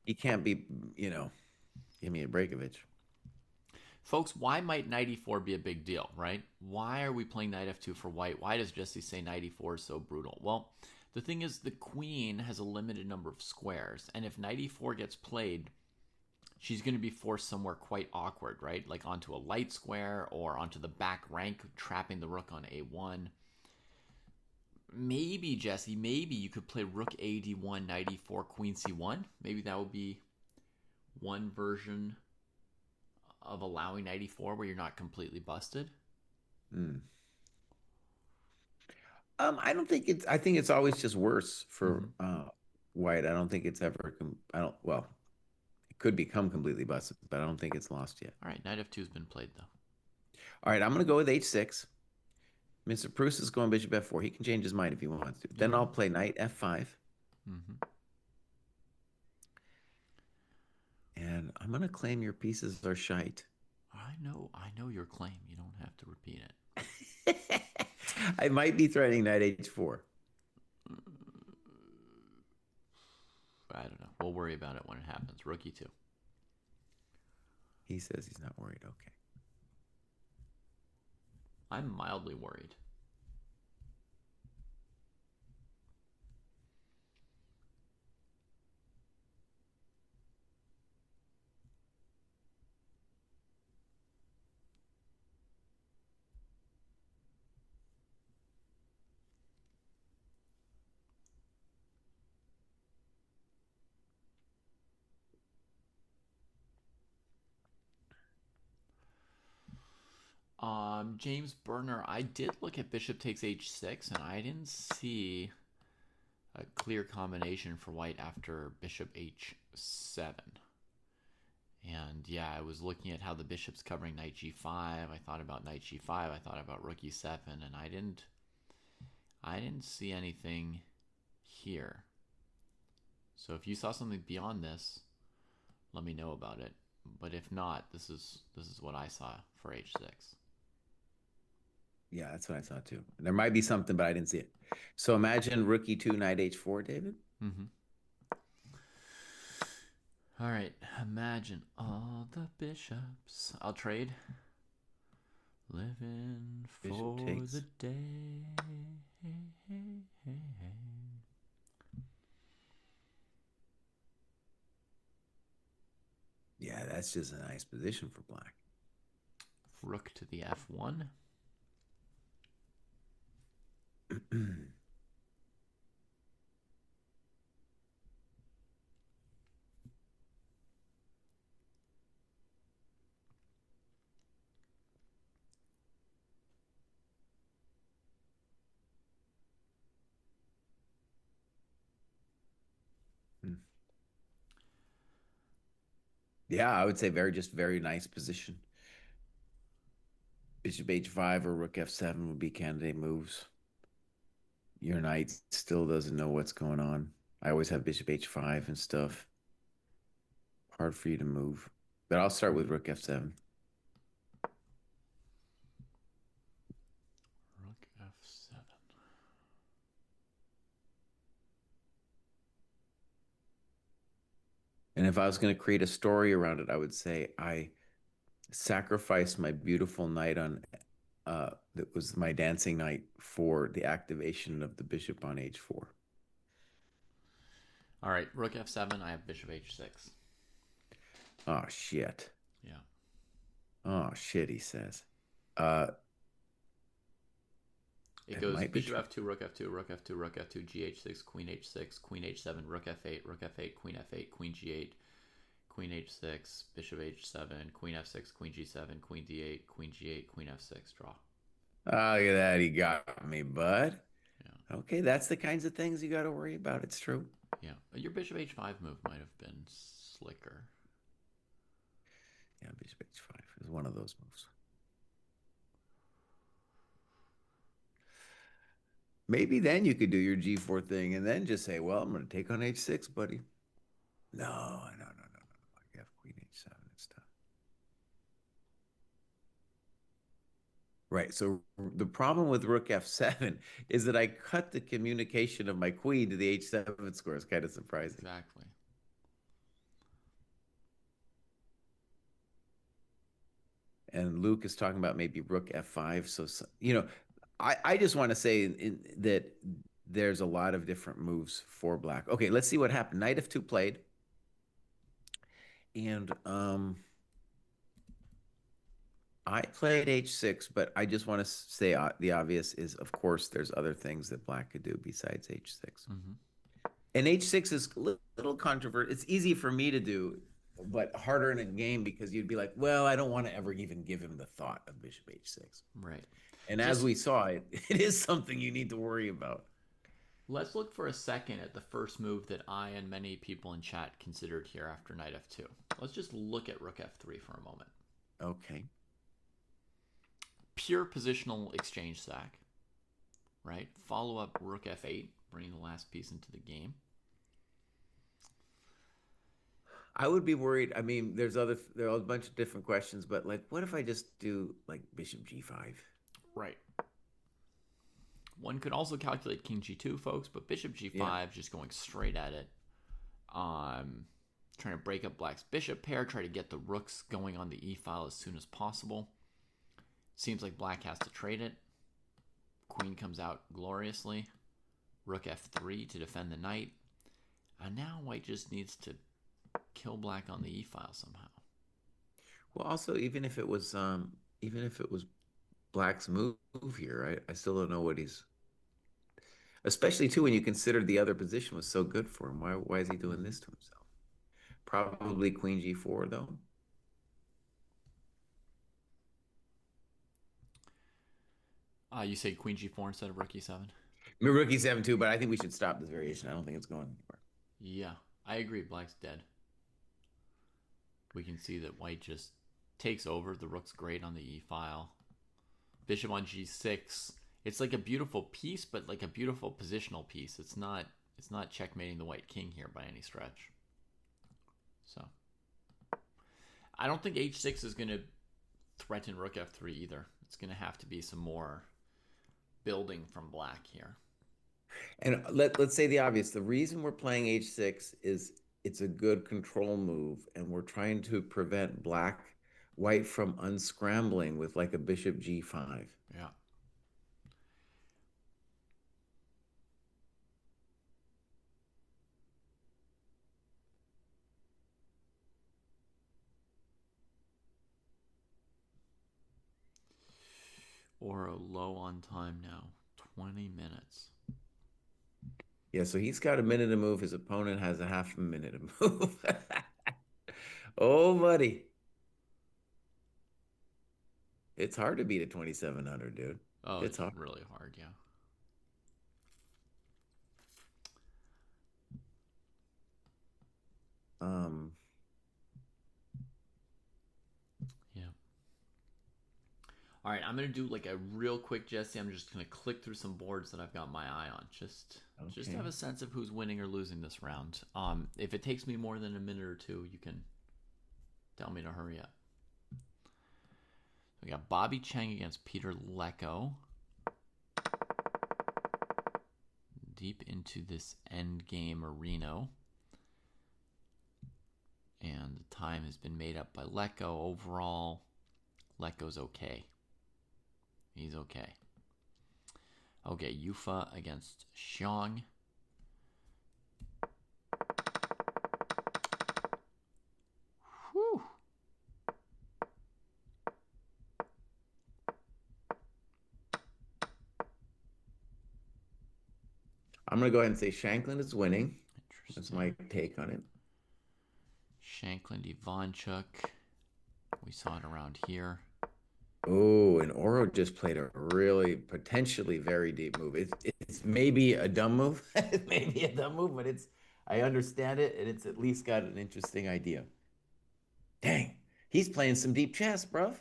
He can't be, give me a Breakovich. Folks, why might knight e4 be a big deal, right? Why are we playing knight f2 for white? Why does Jesse say knight e4 is so brutal? Well, the thing is the queen has a limited number of squares, and if knight e4 gets played, she's going to be forced somewhere quite awkward, right? Like onto a light square or onto the back rank, trapping the rook on a1. Maybe, Jesse, maybe you could play rook a d1, knight e4, queen c1. Maybe that would be one version of allowing knight e4 where you're not completely busted. I don't think it's. I think it's always just worse for white. I don't think it's ever. Well, it could become completely busted, but I don't think it's lost yet. All right, knight f2 has been played though. All right, I'm going to go with h6. Mr. Pruess is going bishop f4. He can change his mind if he wants to. Then I'll play knight f5. And I'm going to claim your pieces are shite. I know your claim. You don't have to repeat it. I might be threatening knight h4. I don't know. We'll worry about it when it happens. Rook e2. He says he's not worried. Okay. I'm mildly worried. James Berner, I did look at bishop takes h6, and I didn't see a clear combination for white after bishop h7. And yeah, I was looking at how the bishop's covering knight g5. I thought about knight g5. I thought about rook e7, and I didn't see anything here. So if you saw something beyond this, let me know about it. But if not, this is what I saw for h6. Yeah, that's what I thought too. There might be something, but I didn't see it. So imagine rook e2, knight h4, David. Mm-hmm. All right, imagine all the bishops. I'll trade. Living for the day. Yeah, that's just a nice position for black. Rook to the f1. Yeah, I would say very nice position. Bishop h5 or rook f7 would be candidate moves. Your knight still doesn't know what's going on. I always have bishop h5 and stuff. Hard for you to move. But I'll start with rook f7. Rook f7. And if I was going to create a story around it, I would say I sacrificed my beautiful knight on that was my dancing knight for the activation of the bishop on h4. All right, rook f7. I have bishop h6. Oh shit. Yeah. Oh shit, he says. It goes bishop f2, rook f2, rook f2, rook f2, gh6, queen h6, queen h7, rook f8, rook f8, queen f8, queen g8, queen h6, bishop h7, queen f6, queen g7, queen d8, queen g8, queen f6, draw. Oh, look at that. He got me, bud. Yeah. Okay, that's the kinds of things you got to worry about. It's true. Yeah. Your bishop h5 move might have been slicker. Yeah, bishop h5 is one of those moves. Maybe then you could do your g4 thing and then just say, well, I'm going to take on h6, buddy. No. I have queen h7 and stuff. Right. So the problem with rook f7 is that I cut the communication of my queen to the h7 square. It's kind of surprising. Exactly. And Luke is talking about maybe rook f5. So, I just want to say that there's a lot of different moves for black. Okay, let's see what happened. Knight f2 played. And I played h6, but I just want to say the obvious is, of course, there's other things that black could do besides h6. Mm-hmm. And h6 is a little controversial. It's easy for me to do, but harder in a game because you'd be like, well, I don't want to ever even give him the thought of bishop h6. Right. And as we saw, it is something you need to worry about. Let's look for a second at the first move that I and many people in chat considered here after knight f2. Let's just look at rook f3 for a moment. Okay. Pure positional exchange sack, right? Follow up rook f8, bringing the last piece into the game. I would be worried. I mean, there are a bunch of different questions, but like, what if I just do like bishop g5? Right. One could also calculate king g2, folks, but bishop g5, just going straight at it. Trying to break up black's bishop pair, try to get the rooks going on the e-file as soon as possible. Seems like black has to trade it. Queen comes out gloriously. Rook f3 to defend the knight. And now white just needs to kill black on the e-file somehow. Well, also, even if it was black's move here, I still don't know what he's. Especially too when you consider the other position was so good for him. Why is he doing this to himself? Probably queen g4 though. You say queen g4 instead of rook e7? I mean, rook e7 too, but I think we should stop this variation. I don't think it's going anywhere. Yeah, I agree. Black's dead. We can see that white just takes over. The rook's great on the e file. Bishop on g6. It's like a beautiful piece, but like a beautiful positional piece. It's not checkmating the white king here by any stretch. So I don't think h6 is going to threaten rook f3 either. It's going to have to be some more building from black here. And let's say the obvious. The reason we're playing h6 is it's a good control move, and we're trying to prevent white from unscrambling with like a bishop g5. Yeah. Or a low on time now. 20 minutes. Yeah, so he's got a minute to move. His opponent has a half a minute to move. Oh, buddy. It's hard to beat a 2700, dude. Oh, It's hard. really hard, yeah. Yeah. All right, I'm gonna do like a real quick Jesse. I'm just gonna click through some boards that I've got my eye on, just to have a sense of who's winning or losing this round. If it takes me more than a minute or two, you can tell me to hurry up. We got Bobby Cheng against Peter Lecco. Deep into this end game arena. And the time has been made up by Lecco. Overall, Lecco's okay. He's okay. Okay, Yufa against Xiong. Whew. I'm going to go ahead and say Shanklin is winning. That's my take on it. Shanklin Ivanchuk. We saw it around here. Oh, and Oro just played a really potentially very deep move. It's maybe a dumb move. It may be a dumb move, but I understand it, and it's at least got an interesting idea. Dang, he's playing some deep chess, bruv.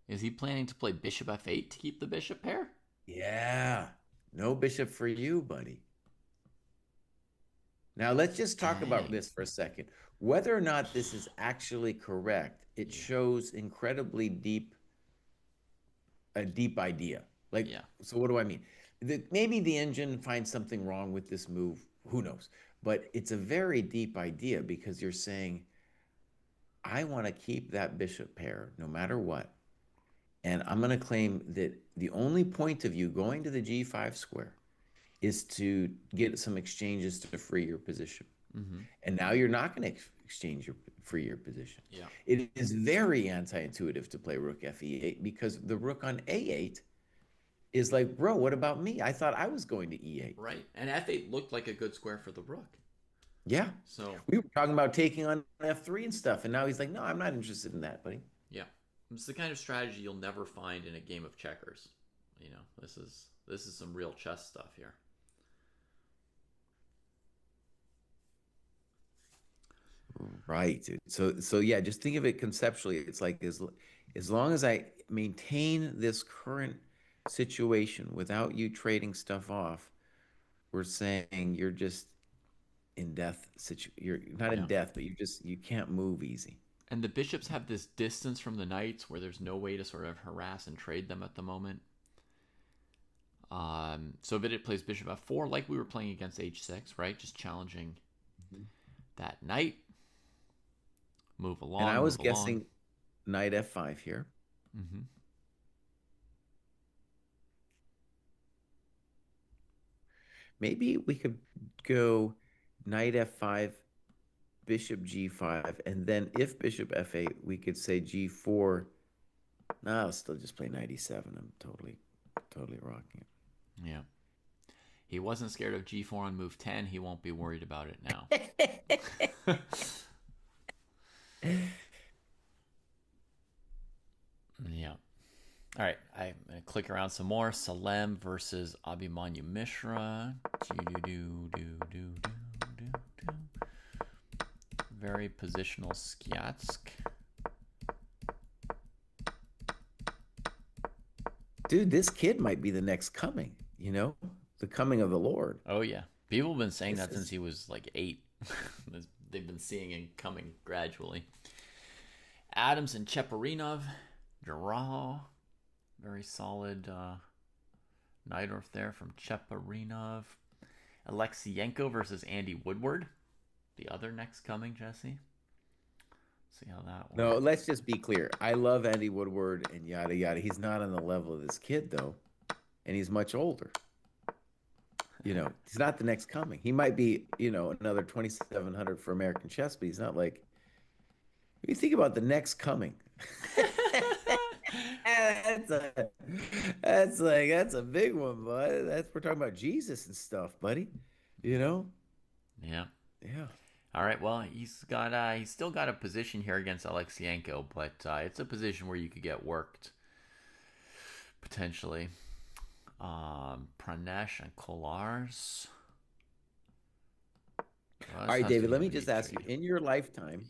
Is he planning to play bishop f8 to keep the bishop pair? Yeah, no bishop for you, buddy. Now let's just talk about this for a second. Whether or not this is actually correct, it shows incredibly a deep idea. So what do I mean? Maybe the engine finds something wrong with this move. Who knows? But it's a very deep idea because you're saying, I want to keep that bishop pair no matter what. And I'm going to claim that the only point of you going to the g5 square is to get some exchanges to free your position. Mm-hmm. And now you're not going to free your position. Yeah. It is very anti-intuitive to play rook fe8 because the rook on a8 is like, bro, what about me? I thought I was going to e8. Right. And f8 looked like a good square for the rook. Yeah. So we were talking about taking on f3 and stuff, and now he's like, no, I'm not interested in that, buddy. Yeah. It's the kind of strategy you'll never find in a game of checkers. You know, this is some real chess stuff here. Right. So yeah, just think of it conceptually. It's like as long as I maintain this current situation without you trading stuff off, we're saying you're just in death you're not in death, but you can't move easy. And the bishops have this distance from the knights where there's no way to sort of harass and trade them at the moment. So Vidit plays bishop f4 like we were playing against h6, right? Just challenging that knight. Move along. And I was guessing knight f5 here. Mm-hmm. Maybe we could go knight f5, bishop g5, and then if bishop f8, we could say g4. No, I'll still just play knight e7. I'm totally rocking it. Yeah. He wasn't scared of g4 on move 10. He won't be worried about it now. Yeah. All right, I'm gonna click around some more. Salem versus Abhimanyu Mishra. Very positional Skiatsk. Dude, this kid might be the next coming, the coming of the Lord. Oh yeah, people have been saying This that since is he was like 8. They've been seeing him coming gradually. Adams and Cheparinov, draw. Very solid Najdorf there from Cheparinov. Alexienko versus Andy Woodward, the other next coming, Jesse. See how that No, went. let's just be clear. I love Andy Woodward and yada yada. He's not on the level of this kid though, and he's much older. He's not the next coming. He might be, another 2,700 for American chess, but he's not like when you think about the next coming. that's a that's a big one, bud. We're talking about Jesus and stuff, buddy. You know? Yeah. Yeah. All right. Well, he's still got a position here against Alexienko, but it's a position where you could get worked potentially. Pranesh and Kolars. All right, David, let me just ask you, in your lifetime,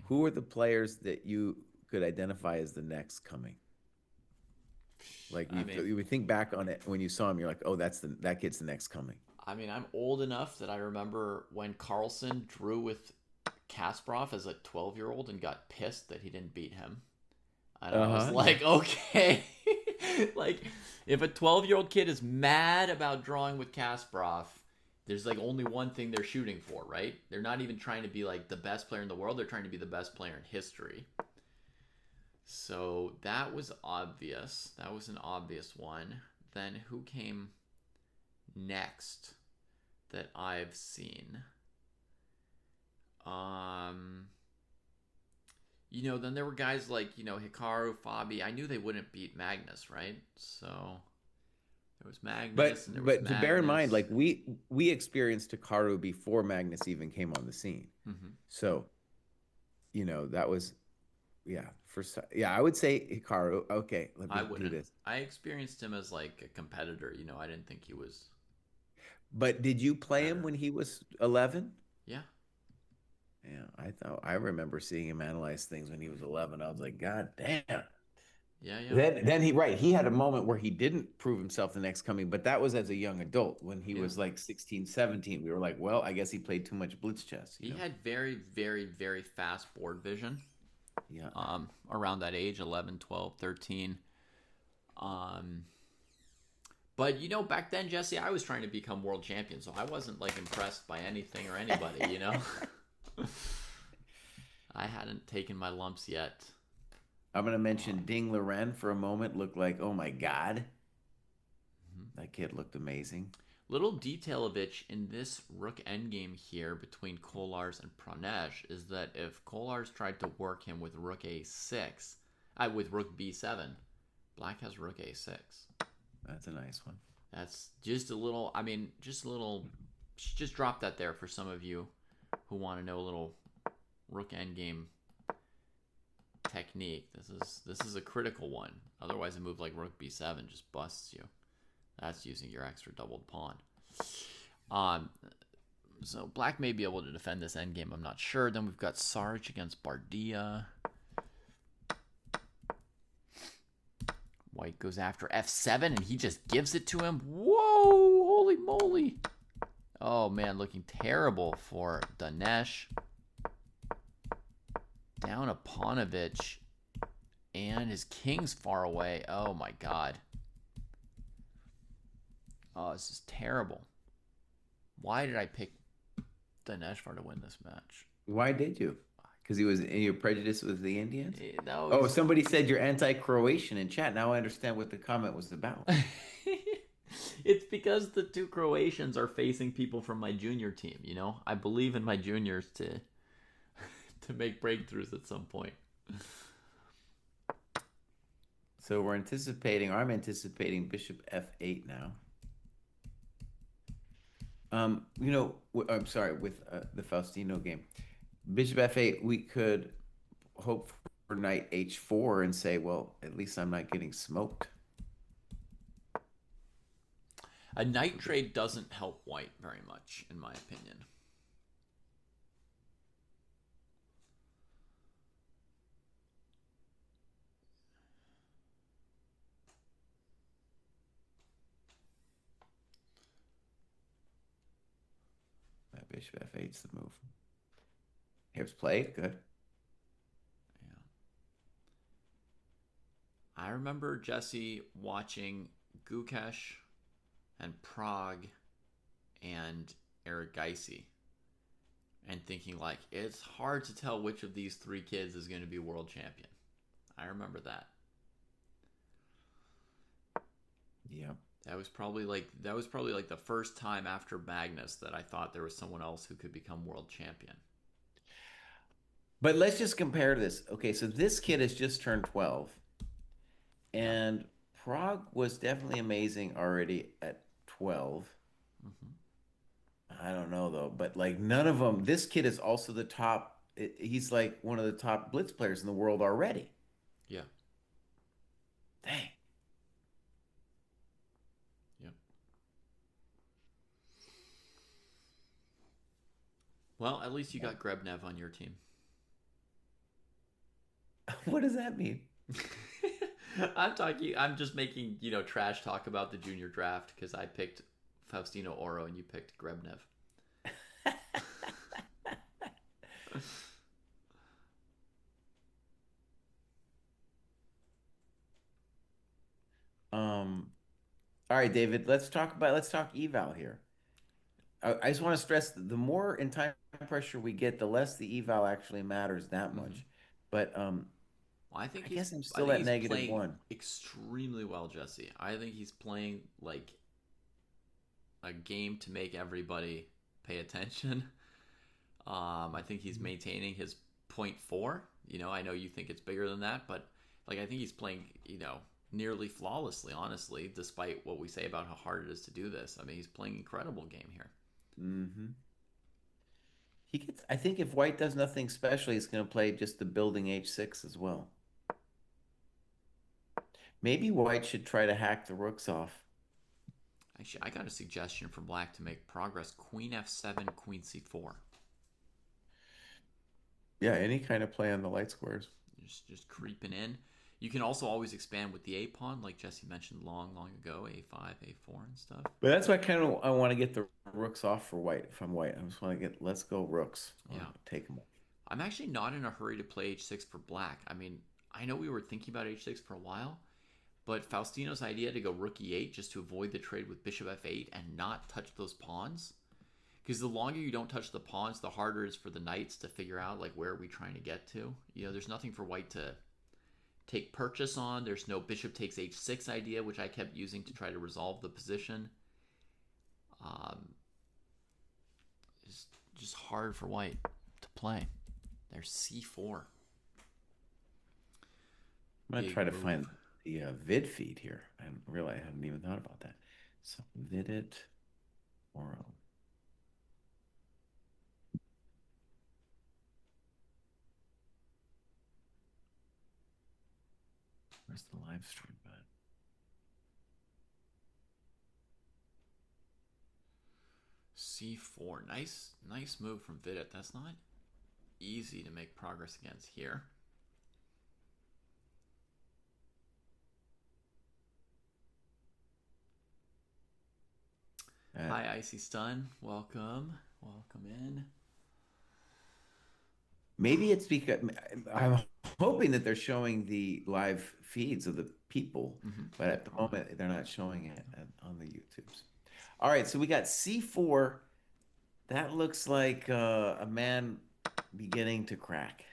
who are the players that you could identify as the next coming? Like you would think back on it when you saw him, you're like, oh, that kid's the next coming. I mean, I'm old enough that I remember when Carlsen drew with Kasparov as a 12-year-old and got pissed that he didn't beat him. And I was like, okay. Like, if a 12-year-old kid is mad about drawing with Kasparov, there's like only one thing they're shooting for, right? They're not even trying to be like the best player in the world. They're trying to be the best player in history. So that was obvious. That was an obvious one. Then who came next that I've seen? Then there were guys like, Hikaru, Fabi. I knew they wouldn't beat Magnus, right? So there was Magnus and there was But to bear in mind, like we experienced Hikaru before Magnus even came on the scene. Mm-hmm. So, that was, I would say Hikaru. Okay, let me do this. I experienced him as like a competitor. I didn't think he was. But did you play him when he was 11? Yeah. Yeah, I remember seeing him analyze things when he was 11. I was like, God damn. Yeah. Then he had a moment where he didn't prove himself the next coming, but that was as a young adult when he was like 16, 17. We were like, well, I guess he played too much blitz chess. He had very, very, very fast board vision. Yeah. Around that age, 11, 12, 13. But back then, Jesse, I was trying to become world champion, so I wasn't like impressed by anything or anybody, I hadn't taken my lumps yet. I'm going to mention Ding Liren for a moment. Looked like, oh my God. That kid looked amazing. Little detail of it in this rook endgame here between Kolars and Pranesh is that if Kolars tried to work him with rook a6, with rook b7, black has rook a6. That's a nice one. That's just a little, just drop that there for some of you who want to know a little rook endgame technique. This is a critical one. Otherwise, a move like rook b7 just busts you. That's using your extra doubled pawn. So black may be able to defend this endgame. I'm not sure. Then we've got Sarge against Bardia. White goes after f7, and he just gives it to him. Whoa! Holy moly! Oh, man, looking terrible for Dinesh. Down Aponovich. And his king's far away. Oh, my God. Oh, this is terrible. Why did I pick Dineshvar to win this match? Why did you? Because he was in your prejudice with the Indians? No, oh, somebody said you're anti-Croatian in chat. Now I understand what the comment was about. It's because the two Croatians are facing people from my junior team, I believe in my juniors to make breakthroughs at some point. So I'm anticipating bishop f8 now. I'm sorry, with the Faustino game. Bishop f8, we could hope knight h4 and say, well, at least I'm not getting smoked. A knight trade doesn't help white very much, in my opinion. Bishop f8 is the move. Here's played. Good. Yeah. I remember Jesse watching Gukesh and Prague and Eric Geisy and thinking like it's hard to tell which of these three kids is going to be world champion. I remember that. Yeah. That was probably like the first time after Magnus that I thought there was someone else who could become world champion. But let's just compare this. Okay, so this kid has just turned 12. Yeah. And Prague was definitely amazing already at 12. I don't know though, but like none of them. This kid is also the top. He's like one of the top blitz players in the world already. Yeah. Dang. Yeah. Well, at least you got Grebnev on your team. What does that mean? I'm just making, trash talk about the junior draft because I picked Faustino Oro and you picked Grebnev. All right, David, let's talk eval here. I just want to stress the more in time pressure we get, the less the eval actually matters that Mm-hmm. much. But Well, I think I guess I'm I still think at he's negative playing one. extremely well, Jesse. I think he's playing like a game to make everybody pay attention. I think he's maintaining his 0.4. I know you think it's bigger than that, but like I think he's playing, nearly flawlessly, honestly, despite what we say about how hard it is to do this. I mean, he's playing an incredible game here. Mm-hmm. He gets. I think if White does nothing special, he's going to play just the building h6 as well. Maybe White should try to hack the rooks off. Actually, I got a suggestion for Black to make progress: Queen f7, Queen c4. Yeah, any kind of play on the light squares. Just creeping in. You can also always expand with the a pawn, like Jesse mentioned long ago, a5, a4, and stuff. But that's why I want to get the rooks off for White. If I'm White, I just want to get let's go rooks. Yeah, take them. I'm actually not in a hurry to play h6 for Black. I mean, I know we were thinking about h6 for a while, but Faustino's idea to go rook e8 just to avoid the trade with bishop f8 and not touch those pawns, because the longer you don't touch the pawns, the harder it is for the knights to figure out like where are we trying to get to. There's nothing for White to take purchase on. There's no bishop takes h6 idea, which I kept using to try to resolve the position. It's just hard for White to play. There's c4. I'm going to try to find the vid feed here. I hadn't even thought about that. So vidit Oro. Where's the live stream button? c4. Nice move from Vidit. That's not easy to make progress against here. Hi, Icy Stun. Welcome in. Maybe it's because I'm hoping that they're showing the live feeds of the people, but at the moment they're not showing it on the YouTubes. All right, so we got c4. That looks like a man beginning to crack.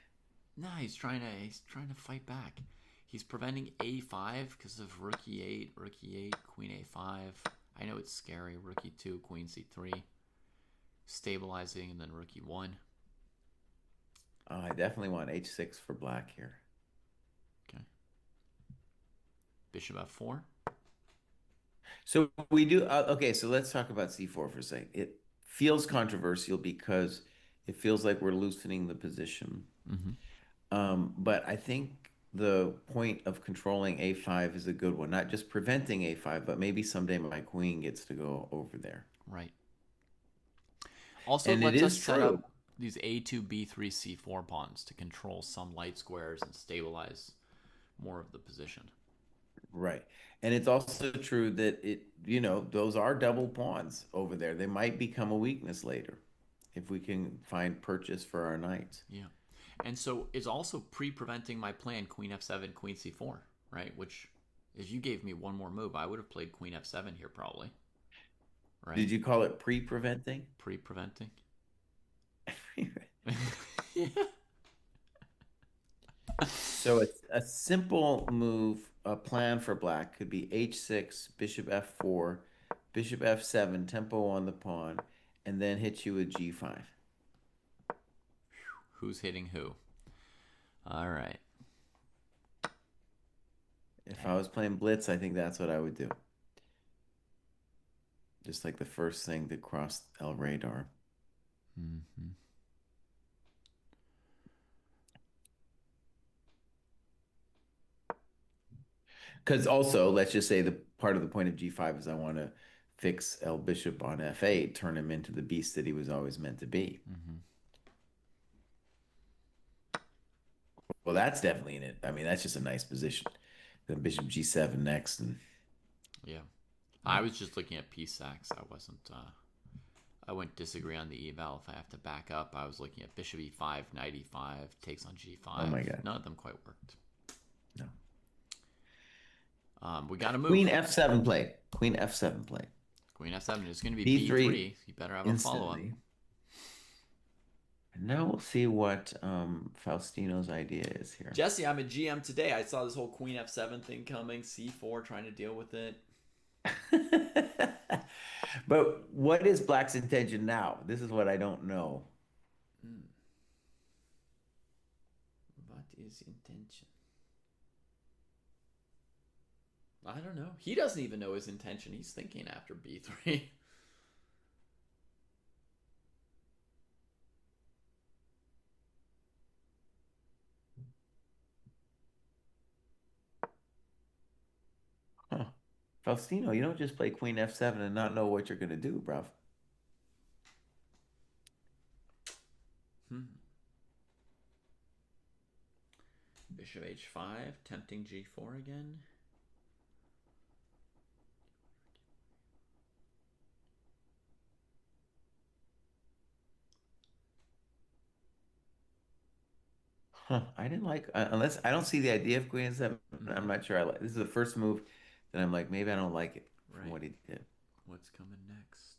No, he's trying to fight back. He's preventing a5 because of rook e8, queen a5. I know it's scary. Rook e2, queen c3, stabilizing, and then rook e1. I definitely want h6 for Black here. Okay. Bishop f4. So we do. Okay, so let's talk about c4 for a second. It feels controversial because it feels like we're loosening the position. But I think the point of controlling a5 is a good one. Not just preventing a5, but maybe someday my queen gets to go over there. Right. Also, it And it lets us is set true. up these A2, B3, C4 pawns to control some light squares and stabilize more of the position. Right. And it's also true that those are double pawns over there. They might become a weakness later if we can find purchase for our knights. Yeah. And so it's also pre-preventing my plan Queen F7, Queen C4, right? Which, if you gave me one more move, I would have played Queen F7 here probably, right? Did you call it pre-preventing? Pre-preventing. Yeah. So it's a simple move, a plan for black could be h6, bishop f4, bishop f7, tempo on the pawn, and then hit you with g5. Who's hitting who? All right. If I Dang. was playing blitz, I think that's what I would do. Just like the first thing that crossed El radar. Mm-hmm. Because also, let's just say the part of the point of g5 is I want to fix El bishop on f8, turn him into the beast that he was always meant to be. Mm-hmm. Well, that's definitely in it. I mean, that's just a nice position. Then bishop g7 next, and Yeah. I was just looking at piece sacks. I wasn't. I wouldn't disagree on the eval if I have to back up. I was looking at bishop e5, knight e5, takes on oh g5. my God, None of them quite worked. no. We got to Queen move. f7 played. Queen f7 played. Queen f7 is going to be b3 b3. You better have a follow up. instantly. And now we'll see what Faustino's idea is here. Jesse, I'm a GM today. I saw this whole Queen f7 thing coming, c4, trying to deal with it. But what is Black's intention now? This is what I don't know. Hmm. What is intention? I don't know. He doesn't even know his intention. He's thinking after b3. Huh. Faustino, you don't just play Queen f7 and not know what you're going to do, bruv. Hmm. Bishop h5, tempting g4 again. Huh. I didn't like, unless I don't see the idea of Queen f7. I'm Mm-hmm. not sure I like. This is the first move that I'm like, maybe I don't like it from Right. what he did. What's coming next?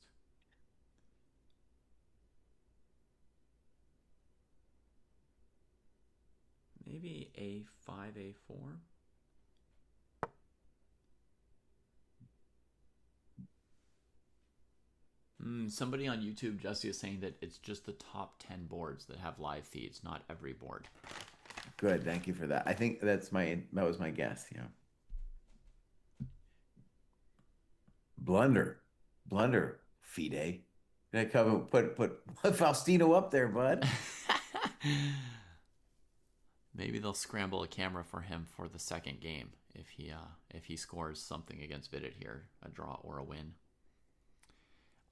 Maybe a5, a4. Somebody on YouTube, Jesse, is saying that it's just the top 10 boards that have live feeds, not every board. Good. Thank you for that. I think that was my guess. Yeah. Blunder. Blunder. FIDE. Gonna come and put Faustino up there, bud. Maybe they'll scramble a camera for him for the second game if he scores something against Vidit here, a draw or a win.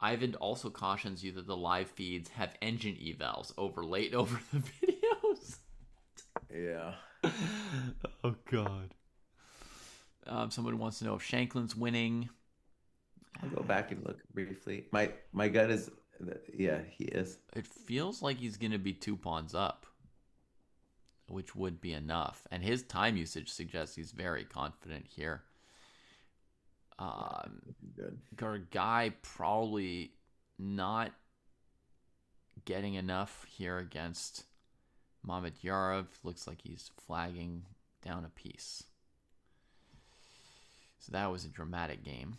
Ivan also cautions you that the live feeds have engine evals overlaid over the videos. Yeah. Oh God. Someone wants to know if Shanklin's winning. I'll go back and look briefly. My gut is, yeah, he is. It feels like he's going to be 2 pawns up, which would be enough. And his time usage suggests he's very confident here. Yeah, good. Guy probably not getting enough here against Mamedyarov. Looks like he's flagging down a piece. So that was a dramatic game.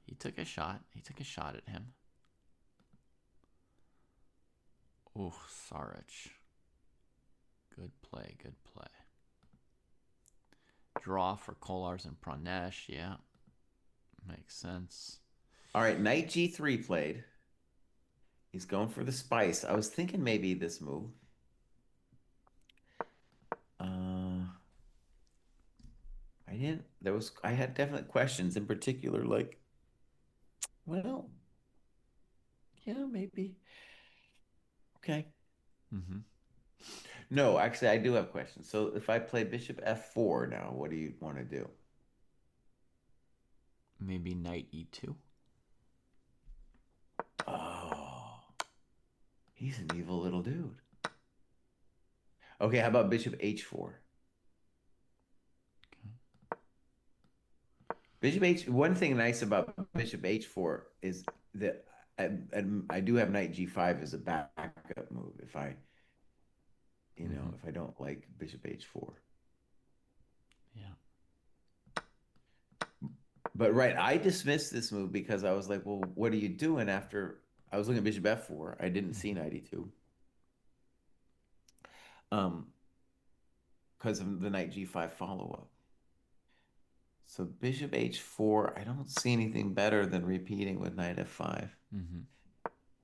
He took a shot. He took a shot at him. Oh, Sarich. Good play, good play. Draw for Kolars and Pranesh, yeah. Makes sense. All right, knight g3 played. He's going for the spice. I was thinking maybe this move. I had definite questions in particular, like, well, yeah, maybe. Okay. Mm-hmm. No, actually, I do have questions. So if I play bishop f4 now, what do you want to do? Maybe knight e2. Oh, he's an evil little dude. Okay, how about bishop h4? One thing nice about bishop h4 is that I do have knight g5 as a backup move Mm-hmm. if I don't like bishop h4. Yeah. But right, I dismissed this move because I was like, well, what are you doing after I was looking at bishop f4. I didn't see Mm-hmm. knight e2. Um, because of the knight g5 follow-up. So bishop h4, I don't see anything better than repeating with knight f5. Mm-hmm.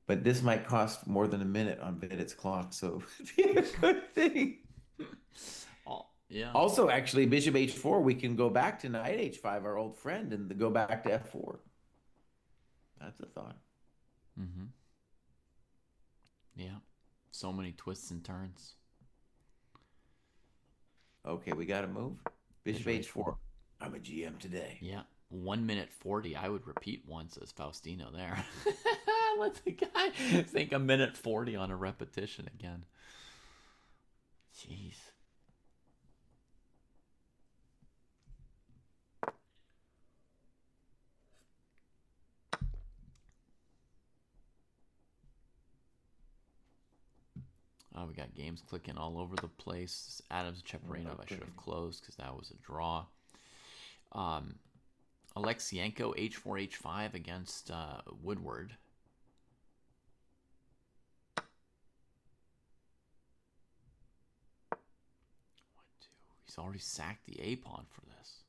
But this might cost more than a minute on Vidit's clock, so it'd be a good thing. Oh, yeah. Also, actually, bishop h4, we can go back to knight h5, our old friend, and go back to f4. That's a thought. Mm-hmm. Yeah. So many twists and turns. Okay, we got to move. Bishop Bishop h4. h4. I'm a GM today. Yeah. 1 minute 40. I would repeat once as Faustino there. Let the guy think a minute 40 on a repetition again. Jeez. Oh, we got games clicking all over the place. Adams Cheparinov, I should have closed because that was a draw. Alexienko h4 h5 against Woodward. He's already sacked the a pawn for this.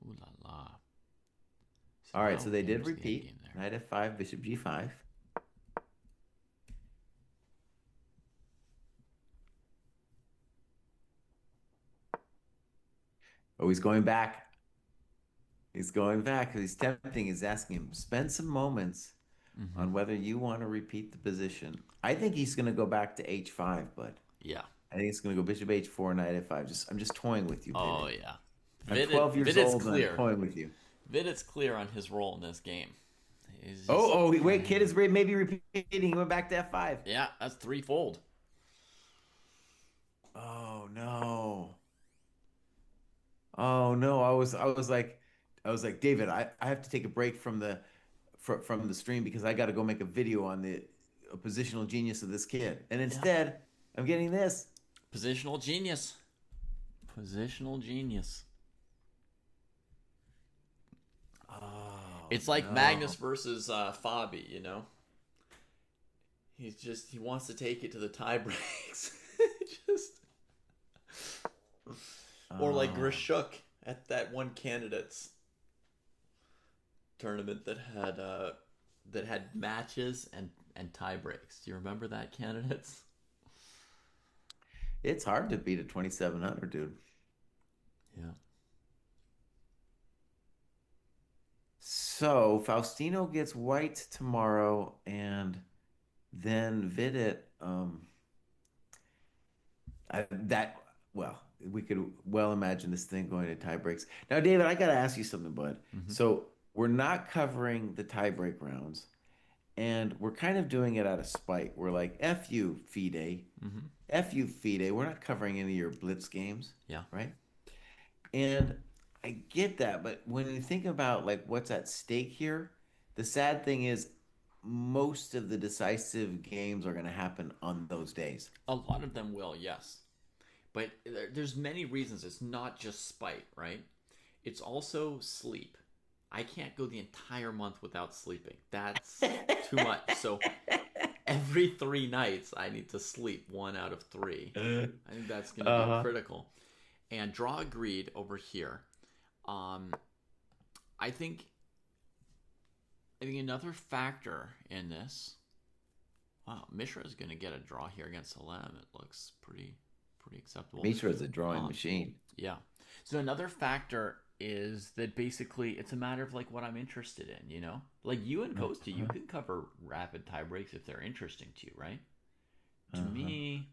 Ooh la la. All right, so they did repeat. Knight f5, bishop g5. Oh, he's going back. He's going back because he's tempting. He's asking him, spend some moments on whether you want to repeat the position. I think he's going to go back to h5, but Yeah. I think it's going to go bishop h4, knight f5. I'm just toying with you, Oh, Vidit. yeah. I'm 12 years Vidit's old clear. and I'm toying with you. Vidit's clear on his role in this game. Wait, kid is maybe repeating. He went back to f5. Yeah, that's threefold. Oh no. Oh no. I was like, David, I have to take a break from the stream because I got to go make a video on the positional genius of this kid. And Yeah. instead, I'm getting this. Positional genius. Positional genius. Oh, It's like no. Magnus versus Fabi, you know? He wants to take it to the tie breaks. Just. Or like Grishuk at that one candidates tournament that had matches and tie breaks. Do you remember that, candidates? It's hard to beat a 2700, dude. Yeah. So Faustino gets white tomorrow, and then Vidit. That well, we could well imagine this thing going to tie breaks. Now, David, I got to ask you something, bud. Mm-hmm. So we're not covering the tie break rounds, and we're kind of doing it out of spite. We're like, F you, FIDE. Mm-hmm. F you, FIDE. We're not covering any of your blitz games. Yeah. Right? And I get that, but when you think about like what's at stake here, the sad thing is most of the decisive games are going to happen on those days. A lot of them will, yes. But there's many reasons. It's not just spite, right? It's also sleep. I can't go the entire month without sleeping. That's too much. So every 3 nights, I need to sleep 1 out of 3. I think that's going to be critical. And draw agreed over here. I think another factor in this. Wow, Mishra is going to get a draw here against Salem. It looks pretty pretty acceptable. Mishra is a drawing Um, machine. yeah. So another factor is that basically it's a matter of like what I'm interested in, you know? Like you and Kostya, you Uh-huh. can cover rapid tie breaks if they're interesting to you, right? To Uh-huh. me,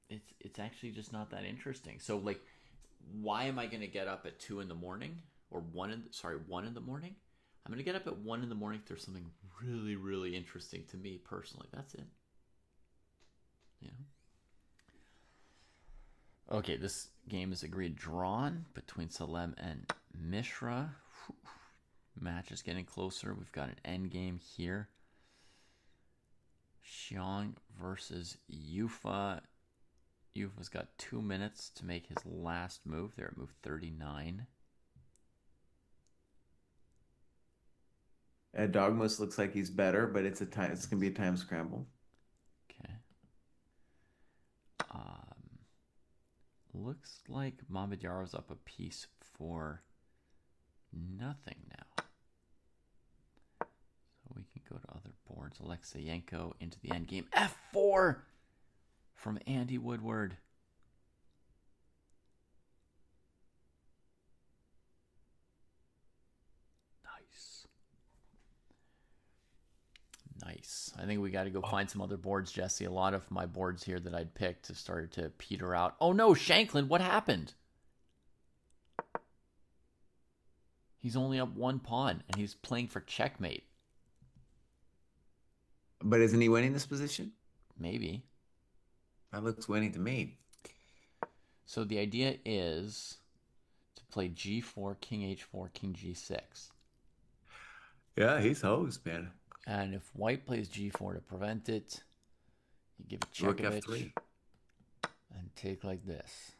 it's actually just not that interesting. So like why am I going to get up at 2 in the morning or 1 in the morning? I'm going to get up at 1 in the morning if there's something really really interesting to me personally. That's it. Yeah. Okay, this game is agreed drawn between Salem and Mishra. Match is getting closer. We've got an end game here. Xiong versus Yufa. Yufa's got 2 minutes to make his last move. They're at move 39. Dogmas looks like he's better, but it's a time. It's gonna be a time scramble. Okay. Um, Looks like Mamedyar's up a piece for nothing now. So we can go to other boards. Alexeyenko into the end game. F4 from Andy Woodward. Nice. Nice. I think we got to go find some other boards, Jesse. A lot of my boards here that I'd picked have started to peter out. Oh no, Shanklin, what happened? He's only up 1 pawn, and he's playing for checkmate. But isn't he winning this position? Maybe. That looks winning to me. So the idea is to play g4, king h4, king g6. Yeah, he's hosed, man. And if white plays g4 to prevent it, you give it Rook Chekovich F3. and take like this.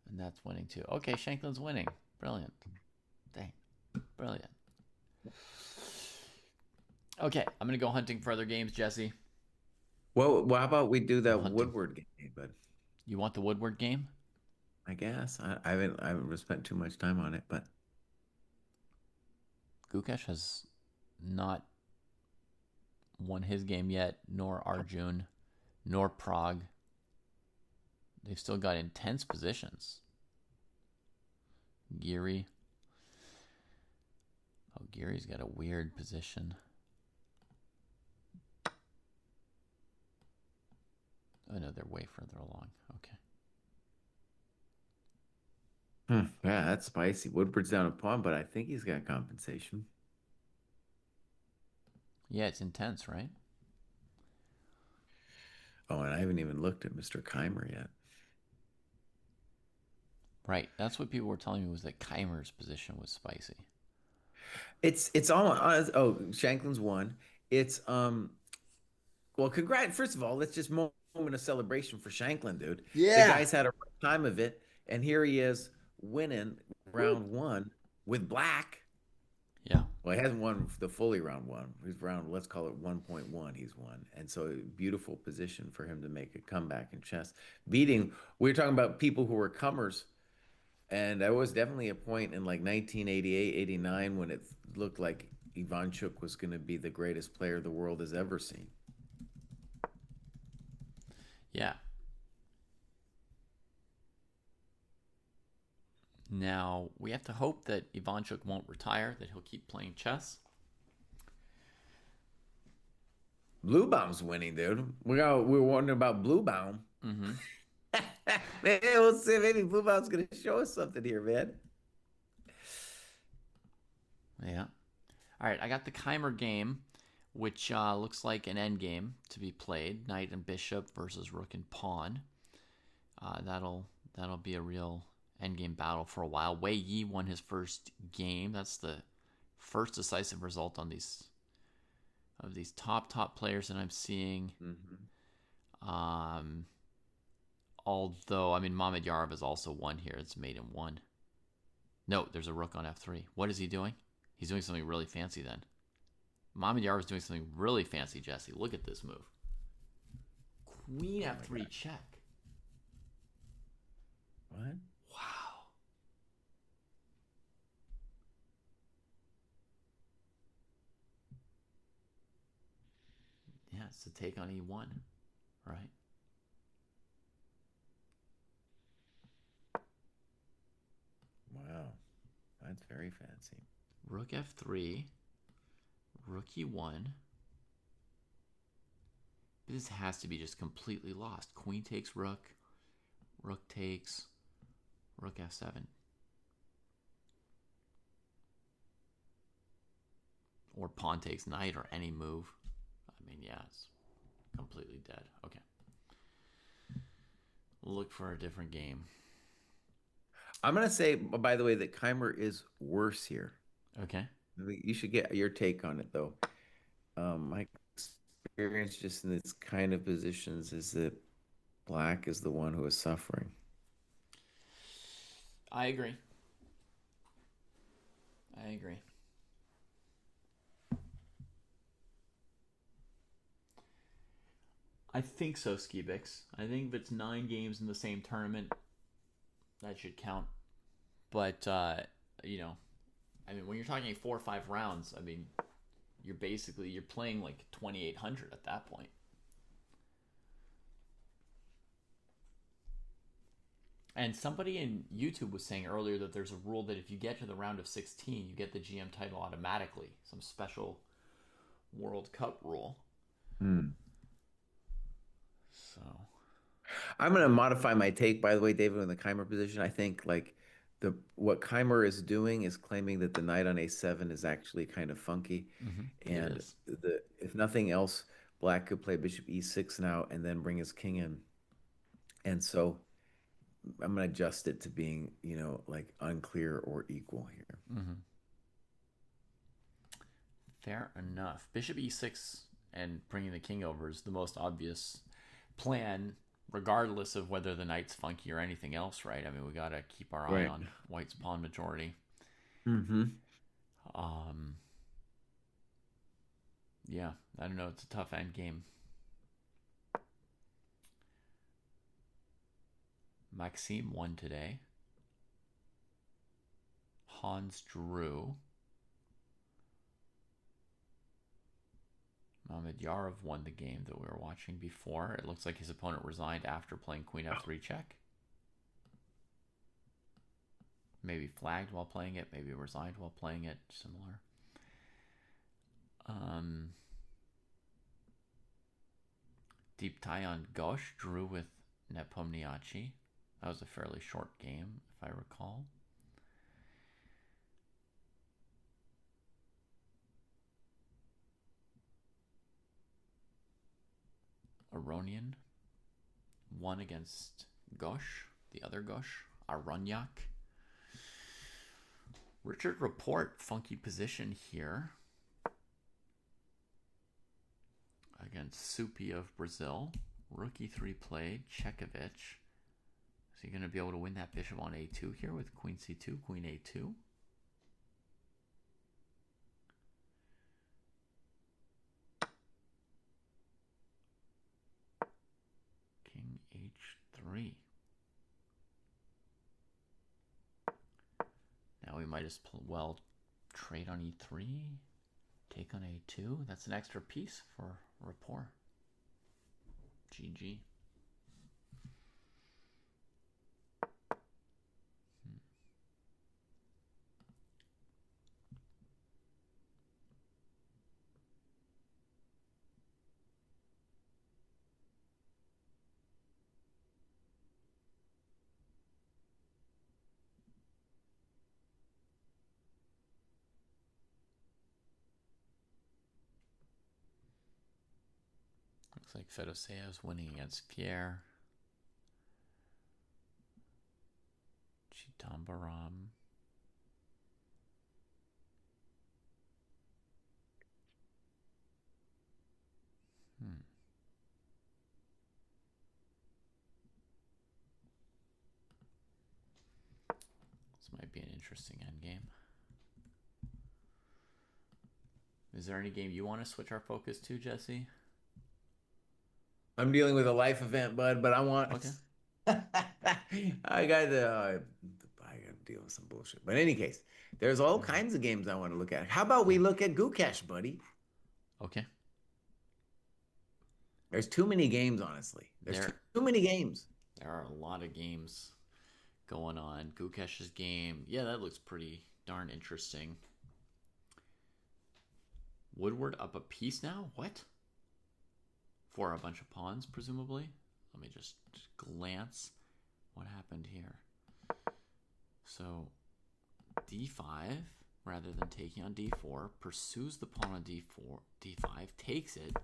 And that's winning too. Okay, Shanklin's winning. Brilliant. Dang. Brilliant. Okay, I'm going to go hunting for other games, Jesse. Well, how about we do that Hunting. Woodward game? But You want the Woodward game? I guess I haven't spent too much time on it, but Gukesh has not won his game yet, nor Arjun, nor Prague. They've still got intense positions. Geary. Oh, Geary's got a weird position. Oh no, they're way further along. Okay. yeah, that's spicy. Woodward's down a pawn, but I think he's got compensation. Yeah, it's intense, right? Oh, and I haven't even looked at Mr. Keimer yet. Right. That's what people were telling me was that Keimer's position was spicy. It's almost Shanklin's won. It's well, congrats. First of all, let's just moment of celebration for Shanklin, dude. The Yeah. guy's had a rough time of it, and here he is winning round one with black. Yeah. Well, he hasn't won the fully round one. He's round, let's call it 1.1. He's won, and so beautiful position for him to make a comeback in chess, beating. We were talking about people who were comers. And there was definitely a point in like 1988, 89 when it looked like Ivanchuk was going to be the greatest player the world has ever seen. Yeah. Now, we have to hope that Ivanchuk won't retire, that he'll keep playing chess. Bluebaum's winning, dude. We were wondering about Bluebaum. Mm-hmm. Man, we'll see. Maybe Bluebaum's going to show us something here, man. Yeah. All right, I got the Keimer game, which looks like an end game to be played. Knight and bishop versus rook and pawn. That'll be a real endgame battle for a while. Wei Yi won his first game. That's the first decisive result on these top players that I'm seeing. Mm-hmm. Although, I mean, Mamedyarov has also won here. It's mate in one. No, there's a rook on f3. What is he doing? He's doing something really fancy then. Mamedyarov is doing something really fancy, Jesse. Look at this move. Queen f3 check. What? Wow. Yeah, it's the take on e1, right? That's very fancy. Rook f3. Rook e1. This has to be just completely lost. Queen takes rook. Rook takes. Rook f7. Or pawn takes knight or any move. I mean, yeah, it's completely dead. Okay. Look for a different game. I'm gonna say, by the way, that Keimer is worse here. Okay. You should get your take on it, though. My experience just in this kind of positions is that Black is the one who is suffering. I agree. I agree. I think so, Skibix. I think if it's 9 games in the same tournament, that should count. But, you know, I mean, when you're talking 4 or 5 rounds, I mean, you're playing like 2,800 at that point. And somebody in YouTube was saying earlier that there's a rule that if you get to the round of 16, you get the GM title automatically. Some special World Cup rule. Hmm. So I'm going to modify my take, by the way, David, in the Keimer position. I think like the what Keimer is doing is claiming that the knight on a7 is actually kind of funky, it and is. the if nothing else, Black could play bishop e6 now and then bring his king in, and so I'm going to adjust it to being like unclear or equal here. Fair enough. Bishop e6 and bringing the king over is the most obvious plan, regardless of whether the knight's funky or anything else, right? I mean, we got to keep our eye Right. on white's pawn majority. Mm-hmm. Yeah, I don't know. It's a tough end game. Maxime won today. Hans drew. Mohamed Yarov won the game that we were watching before. It looks like his opponent resigned after playing queen f3 check. Maybe flagged while playing it. Maybe resigned while playing it. Similar. Deep tie on Gauche drew with Nepomniachtchi. That was a fairly short game, if I recall. Aronian won against Gauche, the other Gauche, Aroniak. Richard Report, funky position here against Supi of Brazil. Rook e3 played, Chekovich. Is he going to be able to win that bishop on a2 here with queen c2, queen a2? King h3. Now we might as well trade on e3, take on a2. That's an extra piece for rapport. GG. Looks like Fedosea is winning against Pierre. Chitambaram. This might be an interesting endgame. Is there any game you want to switch our focus to, Jesse? I'm dealing with a life event, bud, but I want. Okay. I got to deal with some bullshit. But in any case, there's all kinds of games I want to look at. How about we look at Gukesh, buddy? Okay. There's too many games, honestly. There's too many games. There are a lot of games going on. Gukesh's game, yeah, that looks pretty darn interesting. Woodward up a piece now? What? For a bunch of pawns, presumably. Let me just glance. What happened here? So d5, rather than taking on d4, pursues the pawn on d5, takes it,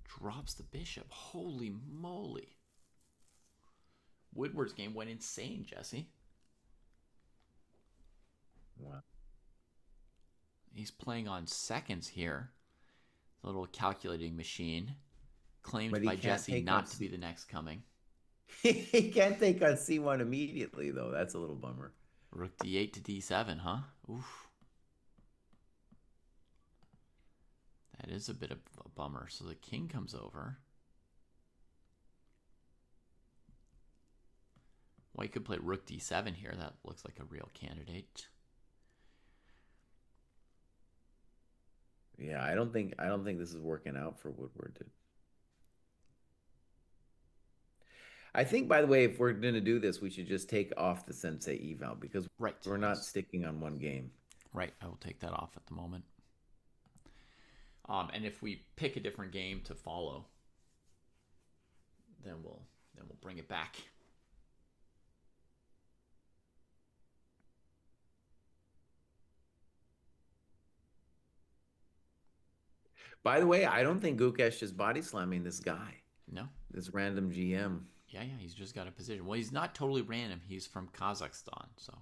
drops the bishop. Holy moly. Woodward's game went insane, Jesse. Wow. He's playing on seconds here. A little calculating machine. Claimed by Jesse not to be the next coming. He can't take on c1 immediately, though. That's a little bummer. Rook d8 to d7, huh? Oof. That is a bit of a bummer. So the king comes over. White could play rook d7 here. That looks like a real candidate. Yeah, I don't think this is working out for Woodward, dude. I think, by the way, if we're going to do this, we should just take off the sensei eval because we're not sticking on one game. Right, I will take that off at the moment. And if we pick a different game to follow, then we'll bring it back. By the way, I don't think Gukesh is body slamming this guy. No. This random GM. Yeah, he's just got a position. Well, he's not totally random. He's from Kazakhstan, so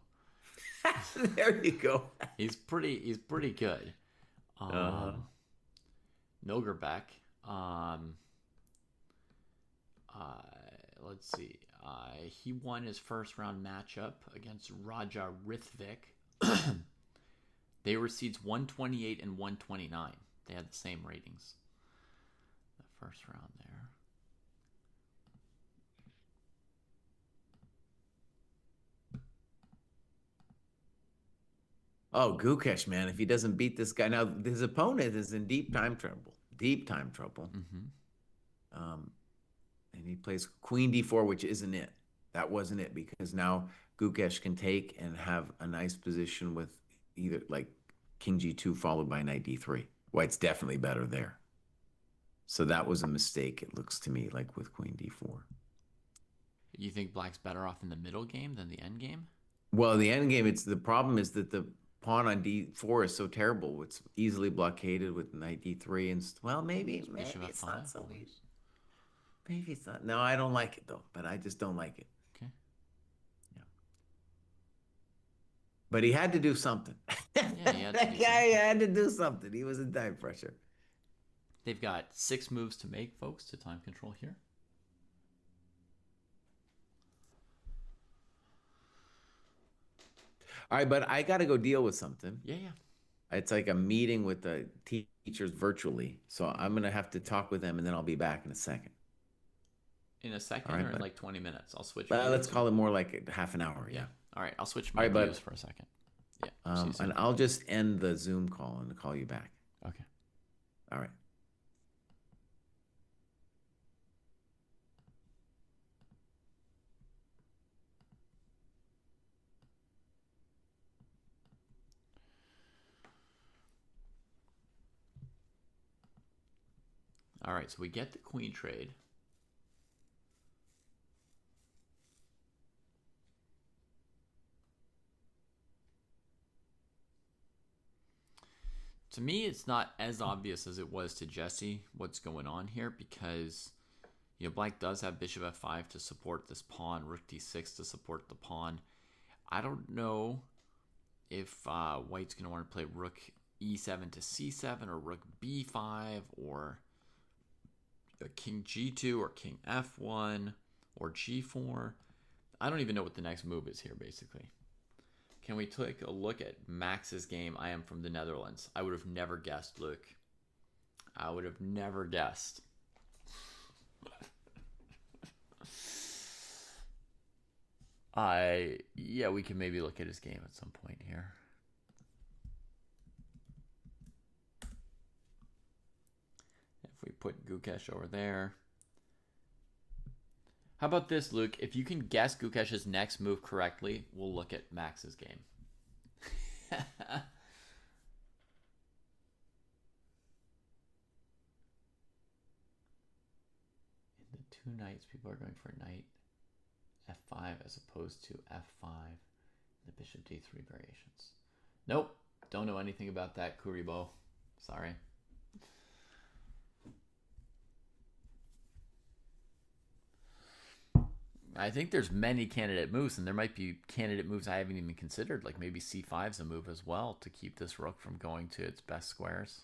there you go. He's pretty good. Nogerbeck. Let's see. He won his first round matchup against Raja Rithvik. They were seeds 128 and 129. They had the same ratings. The first round there. Oh, Gukesh, man. If he doesn't beat this guy. Now, his opponent is in deep time trouble. Deep time trouble. Mm-hmm. And he plays queen d4, which isn't it. That wasn't it, because now Gukesh can take and have a nice position with either like king g2 followed by knight d3. White's definitely better there. So that was a mistake, it looks to me, like with queen d4. You think black's better off in the middle game than the end game? Well, the end game, the problem is that the pawn on d4 is so terrible. It's easily blockaded with knight d3 and well, maybe it's not so easy. Maybe it's not. No, I don't like it though. But I just don't like it. Okay. Yeah. But he had to do something. Yeah, that guy had to do something. He was in time pressure. They've got 6 moves to make, folks, to time control here. All right, but I got to go deal with something. Yeah. It's like a meeting with the teachers virtually. So I'm going to have to talk with them, and then I'll be back in a second. In a second or in like 20 minutes? I'll switch. Let's call it more like half an hour. Yeah. All right. I'll switch my views for a second. Yeah. And I'll just end the Zoom call and call you back. Okay. All right. All right. So we get the queen trade. To me, it's not as obvious as it was to Jesse what's going on here because, black does have bishop f5 to support this pawn, rook d6 to support the pawn. I don't know if white's going to want to play rook e7 to c7 or rook b5 or king g2 or king f1 or g4. I don't even know what the next move is here, basically. Can we take a look at Max's game? I am from the Netherlands. I would have never guessed, Luke. I would have never guessed. Yeah, we can maybe look at his game at some point here. If we put Gukesh over there. How about this, Luke? If you can guess Gukesh's next move correctly, we'll look at Max's game. two knights. People are going for knight f5 as opposed to f5. The bishop d3 variations. Nope. Don't know anything about that, Kuribo. Sorry. I think there's many candidate moves, and there might be candidate moves I haven't even considered, like maybe c5 is a move as well to keep this rook from going to its best squares.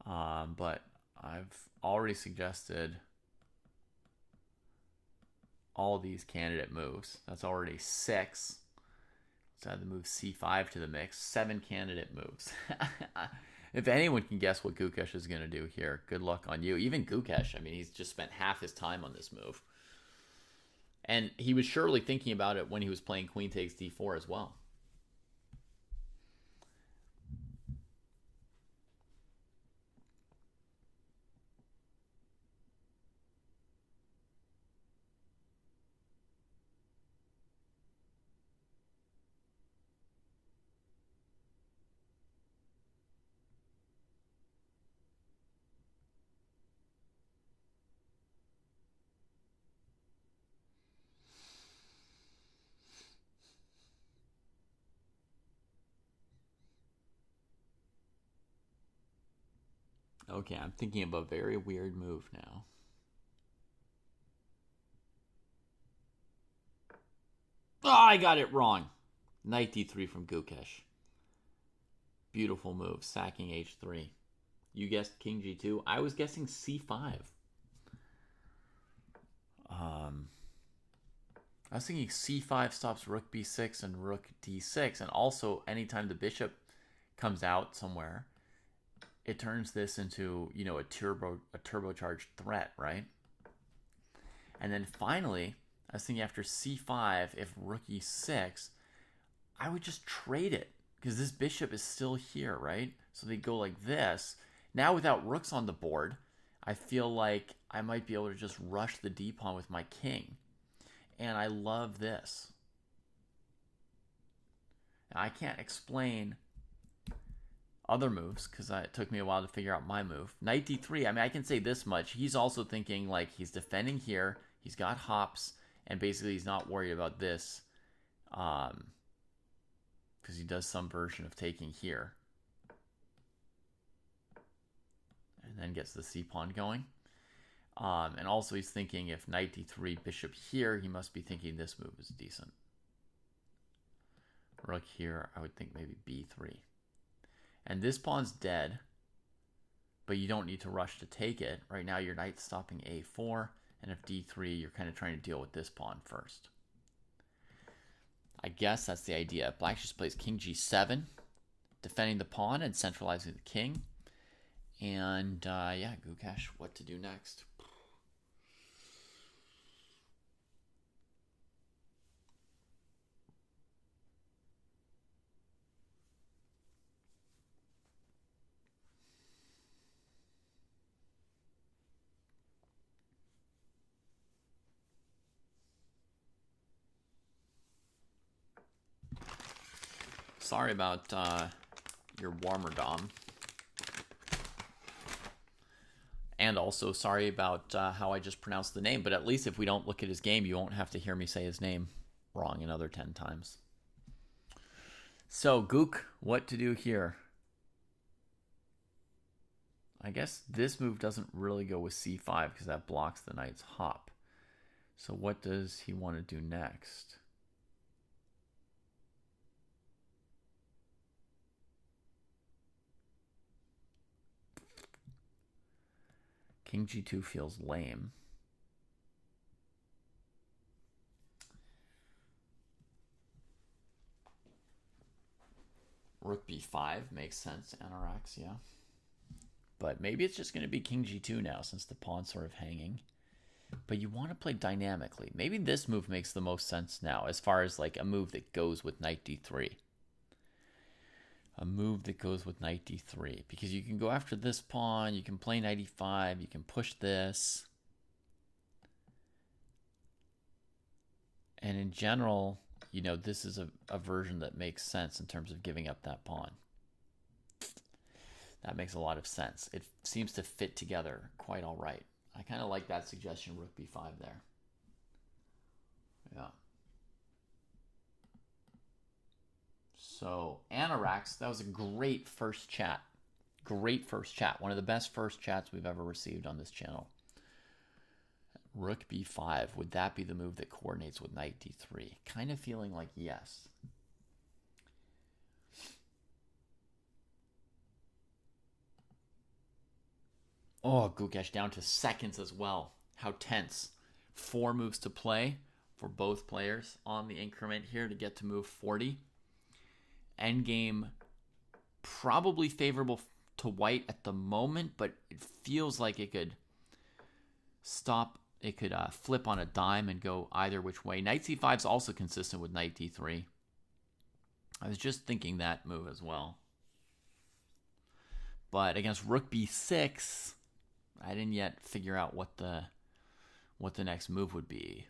But I've already suggested all these candidate moves. That's already 6. Let's add the move c5 to the mix. 7 candidate moves. If anyone can guess what Gukesh is going to do here, good luck on you. Even Gukesh, I mean, he's just spent half his time on this move. And he was surely thinking about it when he was playing queen takes d4 as well. Okay, I'm thinking of a very weird move now. Oh, I got it wrong. Knight d3 from Gukesh. Beautiful move, sacking h3. You guessed king g2. I was guessing c5. I was thinking c5 stops rook b6 and rook d6, and also anytime the bishop comes out somewhere, it turns this into, you know, a turbocharged threat, right? And then finally, I was thinking after c5, if rook e6, I would just trade it because this bishop is still here, right? So they go like this. Now without rooks on the board, I feel like I might be able to just rush the d-pawn with my king. And I love this. Now, I can't explain other moves because it took me a while to figure out my move. Knight d3, I mean, I can say this much. He's also thinking like he's defending here. He's got hops, and basically he's not worried about this because he does some version of taking here. And then gets the c-pawn going. And also he's thinking if knight d3, bishop here, he must be thinking this move is decent. Rook here, I would think maybe b3. And this pawn's dead, but you don't need to rush to take it. Right now your knight's stopping a4, and if d3, you're kind of trying to deal with this pawn first. I guess that's the idea. Black just plays king g7, defending the pawn and centralizing the king. And yeah, Gukesh, what to do next? Sorry about your warmer dom. And also sorry about how I just pronounced the name, but at least if we don't look at his game, you won't have to hear me say his name wrong another 10 times. So, Gook, what to do here? I guess this move doesn't really go with c5 because that blocks the knight's hop. So what does he want to do next? King g2 feels lame. Rook b5 makes sense, anorexia. But maybe it's just going to be king g2 now since the pawn's sort of hanging. But you want to play dynamically. Maybe this move makes the most sense now as far as like a move that goes with knight d3. A move that goes with knight d3. Because you can go after this pawn, you can play knight e5, you can push this. And in general, you know, this is a version that makes sense in terms of giving up that pawn. That makes a lot of sense. It seems to fit together quite all right. I kind of like that suggestion, rook b5 there. Yeah. So, Anorax, that was a great first chat. Great first chat. One of the best first chats we've ever received on this channel. Rook b5. Would that be the move that coordinates with knight d3? Kind of feeling like yes. Oh, Gukesh down to seconds as well. How tense. 4 moves to play for both players on the increment here to get to move 40. Endgame probably favorable to white at the moment, but it feels like it could stop. It could flip on a dime and go either which way. Knight c5 is also consistent with knight d3. I was just thinking that move as well. But against rook b6, I didn't yet figure out what the next move would be.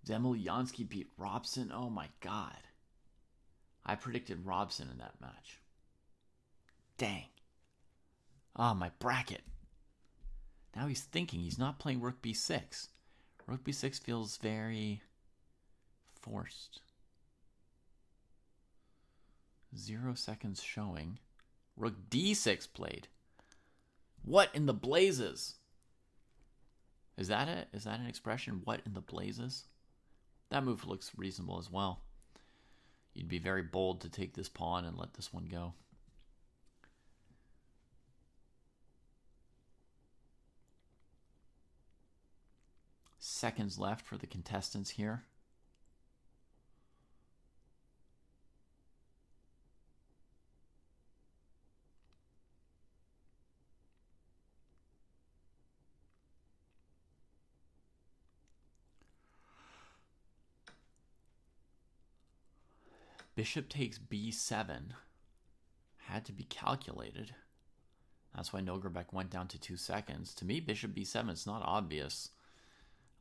Zemlyansky beat Robson. Oh my god. I predicted Robson in that match. Dang. Ah, my bracket. Now he's thinking. He's not playing rook b6. Rook b6 feels very forced. 0 seconds showing. Rook d6 played. What in the blazes? Is that it? Is that an expression? What in the blazes? That move looks reasonable as well. You'd be very bold to take this pawn and let this one go. Seconds left for the contestants here. Bishop takes b7. Had to be calculated. That's why Nogrebek went down to 2 seconds. To me, bishop b7 is not obvious.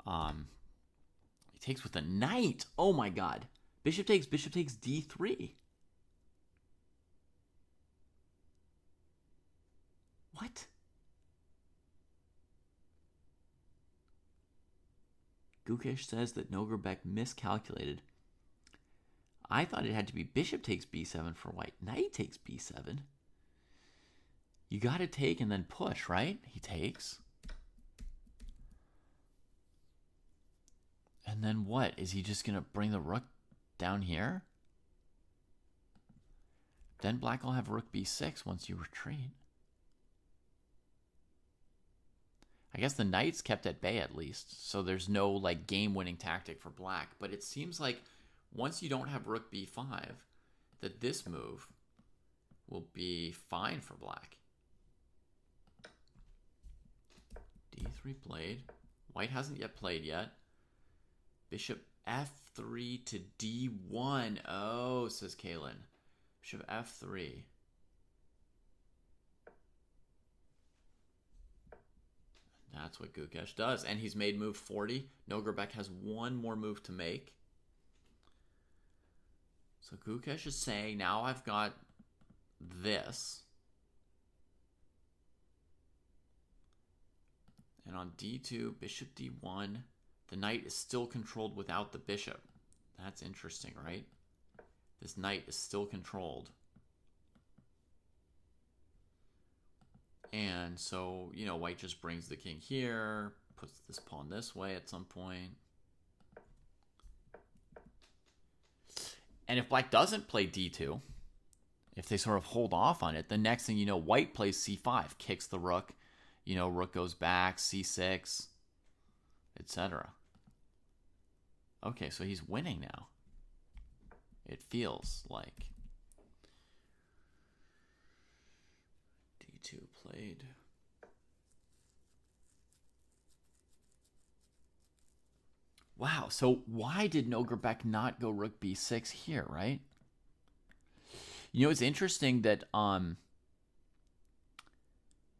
He takes with a knight. Oh my god. Bishop takes d3. What? Gukesh says that Nogrebek miscalculated. I thought it had to be bishop takes b7 for white. Knight takes b7. You got to take and then push, right? He takes. And then what? Is he just going to bring the rook down here? Then black will have rook b6 once you retreat. I guess the knight's kept at bay at least, so there's no like game-winning tactic for black. But it seems like once you don't have rook b5, that this move will be fine for black. d3 played. White hasn't yet played yet. Bishop f3 to d1. Oh, says Kalen. Bishop f3. That's what Gukesh does. And he's made move 40. Nogrebek has one more move to make. So Gukesh is saying, now I've got this. And on d2, bishop d1, the knight is still controlled without the bishop. That's interesting, right? This knight is still controlled. And so, you know, white just brings the king here, puts this pawn this way at some point. And if black doesn't play d2, if they sort of hold off on it, the next thing you know, white plays c5, kicks the rook. You know, rook goes back, c6, etc. Okay, so he's winning now. It feels like. d2 played. Wow, so why did Nogrebek not go rook b6 here, right? You know, it's interesting that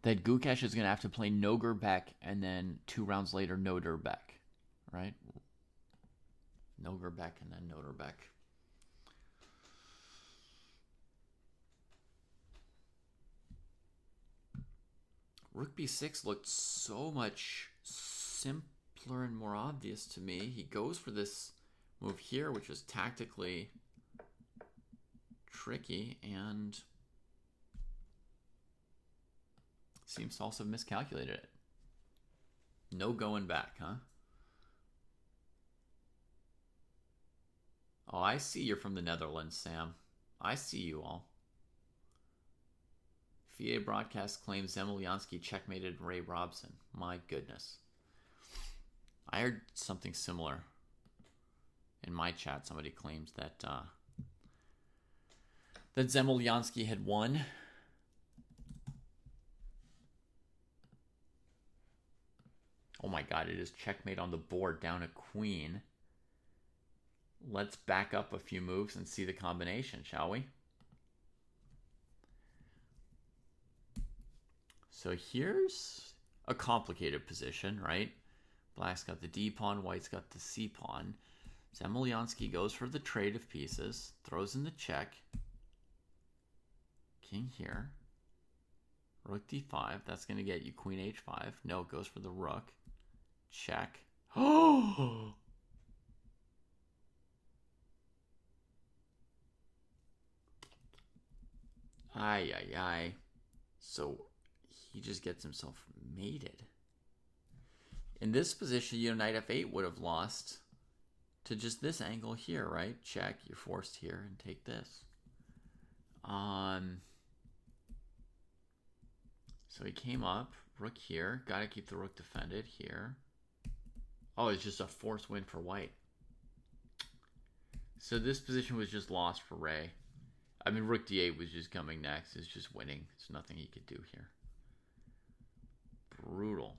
that Gukesh is going to have to play Nogrebek and then 2 rounds later Nogrebek, right? Nogrebek and then Nogrebek. Rook b6 looked so much simpler and more obvious to me. He goes for this move here, which is tactically tricky, and seems to also have miscalculated it. No going back, huh? Oh, I see you're from the Netherlands, Sam. I see you all. FIDE broadcast claims Zemlyansky checkmated Ray Robson. My goodness. I heard something similar in my chat. Somebody claims that that Zemlyansky had won. Oh my god, it is checkmate on the board, down a queen. Let's back up a few moves and see the combination, shall we? So here's a complicated position, right? Black's got the D pawn, white's got the C pawn. Zemlyansky goes for the trade of pieces, throws in the check. King here. Rook d5, that's going to get you queen h5. No, it goes for the rook. Check. Oh! Ay, ay, ay. So he just gets himself mated. In this position, knight f8 would have lost to just this angle here, right? Check, you're forced here and take this. So he came up, rook here. Got to keep the rook defended here. Oh, it's just a forced win for white. So this position was just lost for Ray. I mean, rook d8 was just coming next. It's just winning. There's nothing he could do here. Brutal.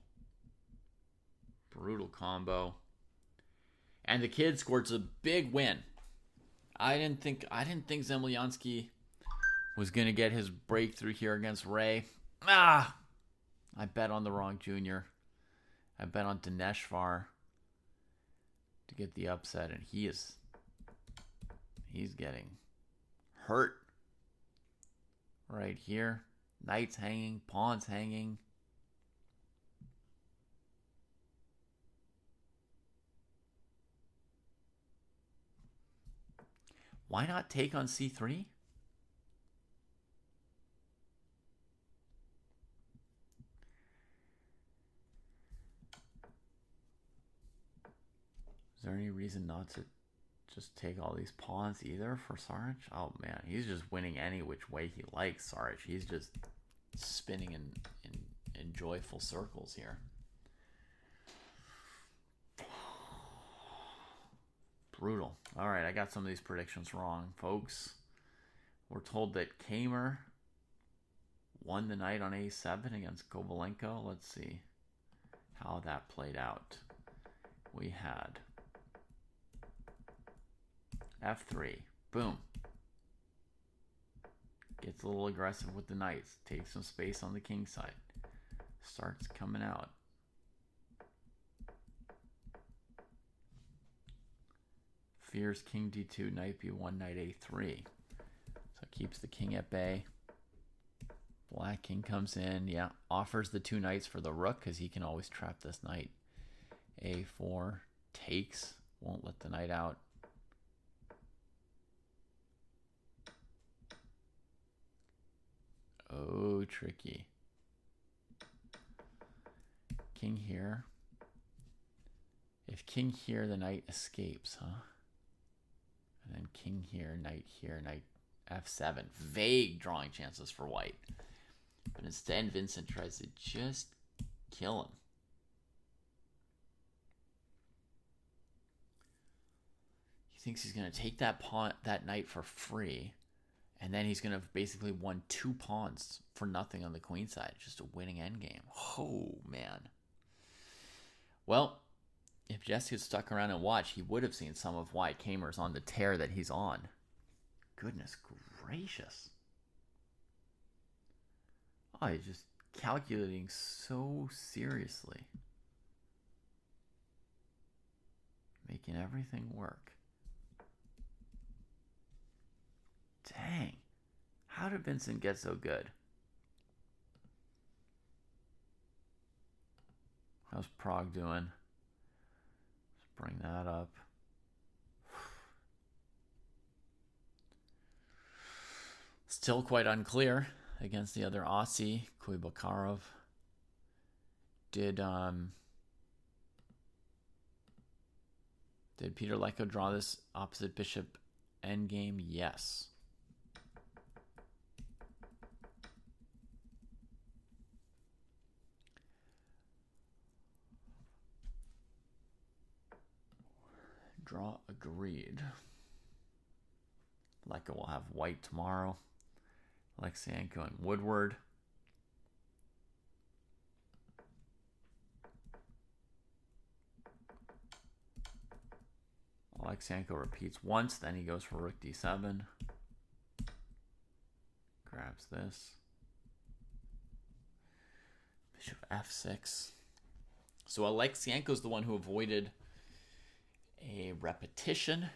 Brutal combo. And the kid scores a big win. I didn't think Zemlyansky was going to get his breakthrough here against Ray. I bet on the wrong junior. I bet on Dineshvar to get the upset, and he's getting hurt right here. Knight's hanging, pawn's hanging. Why not take on c3? Is there any reason not to just take all these pawns either for Sarich? Oh man, he's just winning any which way he likes, Sarich. He's just spinning in joyful circles here. Brutal. All right, I got some of these predictions wrong, folks. We're told that Kamer won the knight on a7 against Kovalenko. Let's see how that played out. We had f3. Boom. Gets a little aggressive with the knights. Takes some space on the king side. Starts coming out. Fears king d2, knight b1, knight a3. So keeps the king at bay. Black king comes in. Yeah, offers the two knights for the rook because he can always trap this knight. a4 takes. Won't let the knight out. Oh, tricky. King here. If king here, the knight escapes, huh? And then king here, knight f7. Vague drawing chances for white. But instead, Vincent tries to just kill him. He thinks he's going to take that knight for free. And then he's going to have basically won 2 pawns for nothing on the queen side. Just a winning endgame. Oh, man. Well, if Jesse had stuck around and watched, he would have seen some of why Kamer's on the tear that he's on. Goodness gracious. Oh, he's just calculating so seriously. Making everything work. Dang. How did Vincent get so good? How's Prague doing? Let's bring that up. Still quite unclear against the other Aussie, Kuibakarov. Did Peter Leko draw this opposite bishop endgame? Yes. Draw agreed. Leko will have white tomorrow. Alexyenko and Woodward. Alexyenko repeats once, then he goes for rook d7. Grabs this. Bishop f6. So Alexyenko's the one who avoided a repetition.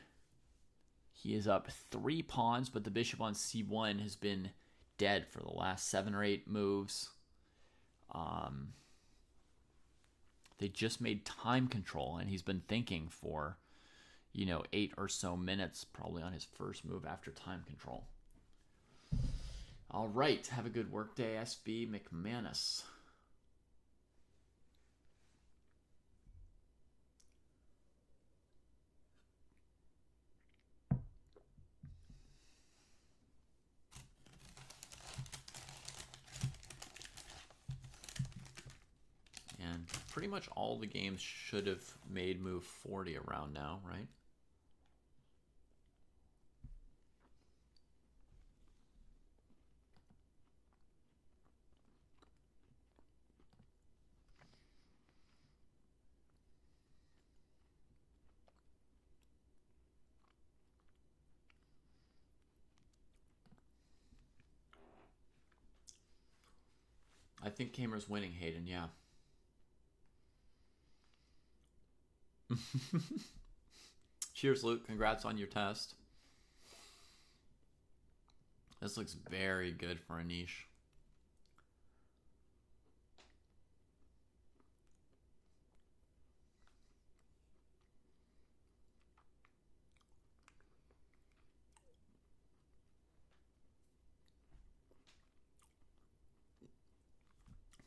He is up 3 pawns, but the bishop on c1 has been dead for the last 7 or 8 moves. They just made time control, and he's been thinking for, 8 or so minutes, probably on his first move after time control. All right, have a good workday, SB McManus. And pretty much all the games should have made move 40 around now, right? I think Kamer's winning, Hayden, yeah. Cheers, Luke. Congrats on your test. This looks very good for a niche.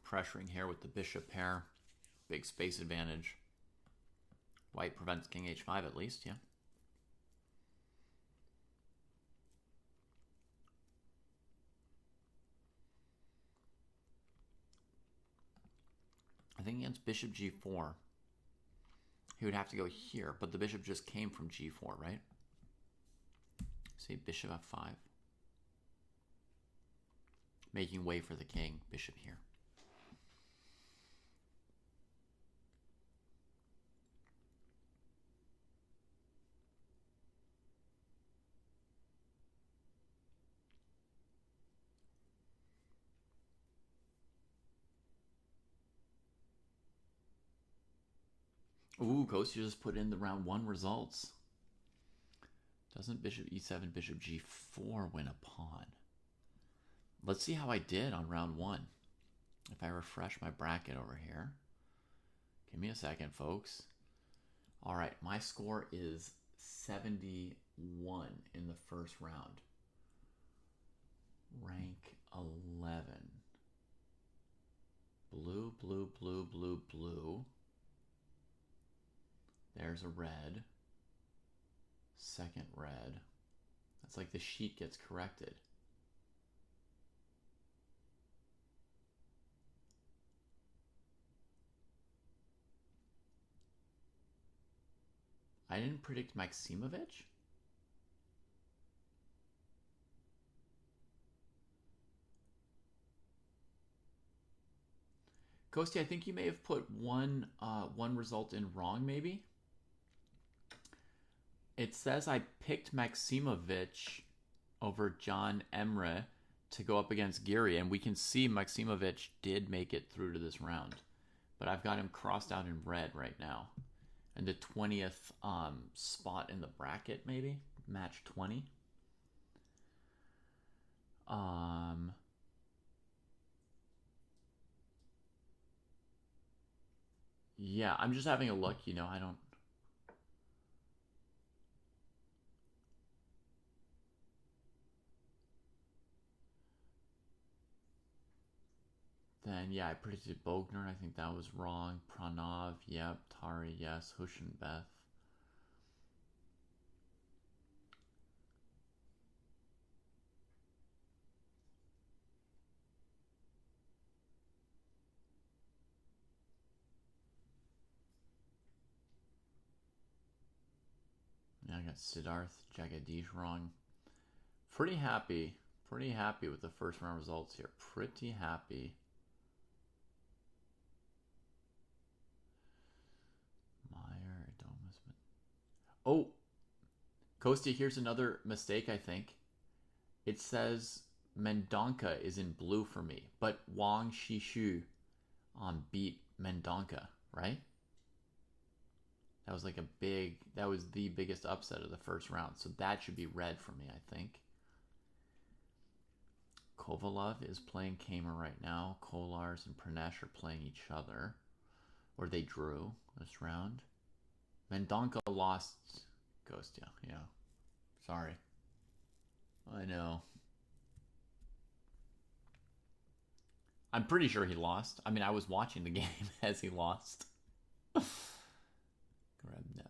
Pressuring here with the bishop pair. Big space advantage. White prevents king h5 at least, yeah. I think against bishop g4, he would have to go here, but the bishop just came from g4, right? Say bishop f5. Making way for the king, bishop here. Ooh, Kostya just put in the round 1 results. Doesn't bishop e7, bishop g4 win a pawn? Let's see how I did on round 1. If I refresh my bracket over here. Give me a second, folks. All right, my score is 71 in the first round. Rank 11. Blue, blue, blue, blue, blue. There's a red. Second red. That's like the sheet gets corrected. I didn't predict Maximovich? Kostya, I think you may have put one result in wrong, maybe? It says I picked Maximovich over John Emre to go up against Giri, and we can see Maximovich did make it through to this round. But I've got him crossed out in red right now. And the 20th spot in the bracket, maybe? Match 20. Yeah, I'm just having a look. I don't. Then, yeah, I predicted Bogner. I think that was wrong. Pranav, yep. Tari, yes. Hushenbeth. Yeah, I got Siddharth Jagadish wrong. Pretty happy. Pretty happy with the first round results here. Pretty happy. Meyer, Adomas. Oh, Kostya, here's another mistake, I think. It says Mendonca is in blue for me, but Wang Shishu beat Mendonca, right? That was that was the biggest upset of the first round. So that should be red for me, I think. Kovalov is playing Kamer right now. Kolars and Pranesh are playing each other. Or they drew this round. Mendonca lost Kostya, yeah. Sorry. I know. I'm pretty sure he lost. I mean, I was watching the game as he lost. Grebnev.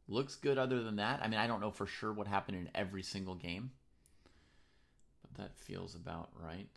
Looks good other than that. I mean, I don't know for sure what happened in every single game, but that feels about right.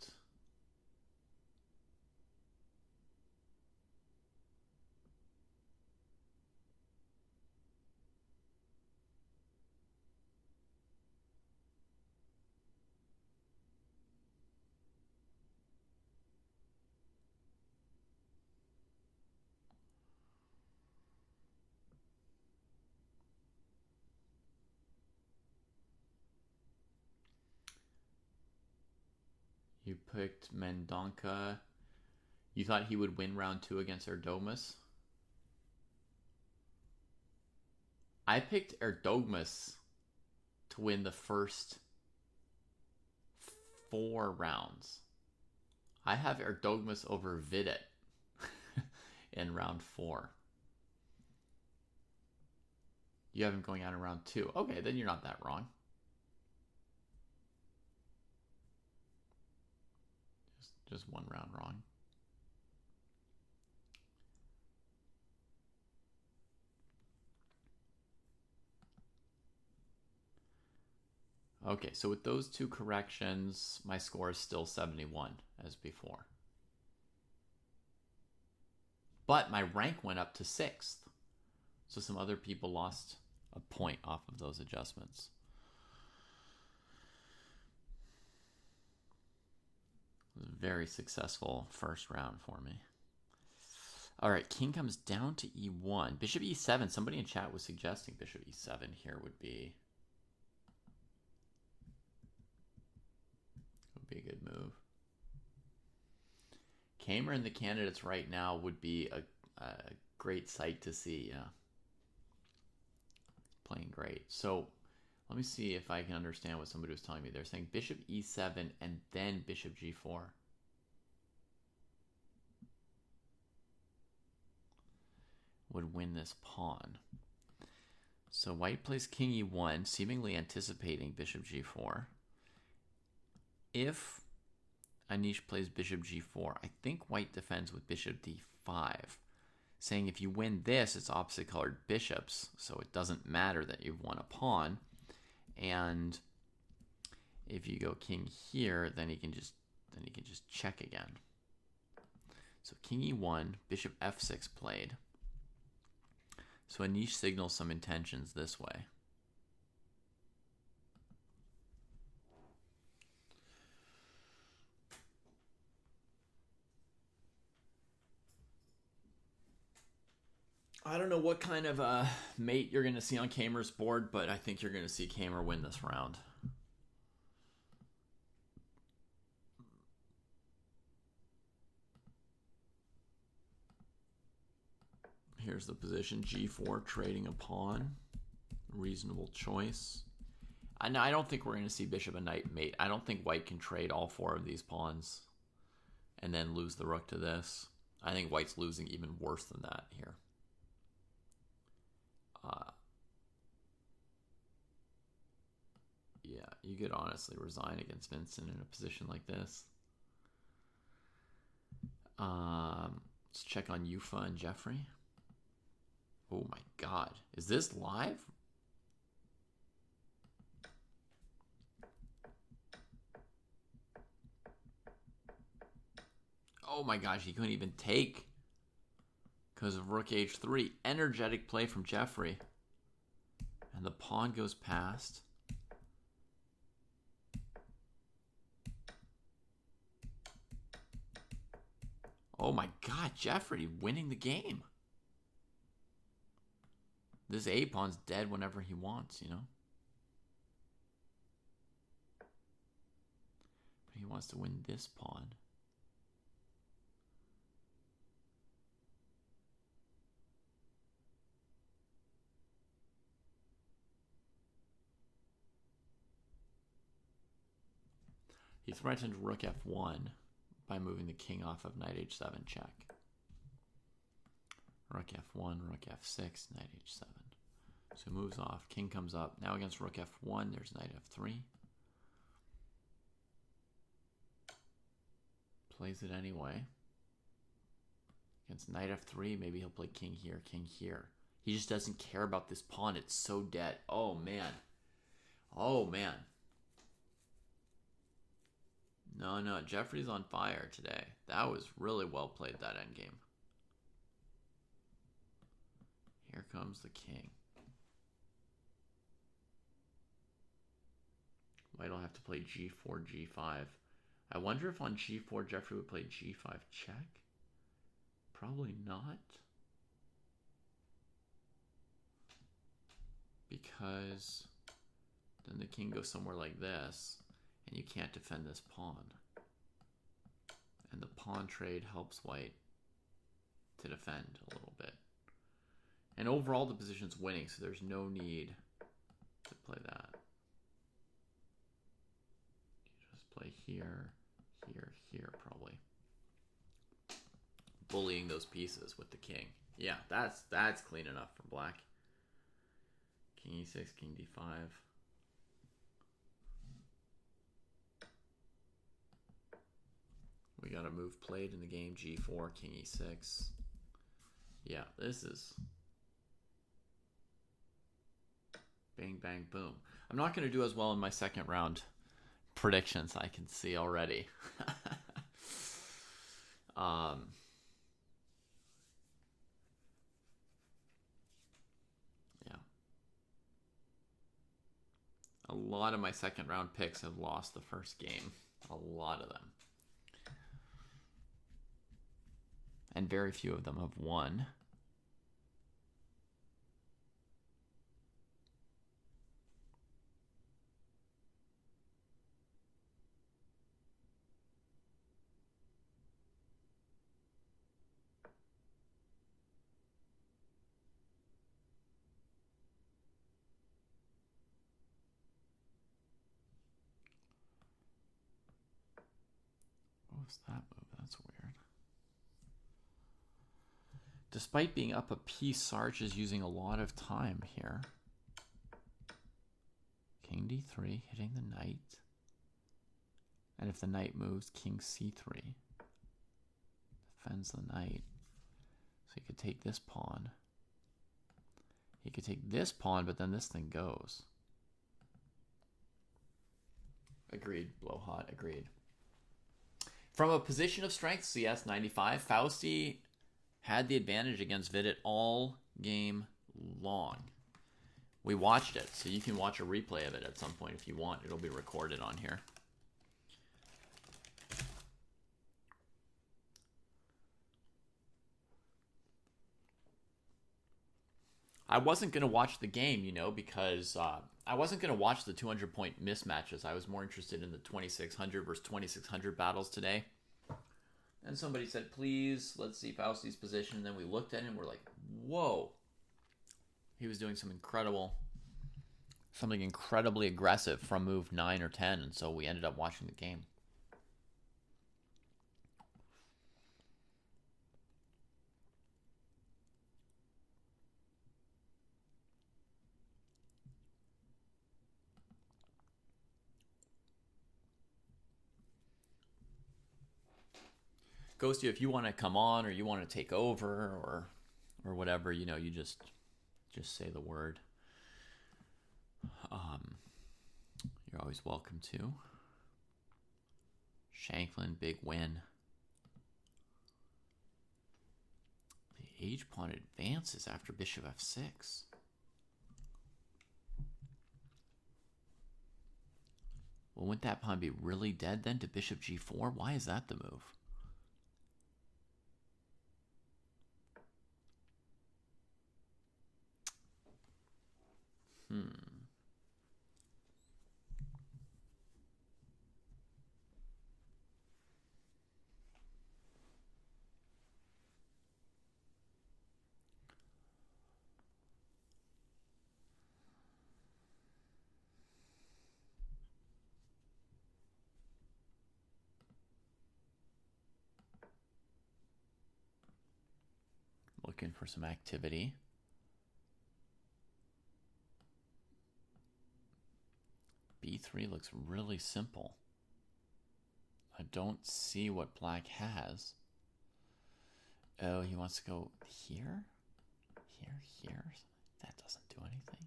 You picked Mendonca. You thought he would win round 2 against Erdomas. I picked Erdomas to win the first 4 rounds. I have Erdomas over Vidit in round 4. You have him going out in round 2. Okay, then you're not that wrong. Just 1 round wrong. Okay, so with those 2 corrections, my score is still 71 as before. But my rank went up to 6th. So some other people lost a point off of those adjustments. It was a very successful first round for me. All right, king comes down to e1. Bishop e7. Somebody in chat was suggesting bishop e7 here would be a good move. Kamer and the candidates right now would be a great sight to see. Yeah, playing great. So let me see if I can understand what somebody was telling me. They're saying bishop e7 and then bishop g4. Would win this pawn. So white plays king e1, seemingly anticipating bishop g4. If Anish plays bishop g4, I think white defends with bishop d5, saying if you win this, it's opposite colored bishops, so it doesn't matter that you've won a pawn. And if you go king here, then he can just check again. So king e1, bishop f6 played. So Anish signals some intentions this way. I don't know what kind of mate you're going to see on Kamer's board, but I think you're going to see Kamer win this round. Here's the position, g4, trading a pawn. Reasonable choice. I don't think we're going to see bishop and knight mate. I don't think white can trade all 4 of these pawns and then lose the rook to this. I think white's losing even worse than that here. Yeah, you could honestly resign against Vincent in a position like this. Let's check on Yufa and Jeffrey. Oh my god. Is this live? Oh my gosh, he couldn't even take because of rook h3. Energetic play from Jeffrey. And the pawn goes past. Oh my god, Jeffrey winning the game. This A pawn's dead whenever he wants, you know? But he wants to win this pawn. He threatened rook f1 by moving the king off of knight h7 check. Rook f1, rook f6, knight h7. So moves off, king comes up. Now against rook f1, there's knight f3. Plays it anyway. Against knight f3, maybe he'll play king here, king here. He just doesn't care about this pawn. It's so dead. Oh, man. Oh, man. No, Jeffrey's on fire today. That was really well played, that endgame. Here comes the king. White will have to play g4, g5. I wonder if on g4 Jeffrey would play g5 check? Probably not. Because then the king goes somewhere like this, and you can't defend this pawn. And the pawn trade helps white to defend a little bit. And overall the position's winning, so there's no need to play that. You just play here, here, here probably. Bullying those pieces with the king. Yeah, that's clean enough for black. King e6, king d5. We got a move played in the game, g4, king e6. Yeah, this is bang, bang, boom. I'm not going to do as well in my second round predictions, I can see already. Yeah. A lot of my second round picks have lost the first game. A lot of them. And very few of them have won. What was that move? That's weird. Despite being up a piece, Sarge is using a lot of time here. King d3, hitting the knight. And if the knight moves, king c3. Defends the knight. So he could take this pawn. He could take this pawn, but then this thing goes. Agreed, blow hot, agreed. From a position of strength, CS 95, Fausti had the advantage against Vidit all game long. We watched it, so you can watch a replay of it at some point if you want. It'll be recorded on here. I wasn't going to watch the game, you know, because I wasn't going to watch the 200-point mismatches. I was more interested in the 2600 versus 2600 battles today. And somebody said, please, let's see Fausti's position. And then we looked at him and we're like, whoa. He was doing some incredible something incredibly aggressive from move 9 or 10, and so we ended up watching the game. Kostya, if you want to come on or you want to take over or whatever, you just say the word. You're always welcome to. Shanklin, big win. The H pawn advances after bishop f6. Well, wouldn't that pawn be really dead then to bishop g4? Why is that the move? Looking for some activity. B3 looks really simple. I don't see what black has. Oh, he wants to go here? Here? That doesn't do anything.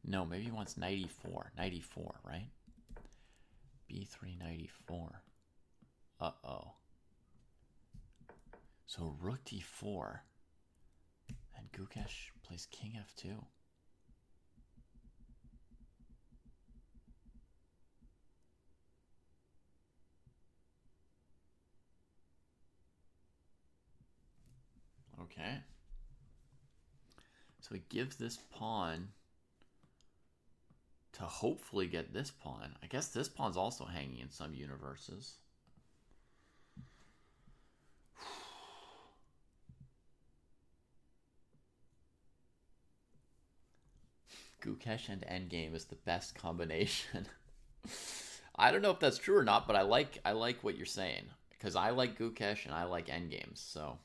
No, maybe he wants knight e4. Knight e4, right? B3, knight e4. Uh-oh. So rook d4. And Gukesh plays king f2. Okay. So he gives this pawn to hopefully get this pawn. I guess this pawn's also hanging in some universes. Gukesh and endgame is the best combination. I don't know if that's true or not, but I like what you're saying. Because I like Gukesh and I like endgames, so...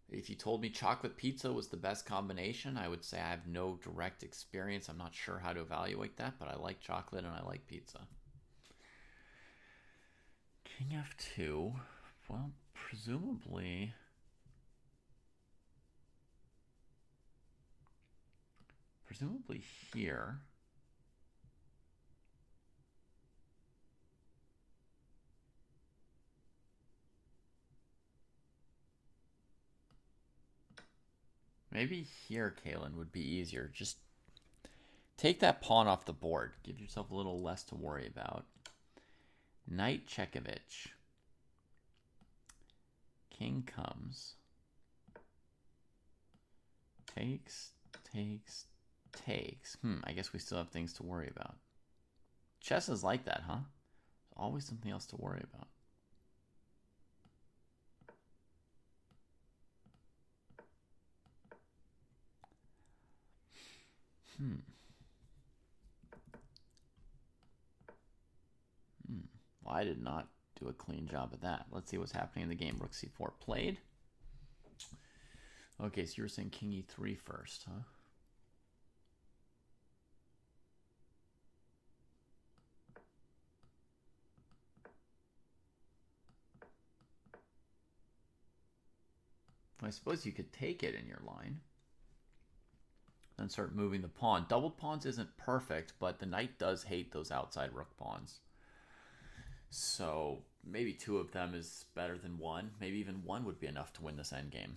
If you told me chocolate pizza was the best combination, I would say I have no direct experience. I'm not sure how to evaluate that, but I like chocolate and I like pizza. King f2. Well, presumably... here. Maybe here, Kalen, would be easier. Just take that pawn off the board. Give yourself a little less to worry about. Knight Chekovich. King comes. Takes. I guess we still have things to worry about. Chess is like that, huh? There's always something else to worry about. Well, I did not do a clean job of that. Let's see what's happening in the game. Rook c4 played. Okay, so you were saying king e3 first, huh? I suppose you could take it in your line. Then start moving the pawn. Doubled pawns isn't perfect, but the knight does hate those outside rook pawns. So maybe two of them is better than one. Maybe even one would be enough to win this endgame.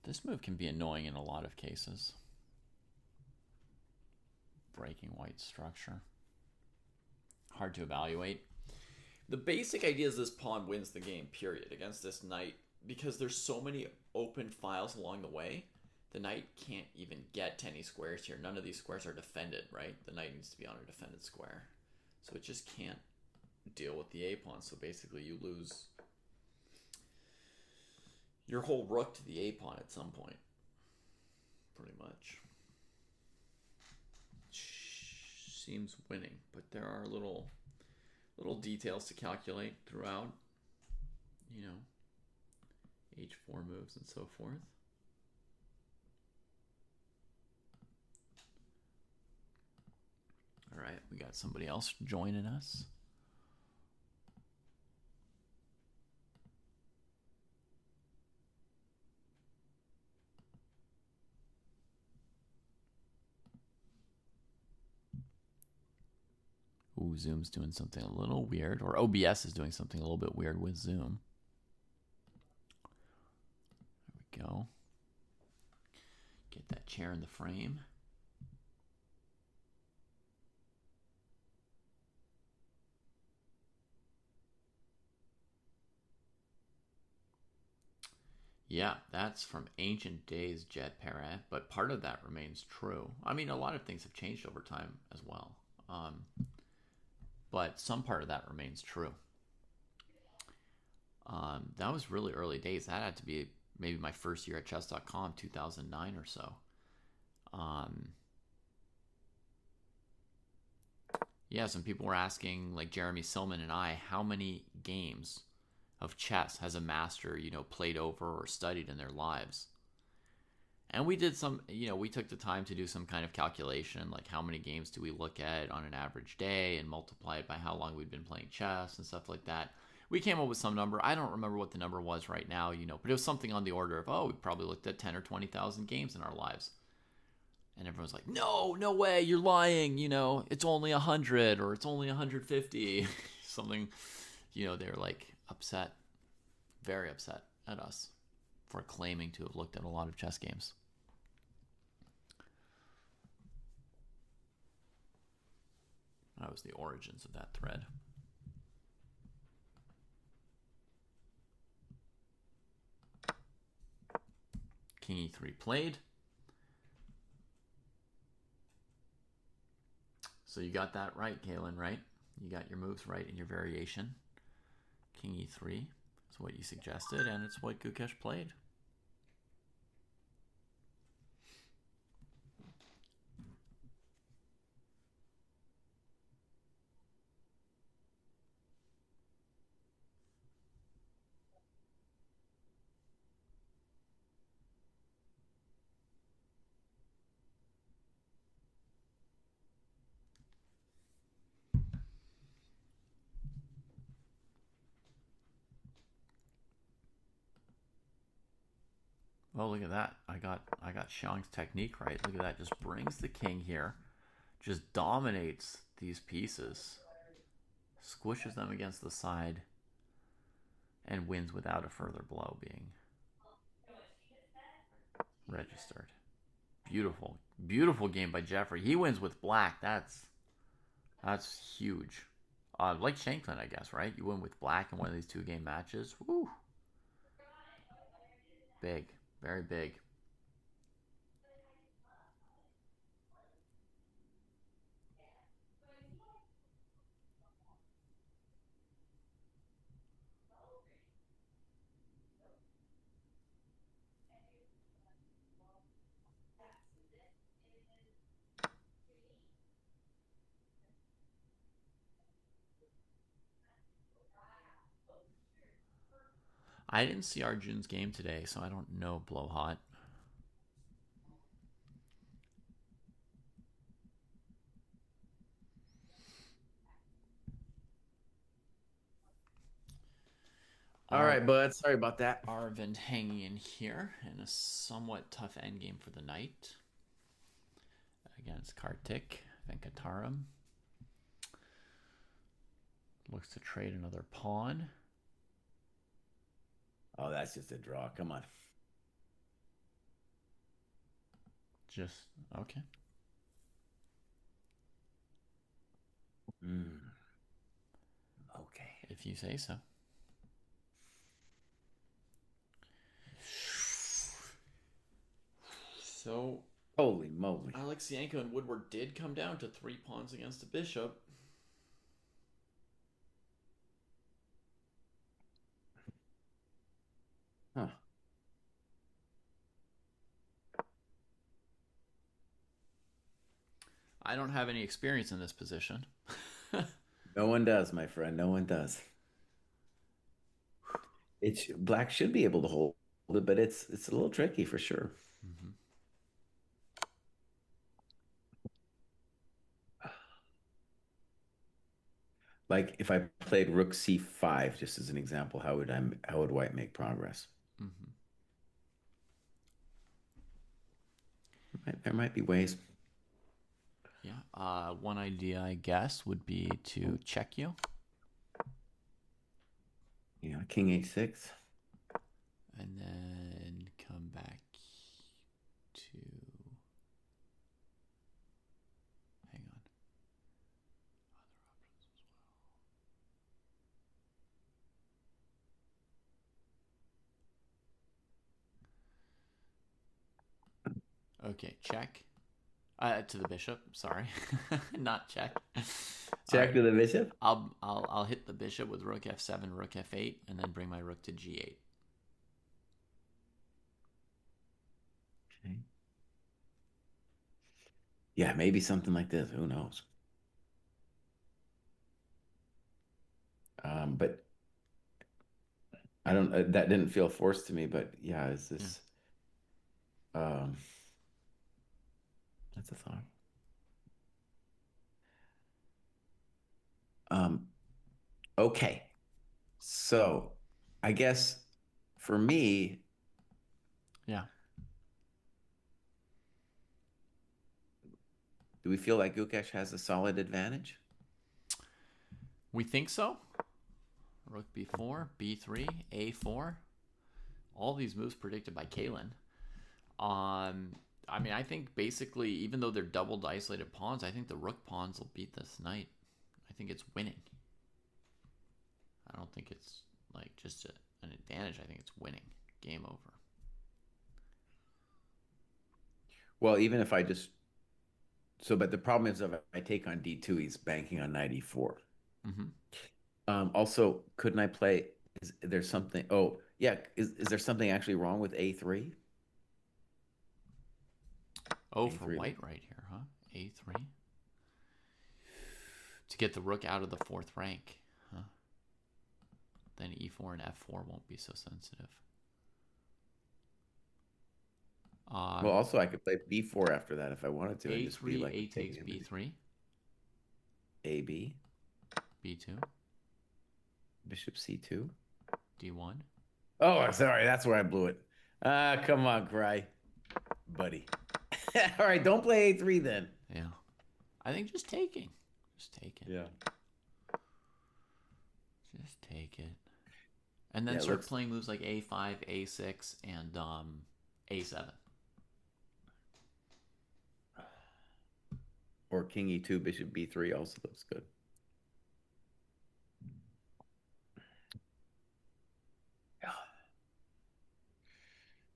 This move can be annoying in a lot of cases. Breaking white structure. Hard to evaluate. The basic idea is this pawn wins the game, period, against this knight, because there's so many open files along the way The knight can't even get to any squares here. None of these squares are defended, right? The knight needs to be on a defended square. So it just can't deal with the a-pawn. So basically you lose your whole rook to the a-pawn at some point. Pretty much. Seems winning, but there are little details to calculate throughout. You know, h4 moves and so forth. All right, we got somebody else joining us. Ooh, Zoom's doing something a little weird, or OBS is doing something a little bit weird with Zoom. There we go. Get that chair in the frame. Yeah, that's from ancient days, Jet Parrot, but part of that remains true. I mean, a lot of things have changed over time as well. But some part of that remains true. That was really early days. That had to be maybe my first year at chess.com, 2009 or so. Yeah, some people were asking, like Jeremy Silman and I, how many games of chess has a master, played over or studied in their lives? And we did some, we took the time to do some kind of calculation, like how many games do we look at on an average day and multiply it by how long we'd been playing chess and stuff like that. We came up with some number. I don't remember what the number was right now, but it was something on the order of, we probably looked at 10 or 20,000 games in our lives. And everyone's like, no way, you're lying, it's only 100 or it's only 150. Something, they're like upset, very upset at us for claiming to have looked at a lot of chess games. That was the origins of that thread. King e3 played. So you got that right, Kaylin, right? You got your moves right in your variation. King e3 is what you suggested, and it's what Gukesh played. Oh, look at that. I got Xiang's technique right. Look at that. Just brings the king here. Just dominates these pieces. Squishes them against the side. And wins without a further blow being registered. Beautiful. Beautiful game by Jeffrey. He wins with black. That's huge. Like Shanklin, I guess, right? You win with black in one of these 2-game matches. Woo. Big. Very big. I didn't see Arjun's game today, so I don't know Blowhot. All right, bud. Sorry about that. Arvind hanging in here in a somewhat tough endgame for the knight against Kartik Venkataram. Looks to trade another pawn. Oh, that's just a draw. Come on. Just, okay. Okay. If you say so. So Holy moly. Alexienko and Woodward did come down to 3 pawns against a bishop. Huh. I don't have any experience in this position. No one does, my friend. No one does. Black should be able to hold it, but it's a little tricky for sure. Mm-hmm. Like if I played Rook C5, just as an example, how would White make progress? Mm-hmm. There might be ways. Yeah. One idea, I guess, would be to check you. Yeah, King H6. And then come back to... Hang on. Okay, check. To the bishop. Sorry, not check. Check to the bishop. I'll hit the bishop with Rook F7, Rook F8, and then bring my Rook to G8. Okay. Yeah, maybe something like this. Who knows? But I don't. That didn't feel forced to me. But yeah, is this? Um, that's a thought. Um, okay. So I guess for me, Yeah. do we feel like Gukesh has a solid advantage? We think so. Rook B4, B3, A4. All these moves predicted by Kalen. I mean, I think basically, even though they're doubled isolated pawns, I think the rook pawns will beat this knight. I think it's winning. I don't think it's like just an advantage. I think it's winning. Game over. Well, even if I just but the problem is if I take on D2, he's banking on knight E4. Mm-hmm. Also, couldn't I play? Is there something? Oh, yeah. Is there something actually wrong with A3? Oh, A3. for white right here, huh? A3. To get the rook out of the 4th rank, huh? Then E4 and F4 won't be so sensitive. Well, also I could play B4 after that if I wanted to, and just be A3, like A takes B3. AB. B2. Bishop C2. D1. Oh, sorry, that's where I blew it. Come on, Kraai, buddy. All right, don't play A3 then. Yeah. I think just taking. Just take it. Yeah. Just take it. And then Yeah, start playing moves like A5, A6, and A7. Or King E2, Bishop B3 also looks good.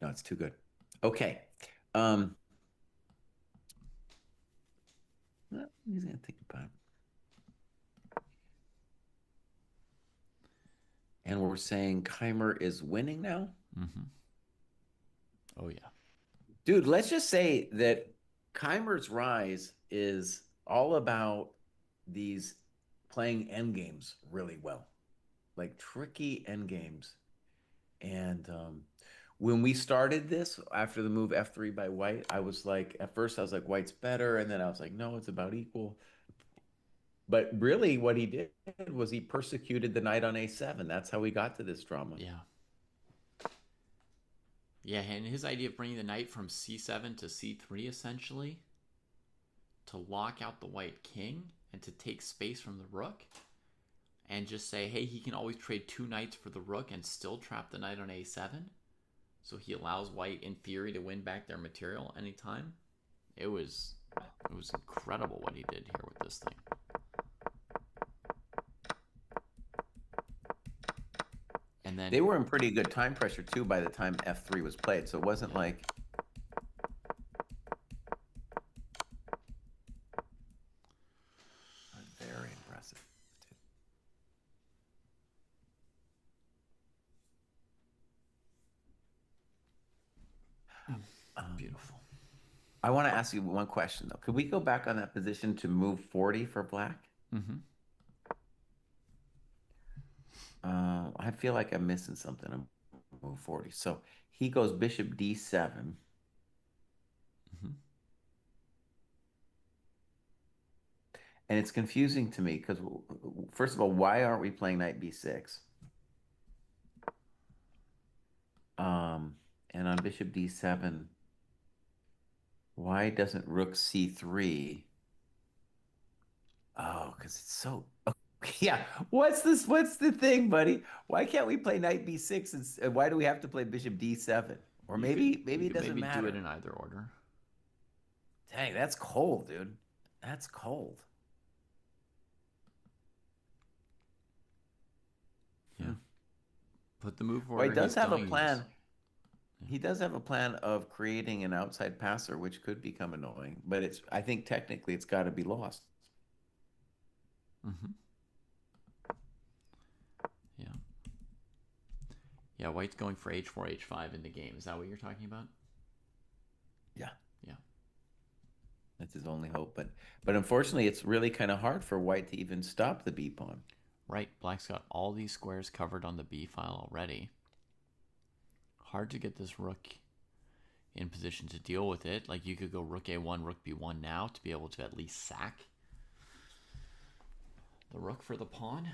No, it's too good. Okay. He's gonna think about it. And we're saying Keimer is winning now? Mm-hmm. Oh, yeah. Dude, let's just say that Keimer's rise is all about these playing endgames really well, like tricky endgames. And when we started this after the move F3 by White, I was like, at first I was like, White's better. And then I was like, no, it's about equal. But really, what he did was he persecuted the knight on A7. That's how we got to this drama. Yeah. Yeah, and his idea of bringing the knight from C7 to C3, essentially, to lock out the white king and to take space from the rook, and just say, hey, he can always trade 2 knights for the rook and still trap the knight on A7. So he allows white, in theory, to win back their material anytime. It was incredible what he did here with this thing. And then they were in pretty good time pressure too by the time F3 was played. So it wasn't like Um, Beautiful. I want to ask you one question though. Could we go back on that position to move 40 for black? Mm-hmm. I feel like I'm missing something. I'm move 40. So he goes bishop d7. Mm-hmm. And it's confusing to me because, first of all, why aren't we playing knight b6? And on bishop d7, why doesn't rook c3? Oh, because it's so. Yeah. What's this? What's the thing, buddy? Why can't we play knight b6 and why do we have to play bishop d7? Or You could maybe you it could doesn't maybe do it matter. in either order. Dang, that's cold, dude. That's cold. Yeah. Hmm. Put the move Well, he order does he's have a going. You plan. just yeah. He does have a plan of creating an outside passer, which could become annoying, but I think technically it's got to be lost. Mm-hmm. Yeah. Yeah. White's going for h4, h5 in the game. Is that what you're talking about? Yeah, Yeah. that's his only hope. But unfortunately, it's really kind of hard for white to even stop the B pawn. Right. Black's got all these squares covered on the b file already. Hard to get this rook in position to deal with it. Like you could go rook a1, rook b1 now to be able to at least sack the rook for the pawn.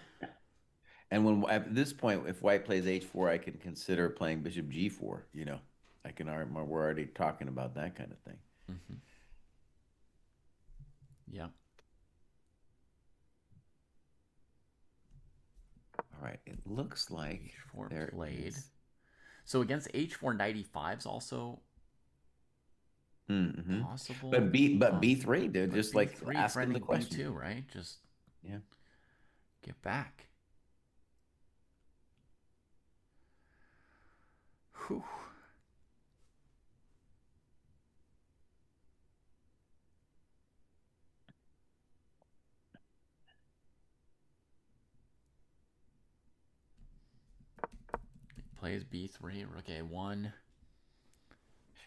And when at this point, if white plays h4, I can consider playing bishop g4. We're already talking about that kind of thing. Mm-hmm. Yeah. All right, it looks like h4 there played. is. So against h4, knight e5 is also Mm-hmm. possible. But b3, dude, But just like b3 ask him the threatening question. b2, right? Just Yeah. get back. Whew. Plays b3, rook a1.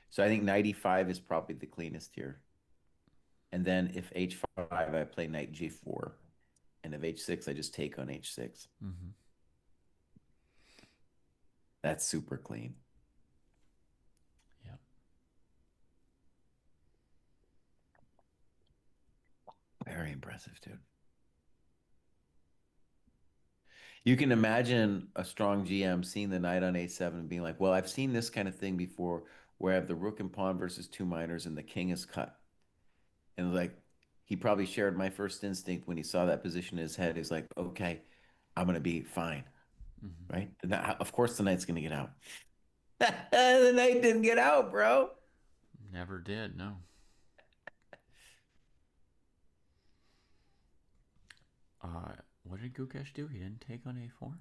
So I think 95 is probably the cleanest here. And then if h5, I play knight g4. And if h6, I just take on h6. Mm-hmm. That's super clean. Yeah. Very impressive, dude. You can imagine a strong GM seeing the knight on a7 and being like, well, I've seen this kind of thing before where I have the rook and pawn versus two minors and the king is cut. And like, he probably shared my first instinct when he saw that position in his head. He's like, okay, I'm going to be fine. Mm-hmm. Right? Of course, the knight's going to get out. The knight didn't get out, bro. Never did, no. What did Gukesh do? He didn't take on a4?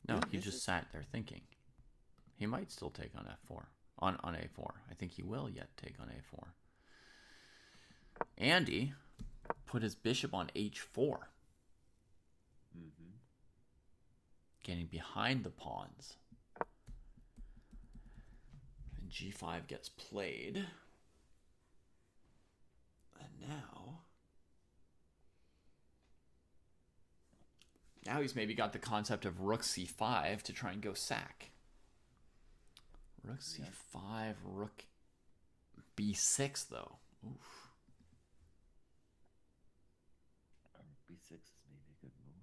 No, Dude, he just sat there thinking. He might still take on f4. On a4. I think he will yet take on a4. Andy put his bishop on h4. Mm-hmm. Getting behind the pawns. And g5 gets played. And now he's maybe got the concept of rook c5 to try and go sack. Rook c5, rook b6 though. Oof. B6 is maybe a good move.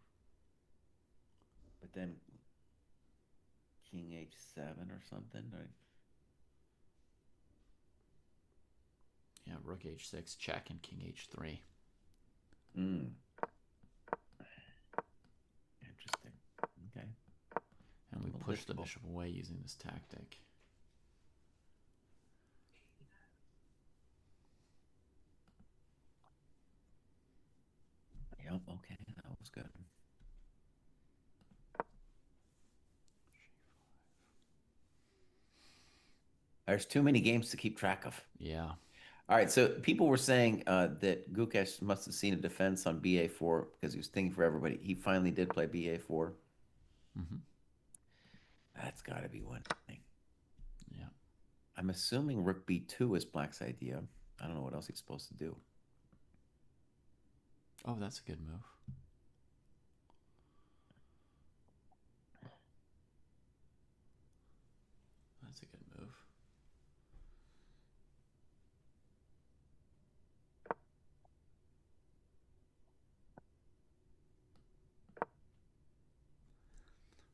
But then king h7 or something, right? Yeah, rook h6, check, and king h3. Mm. Interesting. Okay. And we push the bishop away using this tactic. Yep, okay, that was good. There's too many games to keep track of. Yeah. All right, so people were saying that Gukesh must have seen a defense on BA4 because he was thinking for everybody. He finally did play BA4. Mm-hmm. That's got to be one thing. Yeah. I'm assuming rook b2 is black's idea. I don't know what else he's supposed to do. Oh, that's a good move. That's a good move.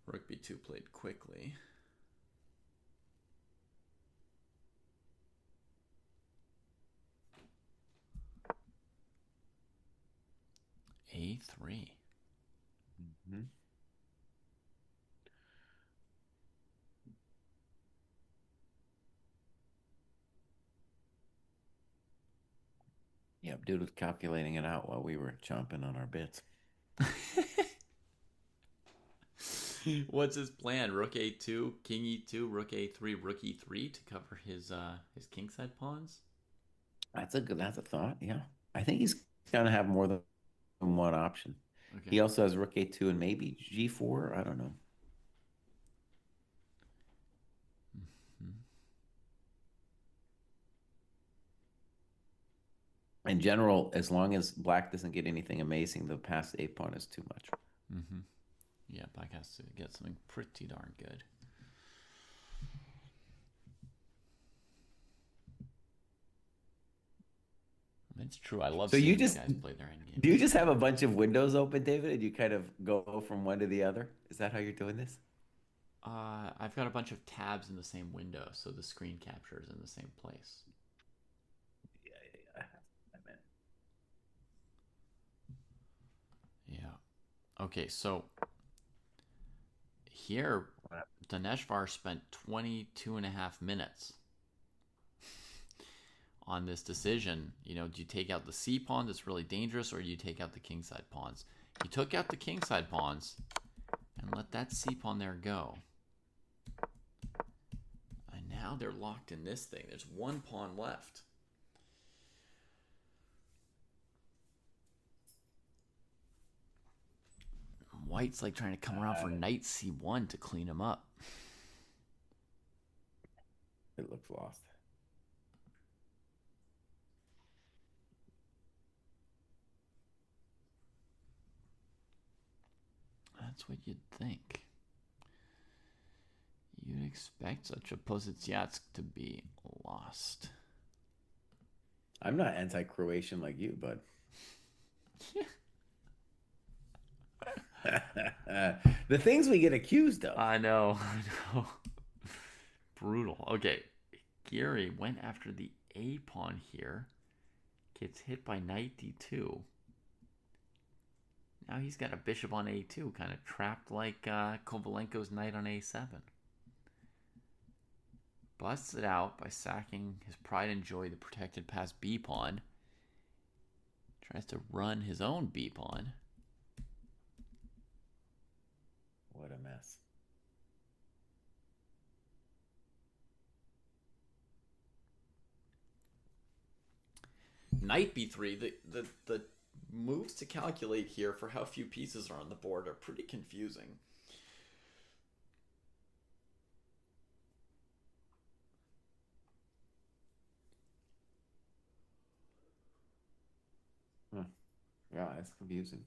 Rook b2 played quickly. a3. Mm-hmm. Yep, dude was calculating it out while we were chomping on our bits. What's his plan? Rook a2, king e2, rook a3, rook e3 to cover his kingside pawns? That's a thought. Yeah. I think he's gonna have more than one option. Okay. He also has rook a2 and maybe g4. I don't know. Mm-hmm. In general, as long as black doesn't get anything amazing, the past a pawn is too much. Mm-hmm. Yeah, black has to get something pretty darn good. It's true. I love So you seeing these just guys play their end do you games. just have a bunch of windows open, David, and you kind of go from one to the other? Is that how you're doing this? I've got a bunch of tabs in the same window, so the screen capture is in the same place. Yeah, yeah, yeah. I meant. Yeah. Okay, so here, Daneshvar spent 22 and a half minutes on this decision. You know, do you take out the c pawn that's really dangerous, or do you take out the kingside pawns? He took out the kingside pawns and let that c pawn there go. And now they're locked in this thing. There's one pawn left. White's like trying to come around for knight c1 to clean him up. It looks lost. That's what you'd think. You'd expect such a Pozitsyask to be lost. I'm not anti-Croatian like you, bud. The things we get accused of. I know, I know. Brutal. Okay, Geary went after the a pawn here. Gets hit by knight d2. Now he's got a bishop on a2, kind of trapped like Kovalenko's knight on a7. Busts it out by sacking his pride and joy, the protected past b pawn. Tries to run his own b pawn. What a mess. Knight b3. The moves to calculate here for how few pieces are on the board are pretty confusing. Huh. Yeah, it's confusing.